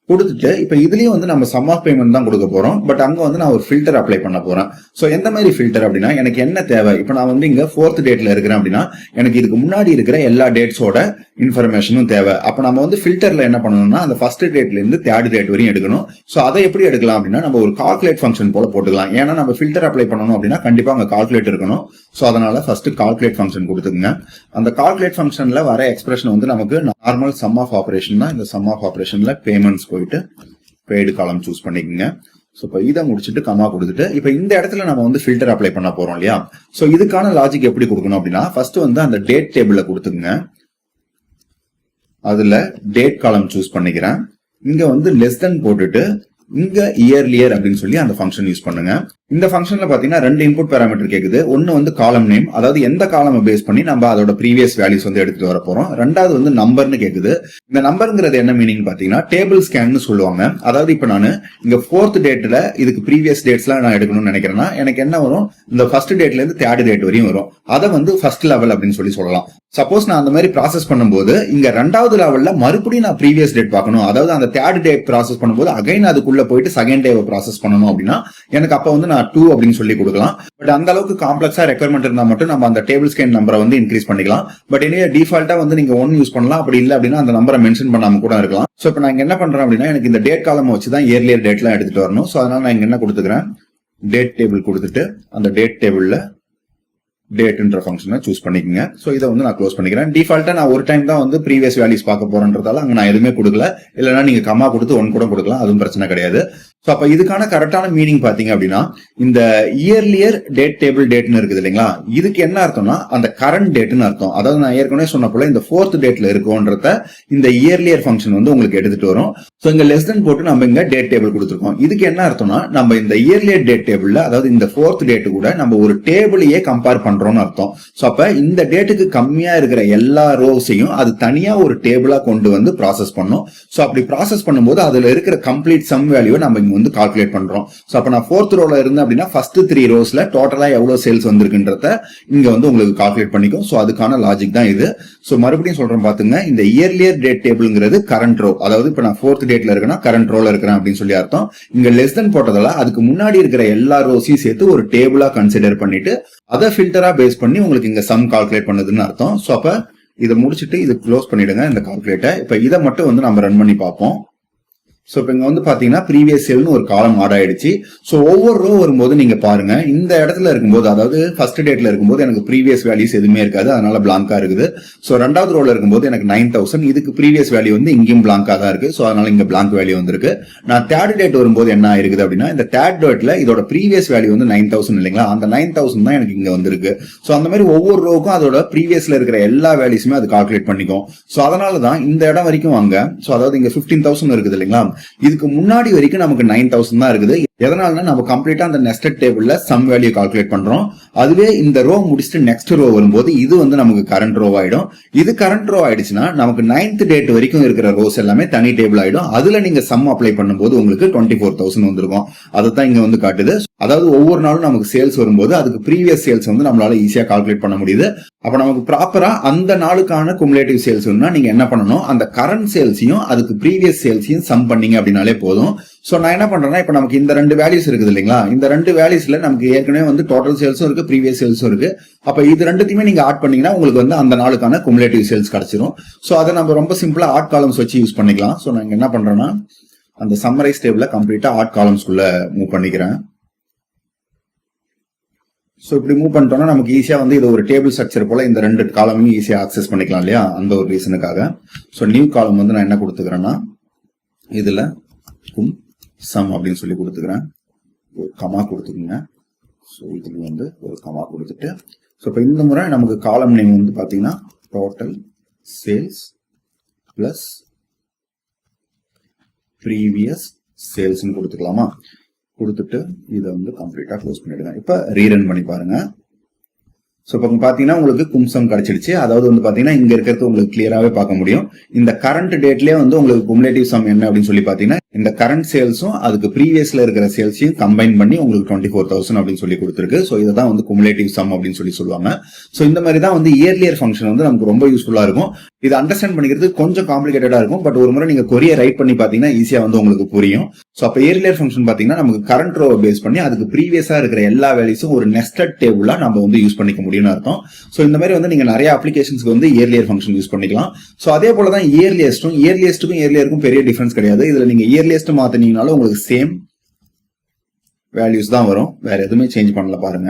Speaker 1: கொடுத்துட்டு இப்ப இதுலயும் வந்து நம்ம சம் ஆஃப் பேமெண்ட் தான் கொடுக்க போறோம். பட் அங்க வந்து நான் ஒரு ஃபில்டர் அப்ளை பண்ண போறேன். சோ எந்த மாதிரி ஃபில்டர் அப்படின்னா எனக்கு என்ன தேவை, இப்ப நான் வந்து இங்க 4th டேட்ல இருக்கிறேன் அப்படின்னா எனக்கு இதுக்கு முன்னாடி இருக்கிற எல்லா டேட்ஸோட இன்ஃபர்மேஷனும் தேவை. அப்ப நம்ம வந்து ஃபில்டர்ல என்ன பண்ணணும்னா அந்த ஃபர்ஸ்ட் டேட்ல இருந்து 3rd டேட் வரையும் எடுக்கணும். சோ அதை எப்படி எடுக்கலாம் அப்படின்னா நம்ம ஒரு கால்குலேட் ஃபங்க்ஷன் போல போட்டுக்கலாம். ஏன்னா நம்ம ஃபில்டர் அப்ளை பண்ணணும் அப்படின்னா கண்டிப்பா அங்க கால்குலேட் இருக்கணும். சோ அதனால ஃபர்ஸ்ட் கால்குலேட் ஃபங்க்ஷன் கொடுத்துங்க. அந்த கால்குலேட் ஃபங்க்ஷன்ல வர எக்ஸ்பிரஷன் வந்து நமக்கு நார்மல் சம் ஆஃப் ஆபரேஷன் தான். இந்த சம் ஆஃப் ஆபரேஷன்ல பேமெண்ட்ஸ் போயிட்டு பெய்டு காலம் சூஸ் பண்ணிக்கோங்க. ஸோ இப்போ இதை முடிச்சுட்டு கமா கொடுத்துட்டு இப்போ இந்த இடத்துல நம்ம வந்து ஃபில்டர் அப்ளை பண்ண போறோம் இல்லையா. ஸோ இதுக்கான லாஜிக் எப்படி கொடுக்கணும் அப்படின்னா ஃபர்ஸ்ட் வந்து அந்த டேட் டேபிள்ல கொடுத்துங்க. அதுல டேட் காலம் சூஸ் பண்ணிக்கிறேன். இங்க வந்து லெஸ் தென் போட்டுட்டு இங்க இயர்லியர் அப்படின்னு சொல்லி அந்த ஃபங்க்ஷன் யூஸ் பண்ணுங்க. இந்த ஃபங்க்ஷன்ல பாத்தீங்கன்னா 2 இன்புட் பேராமீட்டர் கேக்குது. ஒன்னு வந்து காலம் நேம், அதாவது எந்த காலம் பேஸ் பண்ணி நம்ம அதோட ப்ரீவியஸ் வேல்யூஸ் வந்து எடுத்துட்டு வர போறோம். ரெண்டாவது வந்து நம்பர்னு கேக்குது. இந்த நம்பர்ங்கிறது என்ன மீனிங் பாத்தீங்கன்னா டேபிள் ஸ்கேன்னு சொல்லுவாங்க. அதாவது இப்ப நான் இங்க 4th டேட்ல இதுக்கு ப்ரீவியஸ் டேட்ஸ்லாம் நான் எடுக்கணும்னு நினைக்கிறேன்னா எனக்கு என்ன வரும், இந்த ஃபர்ஸ்ட் டேட்ல இருந்து 3rd டேட் வரையும் வரும். அதை வந்து ஃபர்ஸ்ட் லெவல் அப்படின்னு சொல்லலாம். சப்போஸ் நான் அந்த மாதிரி ப்ராசஸ் பண்ணும்போது இங்க 2வது லெவல்ல மறுபடியும் நான் ப்ரீவியஸ் டேட் பார்க்கணும். அதாவது அந்த 3rd டேட் ப்ராசஸ் பண்ணும்போது அகைன் அதுக்குள்ள போயிட்டு 2nd டேவை ப்ராசஸ் பண்ணணும் அப்படின்னா எனக்கு அப்ப வந்து 2 அப்படின்னு சொல்லி கொடுக்கலாம். பட் அந்த அளவுக்கு காம்ப்ளெக்ஸா ரெக்யர்மெண்ட் இருந்தா மட்டும் நம்ம அந்த டேபிள் ஸ்கேன் நம்பரை வந்து இன்க்ரீஸ் பண்ணிக்கலாம். பட் இனிமே டிஃபால்ட்டா வந்து நீங்க 1 யூஸ் பண்ணலாம். அப்படி இல்லை அப்படின்னா அந்த நம்பரை மென்ஷன் பண்ணாம கூட இருக்கலாம். சோ இப்போ நான் என்ன பண்றேன் அப்படின்னா எனக்கு இந்த டேட் காலம் வச்சு தான் இயர்லியர் டேட்லாம் எடுத்துட்டு வரணும். சோ அதனால நான் இங்க என்ன கொடுத்துக்கிறேன், டேட் டேபிள் கொடுத்துட்டு அந்த டேட் டேபிள்ல டேட்ன்ற ஃபங்க்ஷனை சூஸ் பண்ணிக்கங்க. சோ இதை வந்து நான் க்ளோஸ் பண்ணிக்கிறேன். டிஃபால்ட்டா நான் ஒரு டைம் தான் வந்து ப்ரீவியஸ் வேல்யூஸ் பார்க்க போறேன்றதால அங்க நான் எதுவுமே கொடுக்கல. இல்லைன்னா நீங்க கமா கொடுத்து 1 கூட கொடுக்கலாம், அதுவும் பிரச்சனை கிடையாது. ஸோ அப்ப இதுக்கான கரெக்டான மீனிங் பாத்தீங்க அப்படின்னா இந்த இயர்லியர் டேட் டேபிள் டேட்னு இருக்குது இல்லைங்களா, இதுக்கு என்ன அர்த்தம்னா அந்த கரண்ட் டேட்னு அர்த்தம். அதாவது நான் ஏற்கனவே சொன்ன போல இந்த 4th டேட்ல இருக்கும்ன்றத இந்த இயர்லியர் ஃபங்க்ஷன் வந்து உங்களுக்கு எடுத்துட்டு வரும். ஸோ இங்க லெஸ் தென் போட்டு நம்ம இங்க டேட் டேபிள் கொடுத்துருக்கோம். இதுக்கு என்ன அர்த்தம்னா நம்ம இந்த இயர்லியர் டேட் டேபிள்ல அதாவது இந்த 4th டேட் கூட நம்ம ஒரு டேபிளையே கம்பேர் பண்றோம்னு அர்த்தம். ஸோ அப்ப இந்த டேட்டுக்கு கம்மியா இருக்கிற எல்லா ரோஸையும் அது தனியா ஒரு டேபிளா கொண்டு வந்து ப்ராசஸ் பண்ணும். ஸோ அப்படி ப்ராசஸ் பண்ணும்போது அதுல இருக்கிற கம்ப்ளீட் சம் வேல்யூ நம்ம இங்க வந்து கால்குலேட் பண்றோம். சோ அப்ப நான் 4th ரோல இருந்தேன் அப்படின்னா ஃபர்ஸ்ட் 3 ரோஸ்ல டோட்டலா எவ்வளவு சேல்ஸ் வந்திருக்குன்றத இங்க வந்து உங்களுக்கு கால்குலேட் பண்ணிக்கும். சோ அதுக்கான லாஜிக் தான் இது. சோ மறுபடியும் சொல்றேன் பாத்துங்க, இந்த இயர்லியர் டேட் டேபிள்ங்கிறது கரண்ட் ரோ, அதாவது இப்ப நான் 4th டேட்ல இருக்கேன்னா கரண்ட் ரோல இருக்கிறேன் அப்படின்னு சொல்லி அர்த்தம். இங்க லெஸ் தென் போட்டதால அதுக்கு முன்னாடி இருக்கிற எல்லா ரோஸையும் சேர்த்து ஒரு டேபிளா கன்சிடர் பண்ணிட்டு அதை ஃபில்டரா பேஸ் பண்ணி உங்களுக்கு இங்க சம் கால்குலேட் பண்ணுதுன்னு அர்த்தம். சோ அப்ப இதை முடிச்சுட்டு இது க்ளோஸ் பண்ணிடுங்க இந்த கால்குலேட்டர். இப்ப இதை மட்டும் வந்து நம்ம ரன் பண்ணி பார்ப்போம். சோ இப்ப இங்க வந்து பாத்தீங்கன்னா ப்ரீவியஸ் சேல்னு ஒரு காலம் ஆட் ஆயிடுச்சு. சோ ஒவ்வொரு ரோ வரும்போது நீங்க பாருங்க, இந்த இடத்துல இருக்கும்போது அதாவது ஃபர்ஸ்ட் டேட்ல இருக்கும்போது எனக்கு ப்ரீவியஸ் வேல்யூஸ் எதுவுமே இருக்காது, அதனால பிளாங்கா இருக்குது. சோ 2வது ரோல இருக்கும்போது எனக்கு 9000, இதுக்கு ப்ரீவியஸ் வேல்யூ வந்து இங்கேயும் பிளாங்கா தான் இருக்கு. சோ அதனால இங்க பிளாங்க் வேல்யூ வந்திருக்கு. நான் 3rd டேட் வரும்போது என்ன ஆயிருக்குது அப்படின்னா இந்த 3rd டேட்ல இதோட ப்ரீவியஸ் வேல்யூ வந்து 9000 இல்லைங்களா, அந்த 9000 தான் எனக்கு இங்க வந்திருக்கு. சோ அந்த மாதிரி ஒவ்வொரு ரோக்கும் அதோட ப்ரீவியஸ்ல இருக்கிற எல்லா வேல்யூஸுமே அது கால்குலேட் பண்ணிக்கும். சோ அதனாலதான் இந்த இடம் வரைக்கும் வாங்க. சோ அதாவது இங்க 15,000 இருக்குது இல்லைங்களா, இதுக்கு முன்னாடி வரைக்கும் நமக்கு 9000 தான் இருக்குது. எதனால நம்ம கம்ப்ளீட்டா அந்த நெஸ்டட் டேபிள்ல சம் வேல்யூ கால்குலேட் பண்றோம். அதுவே இந்த ரோ முடிச்சுட்டு நெக்ஸ்ட் ரோ வரும்போது இது வந்து நமக்கு கரண்ட் ரோ ஆயிடும். இது கரண்ட் ரோ ஆயிடுச்சுன்னா நமக்கு 9th டேட் வரைக்கும் இருக்கிற ரோஸ் எல்லாமே தனி டேபிள் ஆயிடும். அதுல நீங்க சம் அப்ளை பண்ணும்போது உங்களுக்கு 24,000 வந்திருக்கும். அதைத்தான் இங்க வந்து காட்டுது. அதாவது ஒவ்வொரு நாளும் நமக்கு சேல்ஸ் வரும்போது அதுக்கு ப்ரீவியஸ் சேல்ஸ் வந்து நம்மளால ஈஸியா கால்குலேட் பண்ண முடியுது. அப்ப நமக்கு ப்ராப்பரா அந்த நாளுக்கான குமுலேட்டிவ் சேல்ஸ் நீங்க என்ன பண்ணணும், அந்த கரண்ட் சேல்ஸையும் அதுக்கு ப்ரீவியஸ் சேல்ஸையும் சம் பண்ணீங்க அப்படின்னாலே போதும். சோ நான் என்ன பண்றேன்னா இப்ப நமக்கு இந்த 2 வேல்யூஸ் இருக்குது இல்லைங்களா, இந்த 2 வேல்யூஸ்ல நமக்கு ஏற்கனவே வந்து டோட்டல் சேல்ஸும் இருக்கு, ப்ரீவியஸ் சேல்ஸும் இருக்கு. அப்ப இது ரெண்டுத்தையுமே நீங்க ஆட் பண்ணீங்கன்னா உங்களுக்கு வந்து அந்த நாளுக்கான குமுலேட்டிவ் சேல்ஸ் கிடைச்சிரும். சோ அதை நம்ம ரொம்ப சிம்பிளா ஆட் காலம்ஸ் வச்சு யூஸ் பண்ணிக்கலாம். சோ நான் என்ன பண்றேன்னா அந்த சம்மரைஸ் டேபிள கம்ப்ளீட்டா ஆட் காலம்ஸ்குள்ள மூவ் பண்ணிக்கிறேன். சோ இப்படி மூவ் பண்ணிட்டோம்னா நமக்கு ஈஸியா வந்து இது ஒரு டேபிள் ஸ்ட்ரக்சர் போல இந்த 2 காலமையும் ஈஸியா ஆக்சஸ் பண்ணிக்கலாம் இல்லையா, அந்த ஒரு ரீசனுக்காக. சோ நியூ காலம் வந்து நான் என்ன கொடுத்துக்கிறேன்னா இதுல சம் அப்படின்னு சொல்லி கொடுத்துக்கிறேன், ஒரு கமா கொடுத்துக்கோங்க. ஸோ இதுல வந்து ஒரு கமா கொடுத்துட்டு ஸோ இப்போ இந்த முறை நமக்கு காலம் நேம் வந்து பார்த்தீங்கன்னா டோட்டல் சேல்ஸ் பிளஸ் ப்ரீவியஸ் சேல்ஸ்ன்னு கொடுத்துக்கலாமா. கொடுத்துட்டு இதை வந்து கம்ப்ளீட்டா க்ளோஸ் பண்ணிடுங்க. இப்போ ரீரன் பண்ணி பாருங்க. ஸோ இப்போ பார்த்தீங்கன்னா உங்களுக்கு கும்சம் கிடைச்சிடுச்சு. அதாவது வந்து பார்த்தீங்கன்னா இங்க இருக்கிறது உங்களுக்கு கிளியராகவே பார்க்க முடியும். இந்த கரண்ட் டேட்லேயே வந்து உங்களுக்கு குமுலேட்டிவ் சம் என்ன அப்படின்னு சொல்லி பார்த்தீங்கன்னா இந்த கரண்ட் சேல்ஸும் அதுக்கு ப்ரீவியஸ்ல இருக்கிற சேல்ஸையும் கம்பைன் பண்ணி உங்களுக்கு 24,000 அப்படின்னு சொல்லி கொடுத்துருக்கு. ஸோ இதை தான் வந்து குமுலேட்டிவ் சம் அப்படின்னு சொல்லி சொல்லுவாங்க. ஸோ இந்த மாதிரி தான் வந்து இயர்லியர் ஃபங்க்ஷன் வந்து நமக்கு ரொம்ப யூஸ்ஃபுல்லா இருக்கும். இது அண்டர்ஸ்டாண்ட் பண்ணிக்கிறது கொஞ்சம் காம்ப்ளிகேட்டடா இருக்கும். பட் ஒரு முறை நீங்க கொரிய ரைட் பண்ணி பாத்தீங்கன்னா ஈஸியா வந்து உங்களுக்கு புரியும். சோ அப்ப இயர்லியர் ஃபங்க்ஷன் பாத்தீங்கன்னா நமக்கு கரண்ட் ரோவை பேஸ் பண்ணி அதுக்கு ப்ரீவியஸா இருக்கிற எல்லா வேல்யூஸும் ஒரு நெஸ்டட் டேபிளா நம்ம வந்து யூஸ் பண்ணிக்க முடியும்னு அர்த்தம். சோ இந்த மாதிரி வந்து நீங்க நிறைய அப்ளிகேஷன்ஸ்க்கு வந்து இயர்லியர் ஃபங்க்ஷன் யூஸ் பண்ணிக்கலாம். சோ அதே போல தான் இயர்லியஸ்டும் இயர்லியருக்கும் பெரிய டிஃபரன்ஸ் கிடையாது. இதுல நீங்க இயர்லியஸ்ட் மாத்தினீங்கனாலும் உங்களுக்கு சேம் வேல்யூஸ் தான் வரும், வேற எதுவுமே சேஞ்ச் பண்ணல பாருங்க.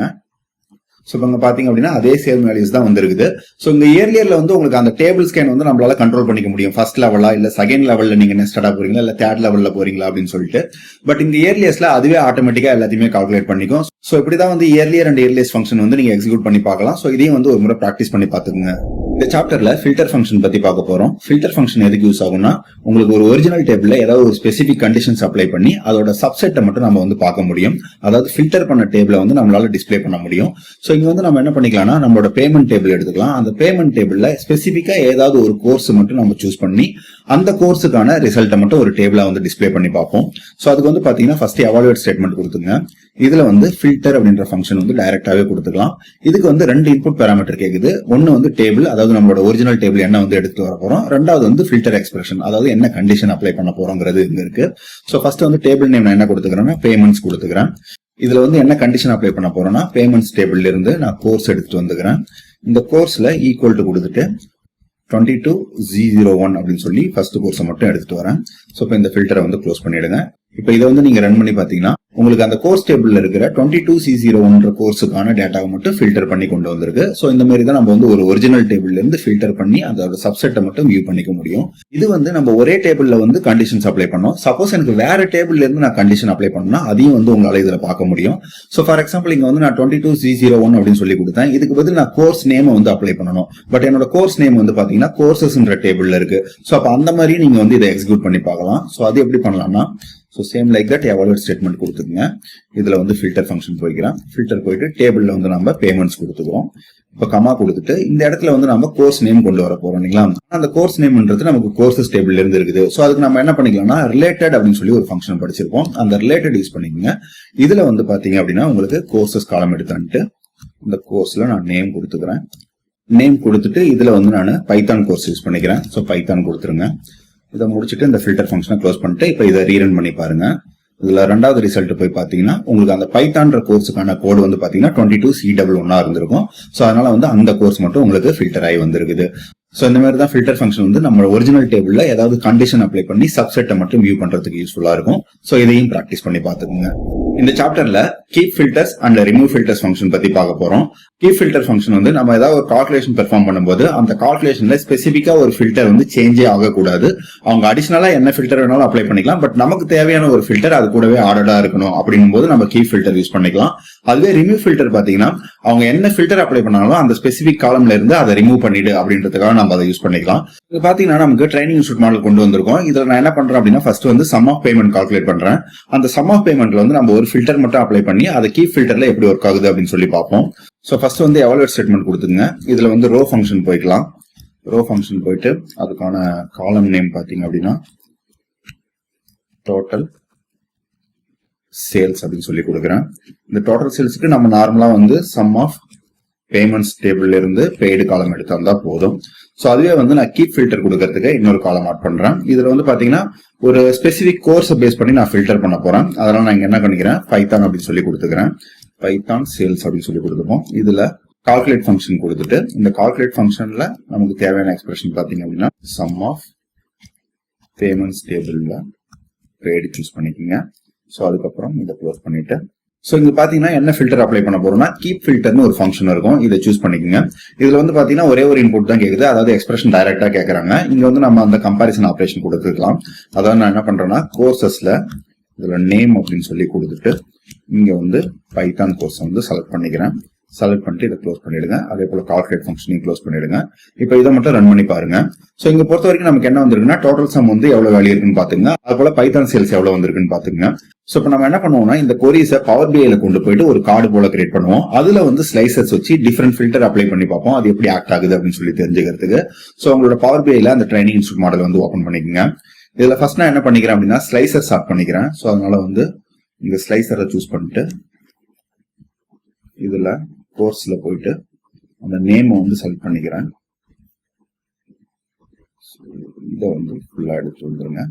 Speaker 1: சோ இங்க பாத்தீங்க அப்படின்னா அதே சேம் வேல்யூஸ் தான் வந்திருக்குது. சோ இந்த இயர்லியர்ல வந்து உங்களுக்கு அந்த டேபிள் ஸ்கேன் வந்து நம்மளால கண்ட்ரோல் பண்ணிக்க முடியும். ஃபர்ஸ்ட் லெவலா இல்ல செகண்ட் லெவல்ல நீங்க நெஸ்டடா போறீங்களா இல்ல தேர்ட் லெவல்ல போறீங்களா அப்படின்னு சொல்லிட்டு. பட் இந்த இயர்லியர்ஸ்ல அதுவே ஆட்டோமேட்டிக்கா எல்லாத்தையுமே கால்குலேட் பண்ணிக்கும். சோ இப்படிதான் வந்து இயர்லியர் அண்ட் இயர்லியஸ் ஃபங்க்ஷன் வந்து நீங்க எக்ஸிக்யூட் பண்ணி பார்க்கலாம். சோ இதையும் வந்து ஒரு முறை பிராக்டிஸ் பண்ணி பாத்துக்கோங்க. இந்த சாப்டர்ல ஃபில்டர் ஃபங்க்ஷன் பத்தி பார்க்க போறோம். ஃபில்டர் ஃபங்க்ஷன் எதுக்கு யூஸ் ஆகும்னா உங்களுக்கு ஒரு ஒரிஜினல் டேபிள்ல ஏதாவது ஒரு ஸ்பெசிபிக் கண்டிஷன்ஸ் அப்ளை பண்ணி அதோட சப்செட்டை மட்டும் நம்ம வந்து பார்க்க முடியும். அதாவது ஃபில்டர் பண்ண டேபிளை வந்து நம்மளால டிஸ்பிளே பண்ண முடியும். சோ இங்க வந்து நம்ம என்ன பண்ணிக்கலாம்னா நம்மளோட பேமெண்ட் டேபிள் எடுத்துக்கலாம். அந்த பேமெண்ட் டேபிள்ல ஸ்பெசிபிக்கா ஏதாவது ஒரு கோர்ஸ் மட்டும் நம்ம சூஸ் பண்ணி அந்த கோர்ஸுக்கான ரிசல்ட்டை மட்டும் ஒரு டேபிளா வந்து டிஸ்பிளே பண்ணி பார்ப்போம். சோ அதுக்கு வந்து பாத்தீங்கன்னா ஃபர்ஸ்ட் எவாலுவேட் ஸ்டேட்மெண்ட் கொடுத்துங்க. இதுல வந்து ஃபில்டர் அப்படின்ற ஃபங்க்ஷன் வந்து டைரக்டாவே கொடுத்துக்கலாம். இதுக்கு வந்து 2 இன்புட் பேராமீட்டர் கேக்குது. ஒன்னு வந்து டேபிள், அதாவது நம்மளோட ஒரிஜினல் டேபிள் என்ன வந்து எடுத்து வர போறோம். ரெண்டாவது வந்து ஃபில்டர் எக்ஸ்பிரஷன், அதாவது என்ன கண்டிஷன் அப்ளை பண்ண போறோங்கிறது இங்க இருக்கு. சோ ஃபர்ஸ்ட் வந்து டேபிள் நேம் நான் என்ன கொடுத்துக்கிறேன்னா பேமெண்ட்ஸ் கொடுத்துக்கிறேன். இதுல வந்து என்ன கண்டிஷன் அப்ளை பண்ண போறோம்னா பேமெண்ட்ஸ் டேபிள்ல இருந்து நான் கோர்ஸ் எடுத்துட்டு வந்துக்கிறேன். இந்த கோர்ஸ்ல ஈக்குவல் டு கொடுத்துட்டு 2201 அப்படின்னு சொல்லி ஃபர்ஸ்ட் கோர்ஸை மட்டும் எடுத்துட்டு வரேன். சோ இப்போ இந்த ஃபில்டரை வந்து க்ளோஸ் பண்ணிடுங்க. இப்போ இதை வந்து நீங்க ரன் பண்ணி பாத்தீங்கன்னா உங்களுக்கு அந்த கோர்ஸ் டேபிள்ல இருக்கிற 22C01 கோர்ஸுக்கான டேட்டாவை மட்டும் ஃபில்டர் பண்ணி கொண்டு வந்திருக்கு. ஸோ இந்த மாதிரி தான் நம்ம வந்து ஒரு ஒரிஜினல் டேபிள்ல இருந்து ஃபில்டர் பண்ணி அதோட சப்செட்டை மட்டும் வியூ பண்ணிக்க முடியும். இது வந்து நம்ம ஒரே டேபிள்ல வந்து கண்டிஷன்ஸ் அப்ளை பண்ணோம். சப்போஸ் எனக்கு வேற டேபிள்ல இருந்து நான் கண்டிஷன் அப்ளை பண்ணா அதையும் வந்து உங்களால இதுல பார்க்க முடியும். ஸோ ஃபார் எக்ஸாம்பிள் இங்க வந்து நான் 22C01 அப்படின்னு சொல்லி கொடுத்தேன். இதுக்கு பதில் நான் கோர்ஸ் நேம் வந்து அப்ளை பண்ணணும். பட் என்னோட கோர்ஸ் நேம் வந்து பாத்தீங்கன்னா கோர்சஸ்ன்ற டேபிள்ல இருக்கு. ஸோ அப்ப அந்த மாதிரி நீங்க வந்து இதை எக்ஸிக்யூட் பண்ணி பார்க்கலாம். ஸோ அது எப்படி பண்ணலாம்னா so same like that evaluate statement கொடுத்துருங்க. இதுல வந்து ஃபில்டர் ஃபங்க்ஷன் போய்க்கிறேன். ஃபில்டர் போயிட்டு டேபிள்ல வந்து நம்ம பேமெண்ட்ஸ் கொடுத்துக்கிறோம். இப்போ கமா கொடுத்துட்டு இந்த இடத்துல வந்து நம்ம கோர்ஸ் நேம் கொண்டு வர போறோம் இல்லைங்களா? அந்த கோர்ஸ் நேம்ன்றது நமக்கு கோர்சஸ் டேபிள்ல இருந்து இருக்குது. ஸோ அதுக்கு நம்ம என்ன பண்ணிக்கலாம்னா ரிலேட்டட் அப்படின்னு சொல்லி ஒரு ஃபங்க்ஷன் படிச்சிருப்போம். அந்த ரிலேட்டட் யூஸ் பண்ணிக்கோங்க. இதுல வந்து பாத்தீங்க அப்படின்னா உங்களுக்கு கோர்சஸ் காலம் எடுத்துட்டு இந்த கோர்ஸ்ல நான் நேம் கொடுத்துக்கிறேன். நேம் கொடுத்துட்டு இதுல வந்து நான் பைத்தான் கோர்ஸ் யூஸ் பண்ணிக்கிறேன். ஸோ பைத்தான் கொடுத்துருங்க. இதை முடிச்சுட்டு இந்த ஃபில்டர் ஃபங்க்ஷனை க்ளோஸ் பண்ணிட்டு இப்போ இதை ரீரன் பண்ணி பாருங்க. இதுல ரெண்டாவது ரிசல்ட் போய் பாத்தீங்கன்னா உங்களுக்கு அந்த பைத்தான்ற கோர்ஸுக்கான கோடு வந்து பாத்தீங்கன்னா 22C11 இருந்திருக்கும். ஸோ அதனால வந்து அந்த கோர்ஸ் மட்டும் உங்களுக்கு ஃபில்டர் ஆகி வந்திருக்குது. ஸோ இந்த மாதிரி தான் ஃபில்டர் ஃபங்க்ஷன் வந்து நம்ம ஒரிஜினல் டேபிள்ல ஏதாவது கண்டிஷன் அப்ளை பண்ணி சப்செட்டை மட்டும் வியூ பண்றதுக்கு யூஸ்ஃபுல்லா இருக்கும். ஸோ இதையும் ப்ராக்டிஸ் பண்ணி பாத்துக்கோங்க. இந்த சாப்டர்ல keep filters and remove filters function பத்தி பார்க்க போறோம். கீப் ஃபில்டர் ஃபங்க்ஷன் வந்து நம்ம ஏதாவது ஒரு கால்குலேஷன் பெர்ஃபார்ம் பண்ணும்போது அந்த கால்குலேஷன்ல ஸ்பெசிபிக்கா ஒரு ஃபில்டர் வந்து சேஞ்சே ஆகக்கூடாது. அவங்க அடிஷனலா என்ன ஃபில்டர் வேணாலும் அப்ளை பண்ணிக்கலாம். பட் நமக்கு தேவையான ஒரு ஃபில்டர் அது கூடவே ஆர்டரா இருக்கணும் அப்படின்னும் போது நம்ம கீப் ஃபில்டர் யூஸ் பண்ணிக்கலாம். அதுவே ரிமூவ் ஃபில்டர் பாத்தீங்கன்னா அவங்க என்ன ஃபில்டர் அப்ளை பண்ணாலும் அந்த ஸ்பெசிபிக் காலம்ல இருந்து அதை ரிமூவ் பண்ணிடு அப்படின்றதுக்காக நம்ம அதை யூஸ் பண்ணிக்கலாம். இது பாத்தீங்கன்னா நமக்கு ட்ரைனிங் இன்ஸ்டியூட் மாடல் கொண்டு வந்திருக்கோம். இதுல நான் என்ன பண்றேன் அப்படின்னா ஃபர்ஸ்ட் வந்து சம் ஆஃப் பேமெண்ட் கால்குலேட் பண்றேன். அந்த சம் ஆஃப் பேமெண்ட்ல வந்து நம்ம ஒரு ஃபில்டர் மட்டும் அப்ளை பண்ணி அதை கீப் ஃபில்டர்ல எப்படி ஒர்க் ஆகுது அப்படின்னு சொல்லி பார்ப்போம். ஸோ ஃபர்ஸ்ட் வந்து எவாலுவேட் ஸ்டேட்மெண்ட் கொடுத்துங்க. இதுல வந்து ரோ ஃபங்க்ஷன் போய்க்கலாம். ரோ ஃபங்க்ஷன் போயிட்டு அதுக்கான காலம் நேம் பாத்தீங்க அப்படின்னா டோட்டல் சேல்ஸ் அப்படின்னு சொல்லி கொடுக்குறேன். இந்த டோட்டல் சேல்ஸ்க்கு நம்ம நார்மலா வந்து சம் ஆஃப் பேமெண்ட்ஸ் டேபிள்ல இருந்து பெய்டு காலம் எடுத்தா போதும். ஸோ அதுவே வந்து நான் கீப் ஃபில்டர் கொடுக்கறதுக்கு இன்னொரு காலம் ஆட் பண்றேன். இதுல வந்து பாத்தீங்கன்னா ஒரு ஸ்பெசிபிக் கோர்ஸை பேஸ் பண்ணி நான் ஃபில்டர் பண்ண போறேன். அதனால நான் இங்க என்ன பண்ணிக்கிறேன் பைத்தான் அப்படின்னு சொல்லி கொடுத்துக்கிறேன். பைத்தான் சேல்ஸ் அப்படின்னு சொல்லி கொடுத்துப்போம். இதுல கால்குலேட் ஃபங்க்ஷன் கொடுத்துட்டு இந்த கால்குலேட் ஃபங்க்ஷன்ல நமக்கு தேவையான எக்ஸ்பிரஷன் பாத்தீங்க அப்படின்னா சம் ஆஃப் பேமெண்ட்ஸ் டேபிள்ல பெய்டு சூஸ் பண்ணிக்கோங்க. ஸோ அதுக்கப்புறம் இதை க்ளோஸ் பண்ணிட்டு ஸோ இங்க பாத்தீங்கன்னா என்ன ஃபில்டர் அப்ளை பண்ண போறோம்னா கீப் ஃபில்டர்னு ஒரு ஃபங்க்ஷன் இருக்கும். இதை சூஸ் பண்ணிக்கோங்க. இதுல வந்து பாத்தீங்கன்னா ஒரே ஒரு இன்புட் தான் கேக்குது. அதாவது எக்ஸ்பிரஷன் டைரக்டா கேட்கறாங்க. இங்க வந்து நம்ம அந்த கம்பாரிசன் ஆபரேஷன் கொடுத்துக்கலாம். அதாவது நான் என்ன பண்றேன்னா கோர்சஸ்ல இதுல நேம் அப்படின்னு சொல்லி கொடுத்துட்டு இங்க வந்து பைத்தான் கோர்ஸ் வந்து செலக்ட் பண்ணிக்கிறேன். செலக்ட் பண்ணிட்டு இதை க்ளோஸ் பண்ணிடுங்க. அதே போல கால்குலேட் ஃபங்க்ஷனையும் க்ளோஸ் பண்ணிடுங்க. இப்போ இதை மட்டும் ரன் பண்ணி பாருங்க. ஸோ இங்க பொறுத்த வரைக்கும் நமக்கு என்ன வந்திருக்குன்னா டோட்டல் சம் வந்து எவ்வளவு வேல்யூ இருக்குன்னு பாத்துங்க. அது போல பைத்தான் சேல்ஸ் எவ்வளவு வந்திருக்குன்னு பாத்துங்க. ஸோ இப்போ நம்ம என்ன பண்ணுவோம்னா இந்த கொரீஸை பவர் பிஐல கொண்டு போயிட்டு ஒரு கார்டு போல கிரியேட் பண்ணுவோம். அதுல வந்து ஸ்லைசர்ஸ் வச்சு டிஃபரெண்ட் ஃபில்டர் அப்ளை பண்ணி பார்ப்போம். அது எப்படி ஆக்ட் ஆகுது அப்படின்னு சொல்லி தெரிஞ்சுக்கிறதுக்கு. ஸோ உங்களோட பவர் பிஐல அந்த ட்ரைனிங் இன்ஸ்டியூட் மாடல் வந்து ஓப்பன் பண்ணிக்கோங்க. இதுல ஃபர்ஸ்ட் நான் என்ன பண்ணிக்கிறேன் அப்படின்னா ஸ்லைசர்ஸ் ஆட் பண்ணிக்கிறேன். ஸோ அதனால வந்து இந்த ஸ்லைசரை சூஸ் பண்ணிட்டு இதுல கோர்ஸ்ல போயிட்டு அந்த நேம் வந்து செலக்ட் பண்ணிக்கிறேன். இதை வந்து ஃபுல்லா எடுத்து வந்துருங்க.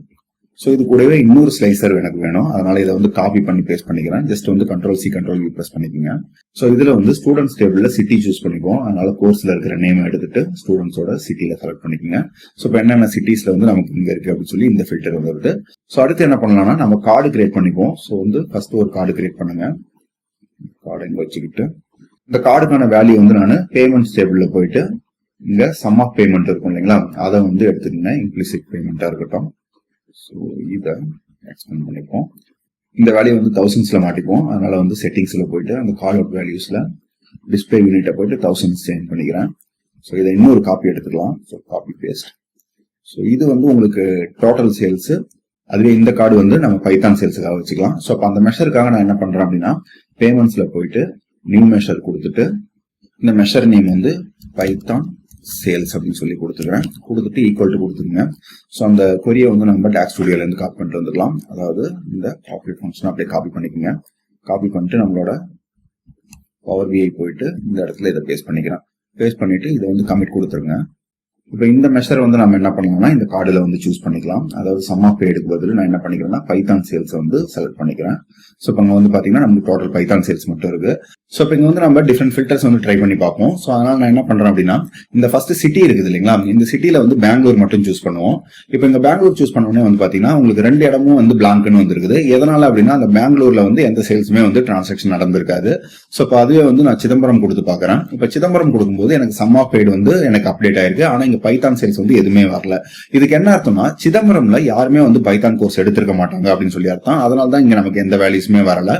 Speaker 1: ஸோ இது கூடவே இன்னொரு ஸ்லைசர் எனக்கு வேணும். அதனால இதை வந்து காப்பி பண்ணி பேஸ்ட் பண்ணிக்கிறேன். ஜஸ்ட் வந்து Ctrl+C Ctrl+V பிரஸ் பண்ணிக்கோங்க. ஸோ இதுல வந்து ஸ்டூடெண்ட்ஸ் டேபிள்ல சிட்டி சூஸ் பண்ணிக்குவோம். அதனால கோர்ஸ்ல இருக்கிற நேம் எடுத்துட்டு ஸ்டூடெண்ட்ஸோட சிட்டில செலக்ட் பண்ணிக்கோங்க. ஸோ இப்போ என்னென்ன சிட்டிஸ்ல வந்து நமக்கு இங்க இருக்கு அப்படின்னு சொல்லி இந்த ஃபில்டர் வந்துருது. ஸோ அடுத்து என்ன பண்ணலாம்னா நம்ம கார்டு கிரியேட் பண்ணிக்குவோம். ஸோ வந்து ஃபர்ஸ்ட் ஒரு கார்டு கிரியேட் பண்ணுங்க. கார்டு இங்க வச்சுக்கிட்டு இந்த கார்டுக்கான வேல்யூ வந்து நான் பேமெண்ட்ஸ் டேபிள்ல போயிட்டு இங்க சம் ஆஃப் பேமெண்ட் இருக்கும் இல்லைங்களா, அதை வந்து எடுத்துக்கங்க. இம்ப்ளிசிட் பேமெண்டா இருக்கட்டும். ஸோ இதை எக்ஸ்பெண்ட் பண்ணிப்போம். இந்த வேல்யூ வந்து தௌசண்ட்ஸ்ல மாட்டிப்போம். அதனால வந்து செட்டிங்ஸ்ல போயிட்டு அந்த கால் அவுட் வேல்யூஸ்ல டிஸ்பிளே யூனிட்டை போயிட்டு தௌசண்ட்ஸ் சேஞ்ச் பண்ணிக்கிறேன். ஸோ இதை இன்னொரு காப்பி எடுத்துக்கலாம். So copy paste. ஸோ இது வந்து உங்களுக்கு டோட்டல் சேல்ஸ். அதுவே இந்த கார்டு வந்து நம்ம பைத்தான் சேல்ஸுக்காக வச்சுக்கலாம். ஸோ அப்போ அந்த மெஷருக்காக நான் என்ன பண்றேன் அப்படின்னா பேமெண்ட்ஸ்ல போயிட்டு நியூ மெஷர் கொடுத்துட்டு இந்த மெஷர் நேம் வந்து பைத்தான் சேல்ஸ் அப்படின்னு சொல்லி கொடுத்துக்கிறேன். கொடுத்துட்டு ஈக்குவல் டு கொடுத்துருங்க. ஸோ அந்த கொரியை வந்து நம்ம டாக் ஸ்டுடியோல இருந்து காப்பி பண்ணிட்டு வந்துடலாம். அதாவது இந்த காப்பி ஃபங்க்ஷன் அப்படியே காப்பி பண்ணிக்கோங்க. காப்பி பண்ணிட்டு நம்மளோட பவர் பிஐ போயிட்டு இந்த இடத்துல இதை பேஸ்ட் பண்ணிக்கிறேன். பேஸ்ட் பண்ணிட்டு இதை வந்து கமிட் கொடுத்துருங்க. இப்போ இந்த மெஷர் வந்து நம்ம என்ன பண்ணலாம்னா இந்த கார்டுல வந்து சூஸ் பண்ணிக்கலாம். அதாவது சம் ஆஃப் பேடுக்கு பதில் நான் என்ன பண்ணிக்கிறேன்னா பைத்தான் சேல்ஸ் வந்து செலக்ட் பண்ணிக்கிறேன். ஸோ இப்போ வந்து பாத்தீங்கன்னா நமக்கு டோட்டல் பைத்தான் சேல்ஸ் மட்டும் இருக்கு. ஸோ இப்போ இங்க வந்து நம்ம டிஃப்ரெண்ட் ஃபில்டர்ஸ் வந்து ட்ரை பண்ணி பார்ப்போம். ஸோ அதனால நான் என்ன பண்றேன் அப்படின்னா இந்த ஃபர்ஸ்ட் சிட்டி இருக்குது இல்லைங்களா, இந்த சிட்டில வந்து பெங்களூர் மட்டும் சூஸ் பண்ணுவோம். இப்போ இங்க பெங்களூர் சூஸ் பண்ணோடனே வந்து பாத்தீங்கன்னா உங்களுக்கு 2 இடமும் வந்து பிளாங்க்னு வந்துருக்குது. எதனால அப்படின்னா அந்த பெங்களூர்ல வந்து எந்த சேல்ஸுமே வந்து டிரான்சாக்ஷன் நடந்திருக்காது. ஸோ இப்போ அதுவே வந்து நான் சிதம்பரம் கொடுத்து பாக்குறேன். இப்போ சிதம்பரம் கொடுக்கும்போது எனக்கு சம் ஆஃப் பேடு வந்து எனக்கு அப்டேட் ஆயிருக்கு. ஆனா இங்க பைத்தான் சேல்ஸ் வந்து எதுவுமே வரல. இதுக்கு என்ன அர்த்தம்னா சிதம்பரம்ல யாருமே வந்து பைத்தான் கோர்ஸ் எடுத்திருக்க மாட்டாங்க அப்படின்னு சொல்லி அர்த்தம். அதனால தான் இங்க நமக்கு எந்த வேல்யூஸுமே வரல.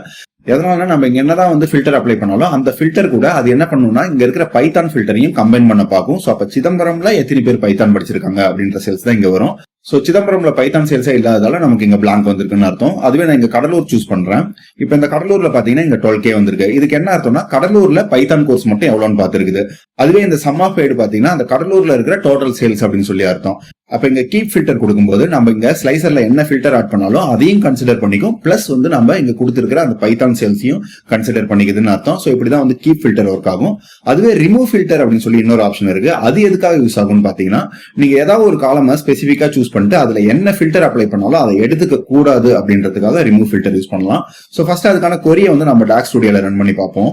Speaker 1: எதனால நம்ம இங்க என்னதான் வந்து ஃபில்டர் அப்ளை பண்ணாலும் அந்த ஃபில்டர் கூட அது என்ன பண்ணும்னா இங்க இருக்கிற பைத்தான் ஃபில்டரையும் கம்பைன் பண்ண பார்க்கும். சோ அப்ப சிதம்பரம்ல எத்தனை பேர் பைத்தான் படிச்சிருக்காங்க அப்படின்ற சேல்ஸ் தான் இங்க வரும். சோ சிதம்பரம்ல பைத்தான் சேல்ஸே இல்லாததால நமக்கு இங்க பிளாங்க் வந்திருக்குன்னு அர்த்தம். அதுவே நான் இங்க கடலூர் சூஸ் பண்றேன். இப்போ இந்த கடலூர்ல பாத்தீங்கன்னா இங்க 12K வந்திருக்கு. இதுக்கு என்ன அர்த்தம்னா கடலூர்ல பைத்தான் கோர்ஸ் மட்டும் எவ்வளவுன்னு பாத்துருக்குது. அதுவே இந்த சம் ஆஃப் பேடு பாத்தீங்கன்னா அந்த கடலூர்ல இருக்கிற டோட்டல் சேல்ஸ் அப்படின்னு சொல்லி அர்த்தம். அப்ப இங்க கீப் ஃபில்டர் கொடுக்கும்போது நம்ம இங்க ஸ்லைசர்ல என்ன ஃபில்டர் ஆட் பண்ணாலும் அதையும் கன்சிடர் பண்ணிக்கும். பிளஸ் வந்து நம்ம இங்க கொடுத்திருக்கிற அந்த பைத்தான் சேல்ஸையும் கன்சிடர் பண்ணிக்குதுன்னு அர்த்தம். சோ இப்படிதான் வந்து கீப் ஃபில்டர் ஒர்க் ஆகும். அதுவே ரிமூவ் ஃபில்டர் அப்படின்னு சொல்லி இன்னொரு ஆப்ஷன் இருக்கு. அது எதுக்காக யூஸ் ஆகும்னு பாத்தீங்கன்னா நீங்க ஏதாவது ஒரு காலமை ஸ்பெசிபிக்கா சூஸ் பண்ணிட்டு அதுல என்ன ஃபில்டர் அப்ளை பண்ணாலும் அதை எடுத்துக்க கூடாது அப்படின்றதுக்காக ரிமூவ் ஃபில்டர் யூஸ் பண்ணலாம். சோ ஃபர்ஸ்ட் அதுக்கான கொரியை வந்து நம்ம டாக் ஸ்டுடியோல ரன் பண்ணி பார்ப்போம்.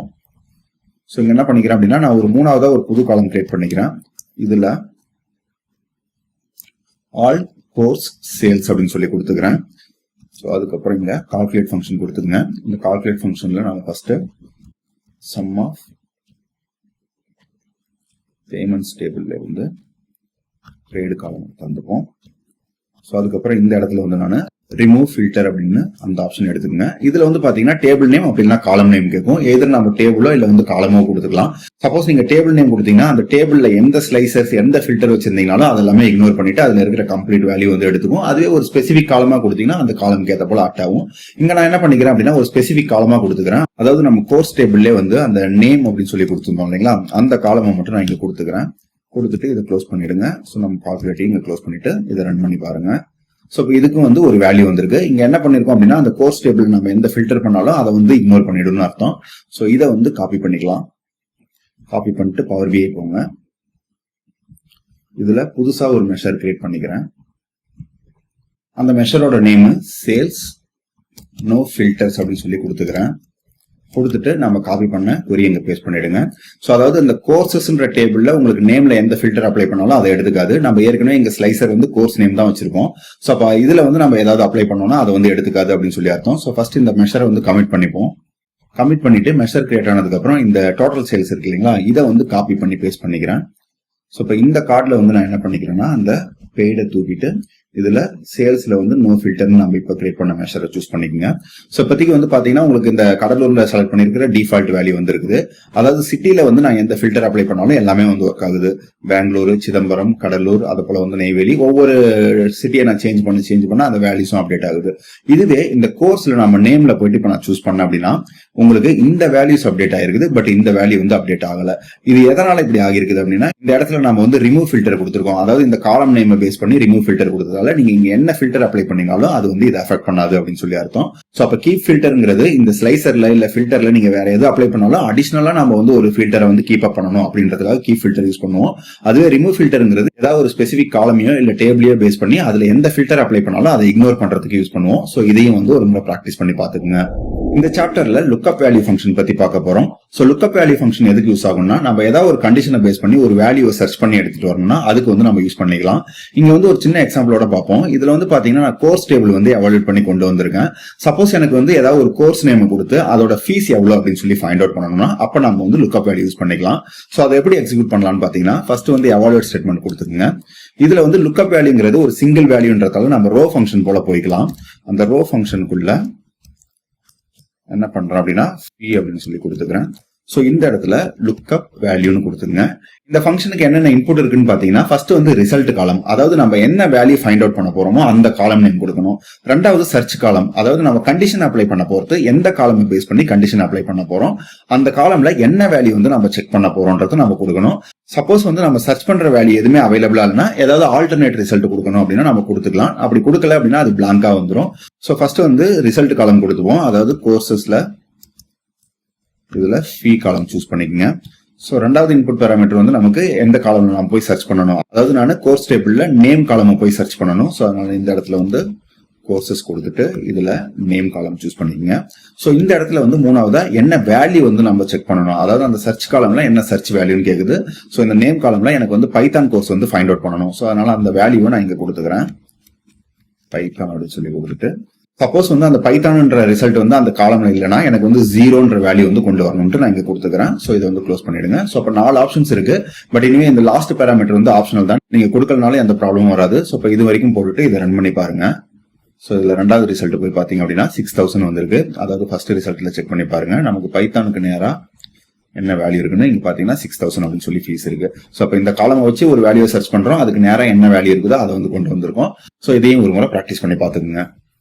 Speaker 1: சோ இங்க என்ன பண்ணிக்கிறேன் அப்படின்னா நான் ஒரு 3ஆவதா ஒரு புது காலம் கிரியேட் பண்ணிக்கிறேன். இதுல ஆல் கோர்ஸ் சேல்ஸ் அப்படின்னு சொல்லி கொடுத்துக்கிறேன். ஸோ அதுக்கப்புறம் இங்க கால்குலேட் ஃபங்க்ஷன் கொடுத்துங்க. இந்த கால்குலேட் ஃபங்க்ஷன்ல நம்ம ஃபர்ஸ்ட் சம் ஆஃப் பேமெண்ட்ஸ் டேபிள்ல இருந்து ட்ரேடு காலம் தந்துப்போம். ஸோ அதுக்கப்புறம் இந்த இடத்துல வந்து நான் ரிமூவ் ஃபில்டர் அப்படின்னு அந்த ஆப்ஷன் எடுத்துக்கங்க. இதுல வந்து பாத்தீங்கன்னா டேபிள் நேம் அப்படின்னா காலம் நேம் கேட்கும். எதிர் நம்ம டேபிளோ இல்ல வந்து காலமோ கொடுத்துக்கலாம். சப்போஸ் நீங்க டேபிள் நேம் கொடுத்தீங்கன்னா அந்த டேபிள்ல எந்த ஸ்லைசர்ஸ் எந்த ஃபில்டர் வச்சிருந்தீங்கனாலும் அதெல்லாமே இக்னோர் பண்ணிட்டு அதுல இருக்கிற கம்ப்ளீட் வேல்யூ வந்து எடுத்துக்கும். அதுவே ஒரு ஸ்பெசிபிக் காலமா கொடுத்தீங்கன்னா அந்த காலம்க்கு ஏற்ற போல ஆக்ட் ஆகும். இங்க நான் என்ன பண்ணிக்கிறேன் அப்படின்னா ஒரு ஸ்பெசிபிக் காலமா கொடுத்துக்கிறேன். அதாவது நம்ம கோர்ஸ் டேபிள்ல வந்து அந்த நேம் அப்படின்னு சொல்லி கொடுத்துருந்தோம் இல்லைங்களா, அந்த காலமை மட்டும் நான் இங்க கொடுத்துக்கிறேன். கொடுத்துட்டு இதை க்ளோஸ் பண்ணிடுங்க. ஸோ நம்ம கால்குலேட்டிங் இங்க க்ளோஸ் பண்ணிட்டு இதை ரன் பண்ணி பாருங்க. ஸோ இதுக்கும் வந்து ஒரு வேல்யூ வந்திருக்கு. இங்க என்ன பண்ணிருக்கோம் அப்படின்னா அந்த கோர்ஸ் டேபிள் நம்ம எந்த ஃபில்டர் பண்ணாலும் அதை வந்து இக்னோர் பண்ணிடும்னு அர்த்தம். ஸோ இதை வந்து காப்பி பண்ணிக்கலாம். காப்பி பண்ணிட்டு பவர் பிஐ போங்க. இதுல புதுசா ஒரு மெஷர் கிரியேட் பண்ணிக்கிறேன். அந்த மெஷரோட நேம் சேல்ஸ் நோ ஃபில்டர்ஸ் அப்படின்னு சொல்லி கொடுத்துக்கிறேன். கொடுத்துட்டு நம்ம காப்பி பண்ண கொரி இங்க பேஸ்ட் பண்ணிடுங்க. சோ அதாவது இந்த கோர்சஸ்ன்ற டேபிள்ல உங்களுக்கு நேம்ல எந்த ஃபில்டர் அப்ளை பண்ணாலும் அதை எடுத்துக்காது. நம்ம ஏற்கனவே இங்க ஸ்லைசர் வந்து கோர்ஸ் நேம் தான் வச்சிருக்கோம். சோ அப்ப இதுல வந்து நம்ம ஏதாவது அப்ளை பண்ணோம்னா அதை வந்து எடுத்துக்காது அப்படின்னு சொல்லி அர்த்தம். சோ ஃபர்ஸ்ட் இந்த மெஷரை வந்து கமிட் பண்ணிப்போம். கமிட் பண்ணிட்டு மெஷர் கிரியேட் ஆனதுக்கு அப்புறம் இந்த டோட்டல் சேல்ஸ் இருக்கு இல்லைங்களா, இதை வந்து காப்பி பண்ணி பேஸ்ட் பண்ணிக்கிறேன். சோ இப்ப இந்த கார்டுல வந்து நான் என்ன பண்ணிக்கிறேன்னா அந்த பெய்டை தூக்கிட்டு இதுல சேல்ஸ்ல வந்து நோ ஃபில்டர்னு நம்ம இப்ப கிரியேட் பண்ண மெஷரை சூஸ் பண்ணிக்கோங்க. சோ இப்போதைக்கு வந்து பாத்தீங்கன்னா உங்களுக்கு இந்த கடலூர்ல செலக்ட் பண்ணிருக்கிற டிஃபால்ட் வேல்யூ வந்து இருக்குது. அதாவது சிட்டில வந்து நான் எந்த ஃபில்டர் அப்ளை பண்ணாலும் எல்லாமே வந்து ஒர்க் ஆகுது. பெங்களூர், சிதம்பரம், கடலூர், அது போல வந்து நெய்வேலி, ஒவ்வொரு சிட்டியை நான் சேஞ்ச் பண்ண அந்த வேல்யூஸும் அப்டேட் ஆகுது. இதுவே இந்த கோர்ஸ்ல நம்ம நேம்ல போயிட்டு இப்ப நான் சூஸ் பண்ணேன் அப்படின்னா உங்களுக்கு இந்த வேல்யூஸ் அப்டேட் ஆயிருக்குது. பட் இந்த வேல்யூ வந்து அப்டேட் ஆகல. இது எதனால இப்படி ஆகிருக்குது அப்படின்னா இந்த இடத்துல நம்ம வந்து ரிமூவ் ஃபில்டர் கொடுத்துருக்கோம். அதாவது இந்த காலம் நேம் பேஸ் பண்ணி ரிமூவ் ஃபில்டர் கொடுத்ததால நீங்க இங்க என்ன ஃபில்டர் அப்ளை பண்ணீங்களோ அது வந்து இதை அஃபெக்ட் பண்ணாது அப்படின்னு சொல்லி அர்த்தம். சோ அப்ப கீப் ஃபில்டர்ங்கிறது இந்த ஸ்லைசர்ல இல்ல ஃபில்டர்ல நீங்க வேற எது அப்ளை பண்ணாலும் அடிஷனலா நம்ம வந்து ஒரு ஃபில்டரை வந்து கீப் அப் பண்ணணும் அப்படின்றதுக்காக கீப் ஃபில்டர் யூஸ் பண்ணுவோம். அதுவே ரிமூவ் ஃபில்டர்ங்கிறது ஏதாவது ஒரு ஸ்பெசிபிக் காலமையோ இல்ல டேபிளையோ பேஸ் பண்ணி அதுல எந்த ஃபில்டர் அப்ளை பண்ணாலும் அதை இக்னோர் பண்றதுக்கு யூஸ் பண்ணுவோம். சோ இதையும் வந்து ஒரு முறை பிராக்டிஸ் பண்ணி பாத்துக்கோங்க. இந்த சாப்டர்ல லுக்அப் வேல்யூ ஃபங்க்ஷன் பத்தி பார்க்க போறோம். சோ லுக்அப் வேல்யூ ஃபங்க்ஷன் எதுக்கு யூஸ் ஆகும்னா நம்ம ஏதாவது ஒரு கண்டிஷனை பேஸ் பண்ணி ஒரு வேல்யூவை சர்ச் பண்ணி எடுத்துட்டு வரணும்னா அதுக்கு வந்து நம்ம யூஸ் பண்ணிக்கலாம். இங்க வந்து ஒரு சின்ன எக்ஸாம்பிளோட பார்ப்போம். இதுல வந்து பாத்தீங்கன்னா நான் கோர்ஸ் டேபிள் வந்து எவாலுவேட் பண்ணி கொண்டு வந்திருக்கேன். சப்போஸ் எனக்கு வந்து ஏதாவது ஒரு கோர்ஸ் நேம் கொடுத்து அதோட ஃபீஸ் எவ்வளவு அப்படின்னு சொல்லி ஃபைண்ட் அவுட் பண்ணணும்னா அப்ப நம்ம வந்து லுக்அப் வேல்யூ யூஸ் பண்ணிக்கலாம். சோ அதை எப்படி எக்ஸிக்யூட் பண்ணலாம்னு பாத்தீங்கன்னா ஃபர்ஸ்ட் வந்து எவாலுவேட் ஸ்டேட்மெண்ட் கொடுத்துருங்க. இதுல வந்து லுக்அப் வேல்யூங்கிறது ஒரு சிங்கிள் வேல்யூன்றதால நம்ம ரோ ஃபங்க்ஷன் போல போய்க்கலாம். அந்த ரோ ஃபங்க்ஷனுக்குள்ள என்ன பண்றோம் அப்படின்னா ஃபீ அப்படின்னு சொல்லி கொடுத்துக்கிறேன். சோ இந்த இடத்துல லுக்அப் வேல்யூன்னு கொடுத்துருங்க. இந்த ஃபங்க்ஷனுக்கு என்னென்ன இன்புட் இருக்குன்னு பாத்தீங்கன்னா ஃபர்ஸ்ட் வந்து ரிசல்ட் காலம், அதாவது நம்ம என்ன வேல்யூ ஃபைண்ட் அவுட் பண்ண போறோமோ அந்த காலம் நேம் கொடுக்கணும். ரெண்டாவது சர்ச் காலம், அதாவது நம்ம கண்டிஷன் அப்ளை பண்ண போறது எந்த காலம் பேஸ் பண்ணி கண்டிஷன் அப்ளை பண்ண போறோம், அந்த காலம்ல என்ன வேல்யூ வந்து நம்ம செக் பண்ண போறோம்ன்றது நம்ம கொடுக்கணும். சப்போஸ் வந்து நம்ம சர்ச் பண்ற வேல்யூ எதுவுமே அவைலபிளா இல்லைன்னா ஏதாவது ஆல்டர்னேட் ரிசல்ட் கொடுக்கணும் அப்படின்னா நம்ம கொடுத்துக்கலாம். அப்படி கொடுக்கல அப்படின்னா அது பிளாங்கா வந்துடும். சோ ஃபர்ஸ்ட் வந்து ரிசல்ட் காலம் கொடுத்துவோம். அதாவது கோர்சஸ்ல இதுல ஃபீ காலம் சூஸ் பண்ணிக்கங்க. ஸோ ரெண்டாவது இன்புட் பேராமீட்டர் வந்து நமக்கு எந்த காலம்ல நான் போய் சர்ச் பண்ணணும், அதாவது நான் கோர்ஸ் டேபிள்ல நேம் காலம் போய் சர்ச் பண்ணணும். ஸோ அதனால இந்த இடத்துல வந்து கோர்சஸ் கொடுத்துட்டு இதுல நேம் காலம் சூஸ் பண்ணிக்கங்க. ஸோ இந்த இடத்துல வந்து மூணாவதா என்ன வேல்யூ வந்து நம்ம செக் பண்ணணும், அதாவது அந்த சர்ச் காலம்ல என்ன சர்ச் வேல்யூன்னு கேக்குது. ஸோ இந்த நேம் காலம்ல எனக்கு வந்து பைத்தான் கோர்ஸ் வந்து ஃபைண்ட் அவுட் பண்ணணும். ஸோ அதனால அந்த வேல்யூவை நான் இங்க கொடுத்துக்கிறேன், பைத்தான் அப்படின்னு சொல்லி கொடுத்துட்டு. சப்போஸ் வந்து அந்த பைத்தான்ன்ற ரிசல்ட் வந்து அந்த காலம்ல இல்லைன்னா எனக்கு வந்து 0ன்ற வேல்யூ வந்து கொண்டு வரணும்ட்டு நான் இங்க கொடுத்துக்கிறேன். ஸோ இதை வந்து க்ளோஸ் பண்ணிடுங்க. ஸோ அப்போ 4 ஆப்ஷன்ஸ் இருக்கு. பட் இனிமே இந்த லாஸ்ட் பேராமீட்டர் வந்து ஆப்ஷனல் தான், நீங்க கொடுக்கறதுனால எந்த ப்ராப்ளமும் வராது. ஸோ இப்போ இது வரைக்கும் போட்டுட்டு இதை ரன் பண்ணி பாருங்க. ஸோ இதுல ரெண்டாவது ரிசல்ட் போய் பாத்தீங்க அப்படின்னா 6000 வந்திருக்கு. அதாவது ஃபர்ஸ்ட் ரிசல்ட்ல செக் பண்ணி பாருங்க, நமக்கு பைத்தானுக்கு நேரா என்ன வேல்யூ இருக்குன்னு இங்க பாத்தீங்கன்னா 6000 அப்படின்னு சொல்லி ஃபீஸ் இருக்கு. ஸோ அப்ப இந்த காலம் வச்சு ஒரு வேல்யூ சர்ச் பண்றோம், அதுக்கு நேரா என்ன வேல்யூ இருக்குதோ அதை வந்து கொண்டு வந்திருக்கோம். ஸோ இதையும் ஒரு முறை ப்ராக்டிஸ் பண்ணி பாத்துக்கோங்க.